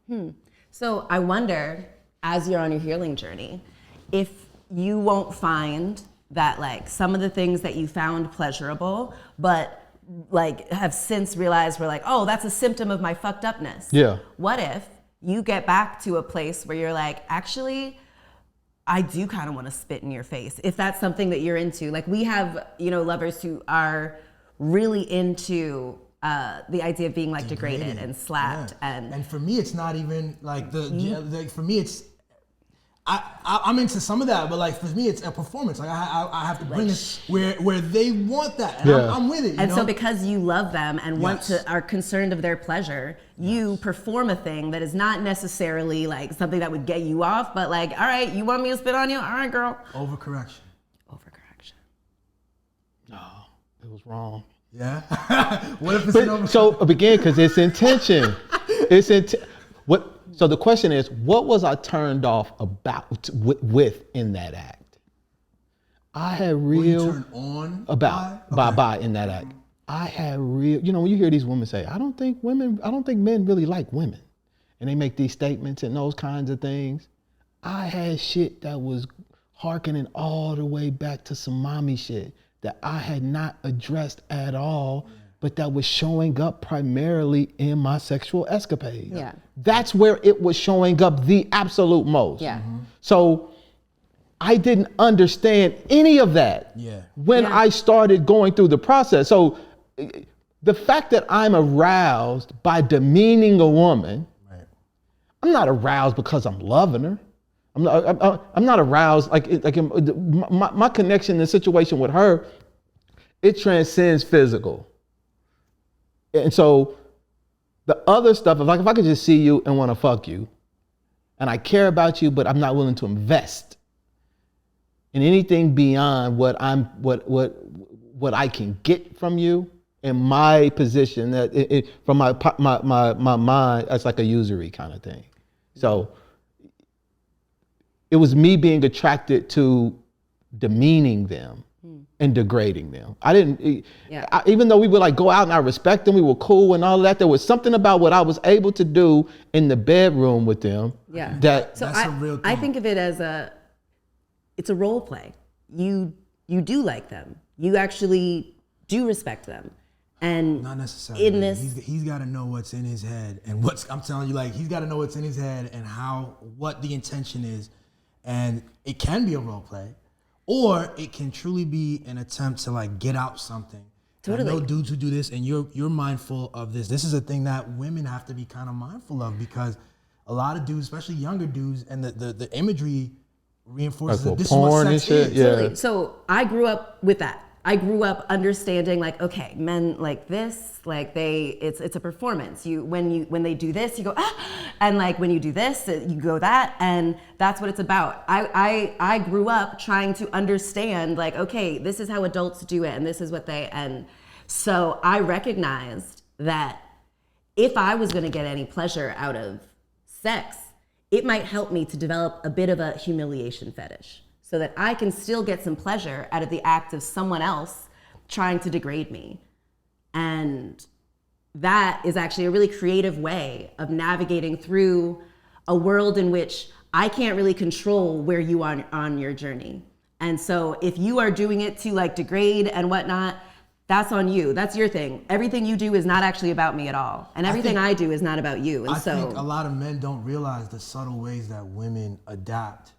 So I wonder, as you're on your healing journey, if you won't find that like some of the things that you found pleasurable, but like have since realized were like, oh, that's a symptom of my fucked upness. Yeah. What if you get back to a place where you're like, actually, I do kind of want to spit in your face, if that's something that you're into. Like we have, you know, lovers who are really into the idea of being like degraded and slapped. Yeah. And for me, it's not even like for me, it's I'm into some of that, but like for me, it's a performance. Like I have to bring it where they want that, and I'm with it. So because you love them and are concerned of their pleasure, you perform a thing that is not necessarily like something that would get you off, but like, all right, you want me to spit on you? All right, girl. Overcorrection. No, it was wrong. Yeah. What if it's an overcorrection? So again, because it's intention. So the question is, what was I turned off about with in that act? I had real turn on by in that act. I had real, you know, when you hear these women say, I don't think men really like women, and they make these statements and those kinds of things. I had shit that was hearkening all the way back to some mommy shit that I had not addressed at all. But that was showing up primarily in my sexual escapades. Yeah. That's where it was showing up the absolute most. Yeah. Mm-hmm. So I didn't understand any of that when I started going through the process. So the fact that I'm aroused by demeaning a woman, I'm not aroused because I'm loving her. I'm not aroused like my connection, the situation with her, it transcends physical. And so the other stuff, if I could just see you and want to fuck you, and I care about you, but I'm not willing to invest in anything beyond what I can get from you in my position, that from my mind, that's like a usury kind of thing. So it was me being attracted to demeaning them and degrading them. I didn't, even though we would like go out and I respect them, we were cool and all that, there was something about what I was able to do in the bedroom with them. Yeah. That So That's a real thing. I think of it as it's a role play. You do like them. You actually do respect them. And Not necessarily. in this, he's got to know what's in his head, and I'm telling you, like, he's got to know what's in his head and what the intention is. And it can be a role play, or it can truly be an attempt to like get out something. Totally. I know dudes who do this, and you're mindful of this. This is a thing that women have to be kind of mindful of, because a lot of dudes, especially younger dudes, and the imagery reinforces Like that this is porn what and sex shit, is. yeah. Totally. So I grew up with that. I grew up understanding like, okay, men like this, like it's a performance. When they do this, you go, ah, and like when you do this, you go that, and that's what it's about. I grew up trying to understand like, okay, this is how adults do it, and this is what and so I recognized that if I was gonna get any pleasure out of sex, it might help me to develop a bit of a humiliation fetish, so that I can still get some pleasure out of the act of someone else trying to degrade me. And that is actually a really creative way of navigating through a world in which I can't really control where you are on your journey. And so if you are doing it to like degrade and whatnot, that's on you. That's your thing. Everything you do is not actually about me at all. And everything I do is not about you. And I so think a lot of men don't realize the subtle ways that women adapt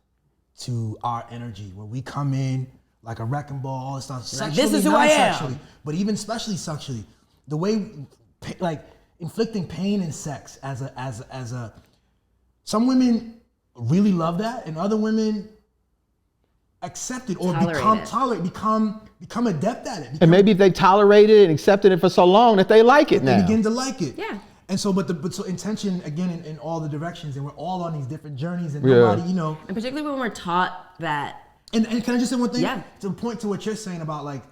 to our energy. When we come in like a wrecking ball, all this stuff, sexually, this is who I am. non-sexually, but even especially sexually, the way like inflicting pain in sex as a some women really love that, and other women accept it or become adept at it. and maybe they tolerated it and accepted it for so long that they like it They now. begin to like it. Yeah. And so, but so intention again in all the directions, and we're all on these different journeys, and Yeah. nobody, and particularly when we're taught that. And can I just say one thing? Yeah. To point to what you're saying about like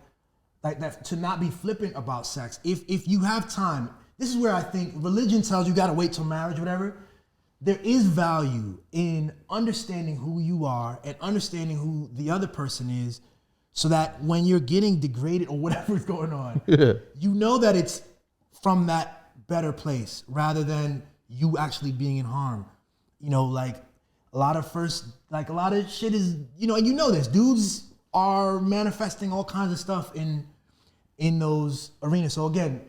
that, to not be flippant about sex. If you have time, this is where I think religion tells you gotta wait till marriage, or whatever. There is value in understanding who you are and understanding who the other person is, so that when you're getting degraded or whatever is going on, you know that it's from that better place rather than you actually being in harm. You know, like a lot of shit is, and you know this, dudes are manifesting all kinds of stuff in those arenas. So again,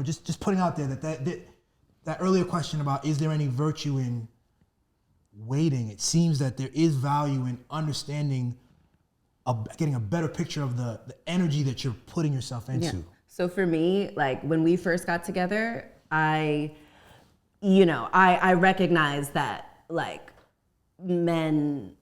just putting out there that earlier question about is there any virtue in waiting? It seems that there is value in understanding, getting a better picture of the energy that you're putting yourself into. Yeah. So for me, like when we first got together, I recognized that like men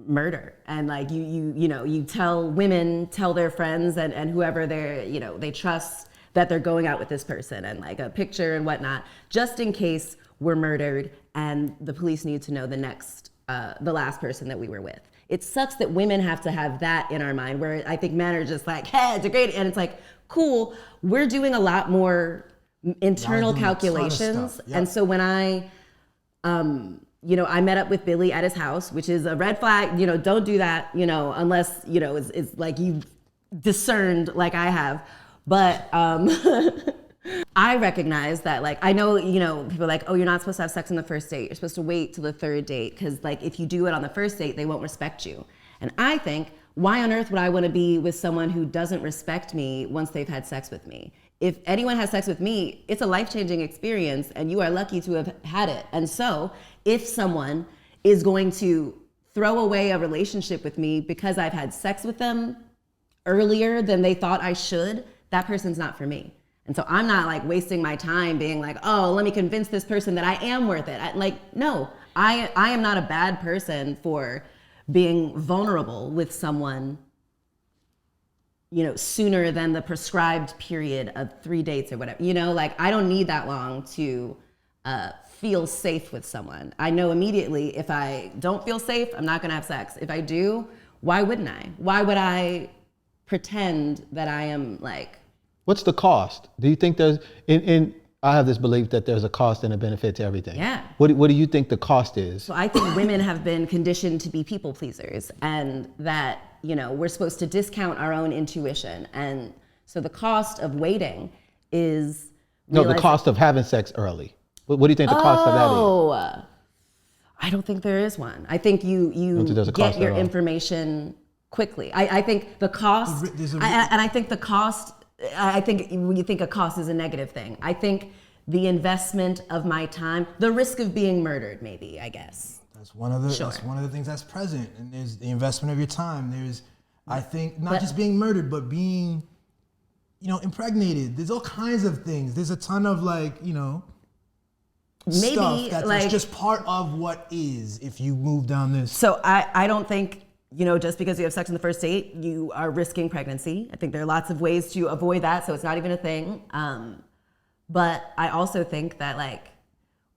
murder, and like you tell women, tell their friends and whoever they trust that they're going out with this person, and like a picture and whatnot, just in case we're murdered and the police need to know the last person that we were with. It sucks that women have to have that in our mind, where I think men are just like, hey, degraded, and it's like, cool, we're doing a lot more internal calculations. Yep. And so when I met up with Billy at his house, which is a red flag, don't do that, unless, it's like you discerned like I have. But I recognize that, like, I know, people are like, oh, you're not supposed to have sex on the first date. You're supposed to wait till the third date, because like if you do it on the first date, they won't respect you. And I think, why on earth would I want to be with someone who doesn't respect me once they've had sex with me? If anyone has sex with me, it's a life-changing experience, and you are lucky to have had it. And so if someone is going to throw away a relationship with me because I've had sex with them earlier than they thought I should, that person's not for me. And so I'm not like wasting my time being like, oh, let me convince this person that I am worth it. No, I am not a bad person for being vulnerable with someone sooner than the prescribed period of 3 dates or whatever. Like I don't need that long to feel safe with someone. I know immediately if I don't feel safe, I'm not gonna have sex. If I do, why wouldn't I? Why would I pretend that I am like... What's the cost? Do you think there's, I have this belief that there's a cost and a benefit to everything. Yeah. What do you think the cost is? So I think women have been conditioned to be people pleasers, and that, we're supposed to discount our own intuition. And so the cost of waiting is... No, the cost of having sex early. What do you think the cost of that is? I don't think there is one. I think you get your information quickly. I think the cost, I think the cost, I think when you think a cost is a negative thing. I think the investment of my time, the risk of being murdered, maybe, I guess. That's one of the things that's present. And there's the investment of your time. There's, I think, not just being murdered, but being, impregnated. There's all kinds of things. There's a ton of maybe stuff that's just part of what is if you move down this. So I don't think, just because you have sex on the first date, you are risking pregnancy. I think there are lots of ways to avoid that, so it's not even a thing. But I also think that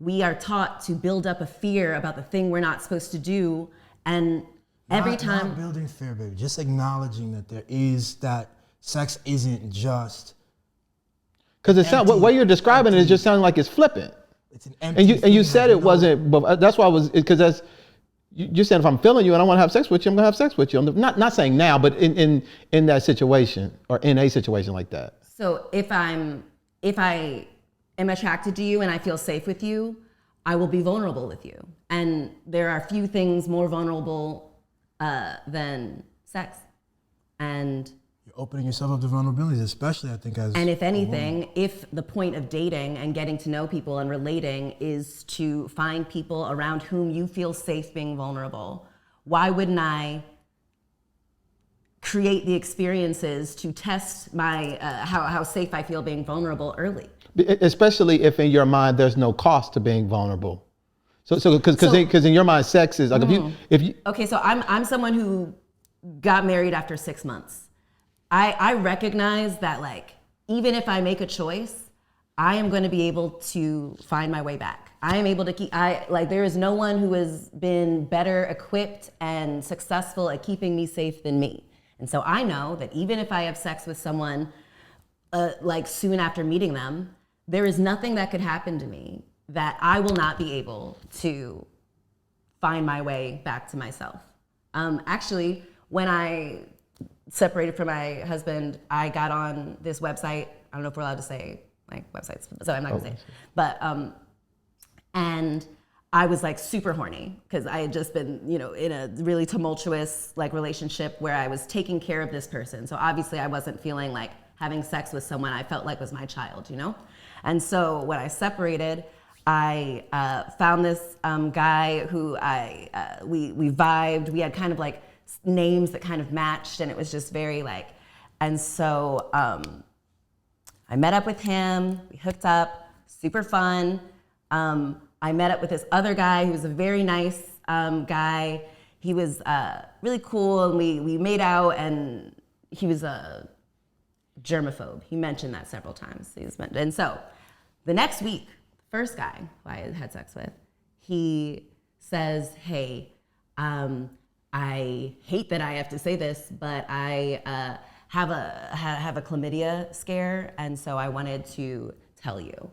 we are taught to build up a fear about the thing we're not supposed to do, and every time... Not building fear, baby, just acknowledging that sex isn't just... Because it sounds, what you're describing is just sounding like it's flippant. It's an empty and you said it wasn't, but that's why because that's, you said if I'm feeling you and I want to have sex with you, I'm gonna have sex with you. I'm not saying now, but in that situation or in a situation like that. So if I am attracted to you and I feel safe with you, I will be vulnerable with you. And there are few things more vulnerable than sex. And you're opening yourself up to vulnerabilities, especially I think as... And if anything, if the point of dating and getting to know people and relating is to find people around whom you feel safe being vulnerable, why wouldn't I create the experiences to test my how safe I feel being vulnerable early? Especially if in your mind there's no cost to being vulnerable. So because in your mind sex is like if you okay, so I'm someone who got married after 6 months. I recognize that even if I make a choice, I am going to be able to find my way back. I am able to there is no one who has been better equipped and successful at keeping me safe than me. And so I know that even if I have sex with someone soon after meeting them, there is nothing that could happen to me that I will not be able to find my way back to myself. Actually, when I separated from my husband, I got on this website. I don't know if we're allowed to say websites, so I'm not gonna say it. But and I was super horny because I had just been, in a really tumultuous relationship where I was taking care of this person. So obviously I wasn't feeling like having sex with someone I felt like was my child, And so when I separated, I found this guy who we vibed. We had kind of names that kind of matched, and it was just very and so I met up with him, we hooked up, super fun. I met up with this other guy who was a very nice guy. He was really cool, and we made out, and he was a germaphobe. He mentioned that several times. And so the next week, the first guy who I had sex with, he says, hey, I hate that I have to say this, but I have a chlamydia scare, and so I wanted to tell you.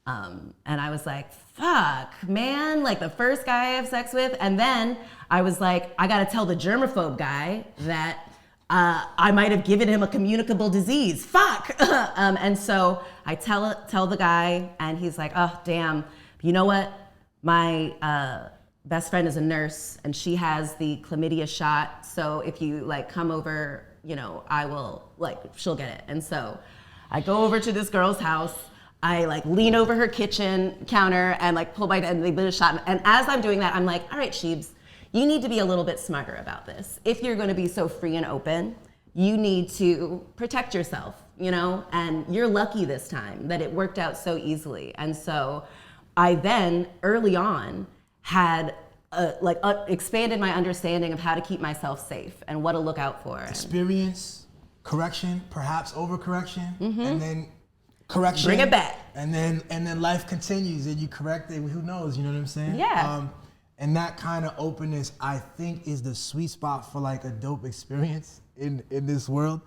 And I was like, fuck, man, the first guy I have sex with. And then I was like, I gotta tell the germaphobe guy that I might have given him a communicable disease. Fuck. And so I tell the guy, and he's like, oh, damn, you know what? My best friend is a nurse, and she has the chlamydia shot. So if you come over, I will she'll get it. And so I go over to this girl's house. I lean over her kitchen counter and pull my, and they put a shot. And as I'm doing that, I'm like, all right, Sheebs, you need to be a little bit smarter about this. If you're going to be so free and open, you need to protect yourself, and you're lucky this time that it worked out so easily. And so I then early on had expanded my understanding of how to keep myself safe and what to look out for. Experience correction, perhaps overcorrection, and then correction. Bring it back. And then life continues and you correct it. Who knows? You know what I'm saying? Yeah. And that kind of openness, I think, is the sweet spot for like a dope experience in this world.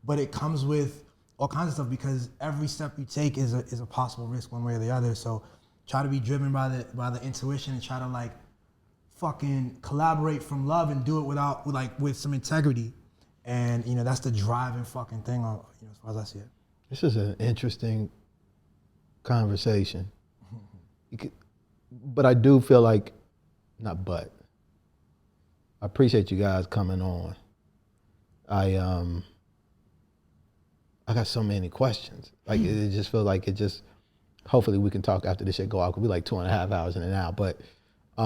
But it comes with all kinds of stuff because every step you take is a possible risk one way or the other. So try to be driven by the intuition and try to like fucking collaborate from love and do it with some integrity. And that's the driving fucking thing as far as I see it. This is an interesting conversation. But I do feel like, I appreciate you guys coming on. I got so many questions. Like it just feels like hopefully we can talk after this shit go out. It could be like 2.5 hours in and out. But I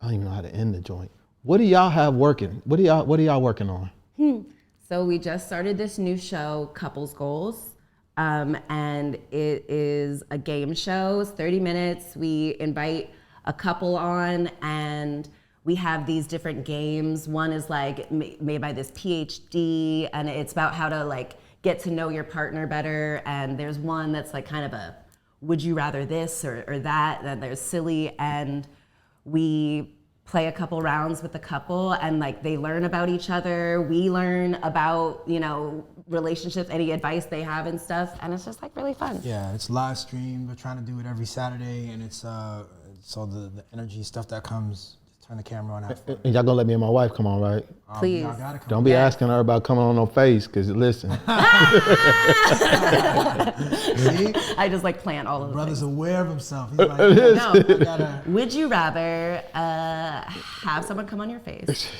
don't even know how to end the joint. What do y'all have working? What are y'all working on? So we just started this new show, Couples Goals. And it is a game show. It's 30 minutes. We invite a couple on and we have these different games. One is like made by this PhD and it's about how to like get to know your partner better. And there's one that's like kind of a, would you rather this or that? Then there's silly, and we play a couple rounds with the couple and like they learn about each other. We learn about, relationships, any advice they have and stuff. And it's just like really fun. Yeah, it's live stream. We're trying to do it every Saturday and it's so the energy stuff that comes, just turn the camera on. And y'all gonna let me and my wife come on, right? Please. Y'all gotta come Don't be asking her about coming on no face, cause listen. See? I just like plan all of the Brother's things. aware of himself. He's like, No. Would you rather have someone come on your face?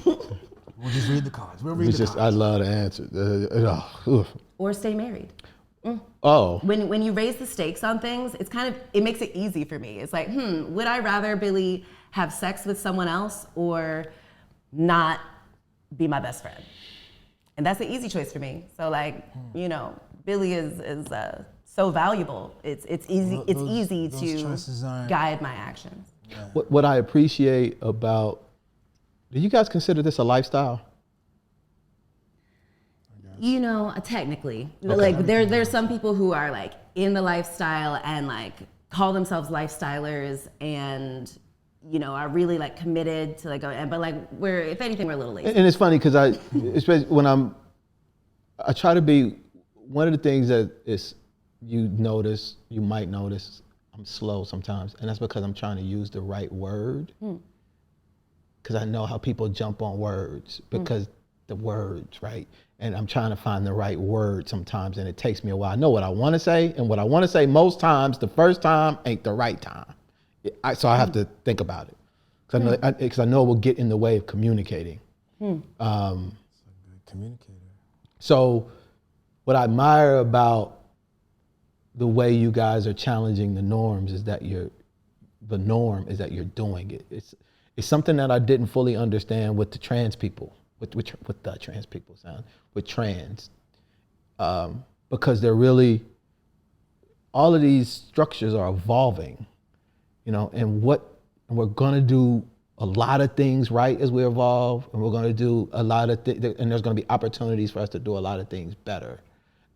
we'll just read the cards. We'll read the cards. I love the answer. Or stay married? Oh. When you raise the stakes on things, it makes it easy for me. It's like, would I rather, Billy, have sex with someone else or not be my best friend? And that's an easy choice for me. So like, Billy is so valuable. It's easy to guide my actions. Yeah. What I appreciate about, do you guys consider this a lifestyle? Technically, Okay. like there's some people who are like in the lifestyle and like call themselves lifestylers and are really like committed to like going, but like if anything, we're a little lazy. And it's funny because especially when I try to be, one of the things that you might notice, I'm slow sometimes, and that's because I'm trying to use the right word. Because I know how people jump on words because the words, right? And I'm trying to find the right word sometimes, and it takes me a while. I know what I want to say, and what I want to say most times, the first time ain't the right time. So I have to think about it, because I know it will get in the way of communicating. It's a good communicator. So what I admire about the way you guys are challenging the norms is that the norm is that you're doing it. It's something that I didn't fully understand with the trans people, with the trans people sound, with trans, because they're really, all of these structures are evolving, and we're gonna do a lot of things right as we evolve, and we're gonna do a lot of things, and there's gonna be opportunities for us to do a lot of things better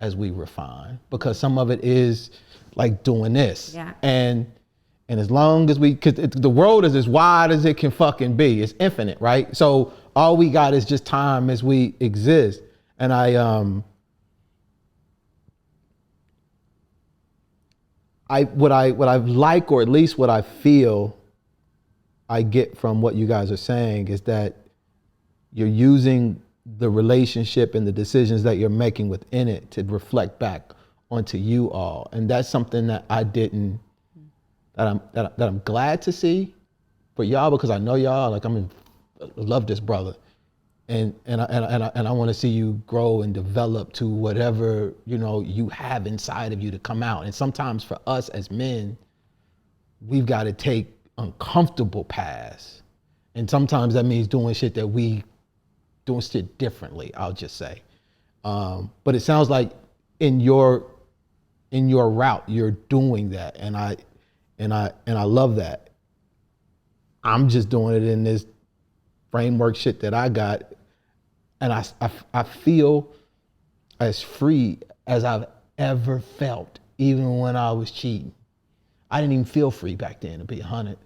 as we refine, because some of it is like doing this. Yeah. And as long as because the world is as wide as it can fucking be, it's infinite, right? So all we got is just time as we exist. And what I like, or at least what I feel I get from what you guys are saying, is that you're using the relationship and the decisions that you're making within it to reflect back onto you all. And that's something that I'm glad to see for y'all, because I know y'all, like, I love this brother. And I want to see you grow and develop to whatever, you have inside of you to come out. And sometimes for us as men, we've got to take uncomfortable paths. And sometimes that means doing shit differently, I'll just say. But it sounds like in your route, you're doing that. And I love that. I'm just doing it in this framework shit that I got. And I feel as free as I've ever felt, even when I was cheating. I didn't even feel free back then, to be 100.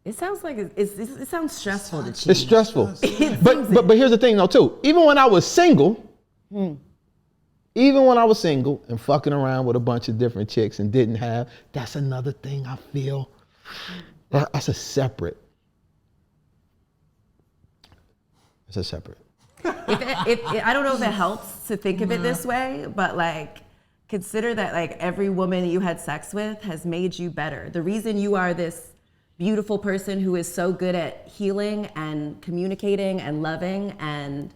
It sounds like it sounds stressful to cheat. It's stressful. But here's the thing though too. Even when I was single, and fucking around with a bunch of different chicks and didn't have, that's another thing I feel. That's a separate. It's a separate. I don't know if it helps to think of it this way, but like consider that like every woman you had sex with has made you better. The reason you are this beautiful person who is so good at healing and communicating and loving and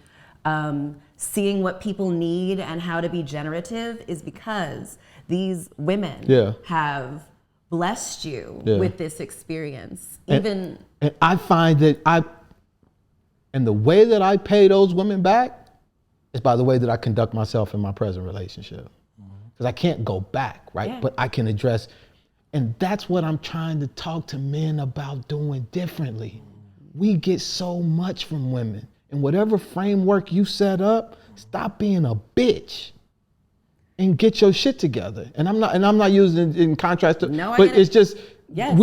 seeing what people need and how to be generative is because these women have blessed you with this experience. And I find that and the way that I pay those women back is by the way that I conduct myself in my present relationship. Because I can't go back, right? Yeah. But I can address, and that's what I'm trying to talk to men about doing differently. We get so much from women. And whatever framework you set up, stop being a bitch and get your shit together. And I'm not using it in contrast to, but it's just, yes,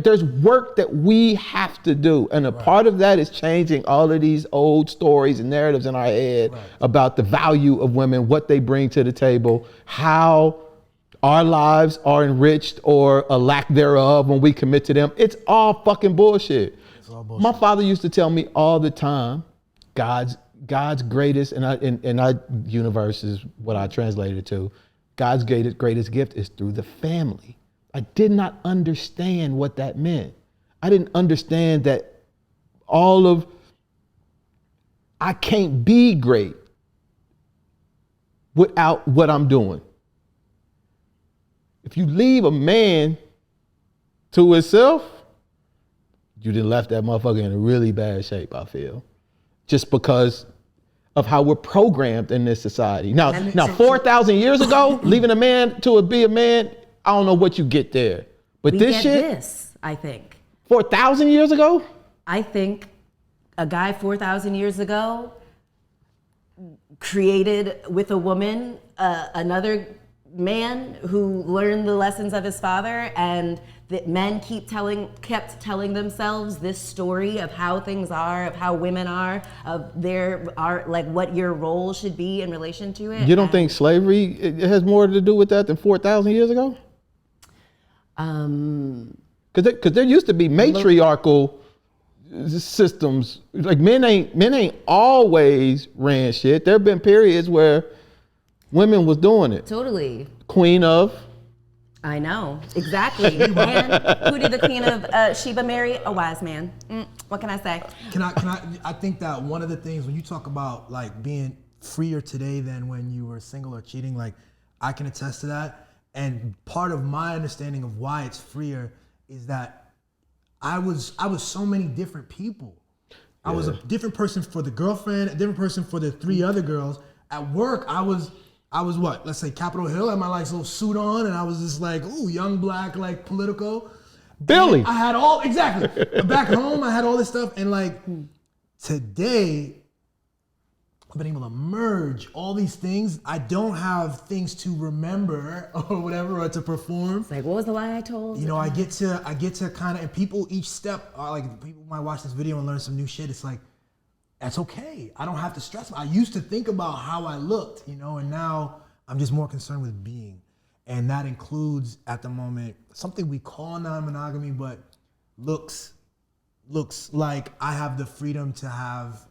there's work that we have to do. And a part of that is changing all of these old stories and narratives in our head about the value of women, what they bring to the table, how our lives are enriched or a lack thereof when we commit to them. It's all fucking bullshit. My father used to tell me all the time, God's greatest, and I universe is what I translated it to. God's greatest gift is through the family. I did not understand what that meant. I didn't understand that I can't be great without what I'm doing. If you leave a man to himself, you done left that motherfucker in a really bad shape, I feel. Just because of how we're programmed in this society. Now 4,000 years ago, leaving a man to be a man, I don't know what you get there. But I think. 4,000 years ago? I think a guy 4,000 years ago created with a woman another man who learned the lessons of his father, and that men kept telling themselves this story of how things are, of how women are, like what your role should be in relation to it. You don't think slavery it has more to do with that than 4,000 years ago? Because there used to be matriarchal systems. Like men ain't always ran shit. There have been periods where women was doing it. Totally. Queen of. I know, exactly. And who did the Queen of Sheba marry? A wise man. What can I say? I think that one of the things when you talk about like being freer today than when you were single or cheating, like I can attest to that. And part of my understanding of why it's freer is that I was so many different people. I was a different person for the girlfriend, a different person for the 3 other girls. At work, I was what? Let's say Capitol Hill. I had my like little suit on, and I was just like, ooh, young black, like political. Billy. And I had all exactly. Back home, I had all this stuff, and like today, I've been able to merge all these things. I don't have things to remember or whatever, or to perform. It's like, what was the lie I told? You know, I get to kind of, and people each step are like, people might watch this video and learn some new shit. It's like, that's okay. I don't have to stress. I used to think about how I looked, you know, and now I'm just more concerned with being. And that includes, at the moment, something we call non-monogamy, but looks like I have the freedom to have,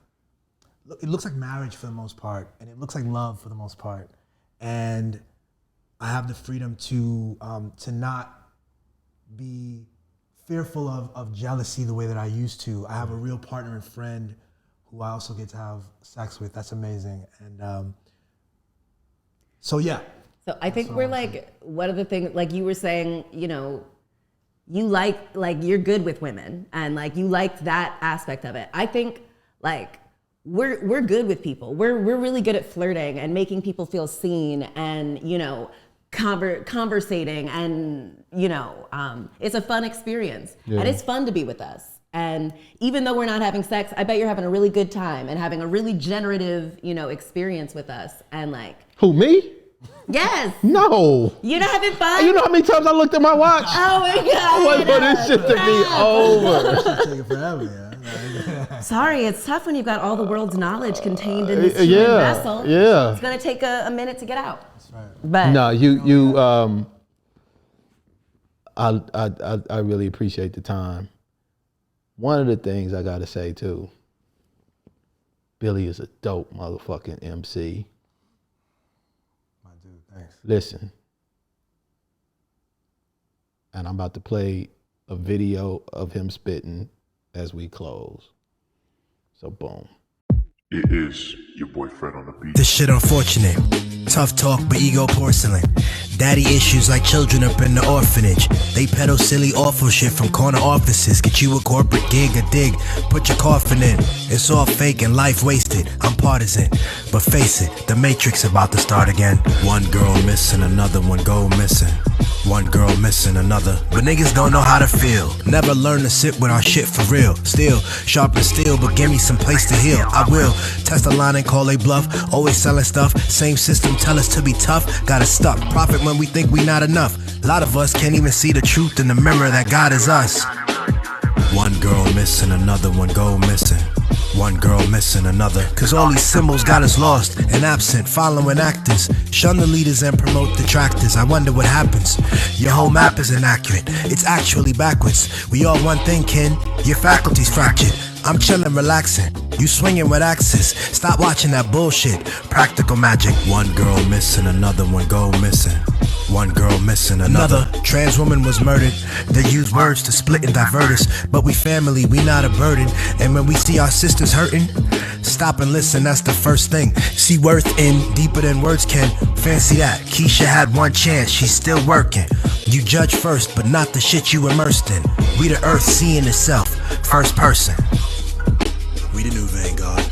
it looks like marriage for the most part, and it looks like love for the most part. And I have the freedom to not be fearful of jealousy the way that I used to. I have a real partner and friend who I also get to have sex with. That's amazing. And so yeah. So I think we're like, one of the things, like you were saying, you know, you like you're good with women and like you liked that aspect of it. I think like we're good with people. We're really good at flirting and making people feel seen and, you know, conversating, and it's a fun experience, and it's fun to be with us. And even though we're not having sex, I bet you're having a really good time and having a really generative, experience with us. And like, who, me? Yes. No. You're not having fun? You know how many times I looked at my watch? Oh my God. I want for this shit to be over. Take it forever, yeah. Sorry, it's tough when you've got all the world's knowledge contained in this human vessel. Yeah. It's gonna take a minute to get out. That's right. But no, I really appreciate the time. One of the things I gotta say too, Billy is a dope motherfucking MC. My dude, thanks. Listen, and I'm about to play a video of him spitting as we close. So boom. It is your boyfriend on the beat. This shit unfortunate. Tough talk, but ego porcelain. Daddy issues like children up in the orphanage. They peddle silly awful shit from corner offices. Get you a corporate gig, a dig, put your coffin in. It's all fake and life wasted. I'm partisan, but face it, the matrix about to start again. One girl missing, another one go missing. One girl missing another, but niggas don't know how to feel. Never learn to sit with our shit for real. Still sharp as steel, but give me some place to heal. I will test a line and call a bluff. Always selling stuff, same system tell us to be tough. Gotta stop, profit when we think we not enough. A lot of us can't even see the truth in the mirror that God is us. One girl missing, another one go missing. One girl missing another. Cause all these symbols got us lost and absent, following actors. Shun the leaders and promote detractors. I wonder what happens. Your whole map is inaccurate. It's actually backwards. We all one thing, kin. Your faculty's fractured. I'm chillin', relaxing. You swinging with axes. Stop watching that bullshit. Practical magic. One girl missing, another one go missing. One girl missing another. Trans woman was murdered. They use words to split and divert us. But we family, we not a burden. And when we see our sisters hurting, stop and listen, that's the first thing. See worth in deeper than words can. Fancy that. Keisha had one chance, she's still working. You judge first, but not the shit you immersed in. We the earth seeing itself, first person. We the new vanguard.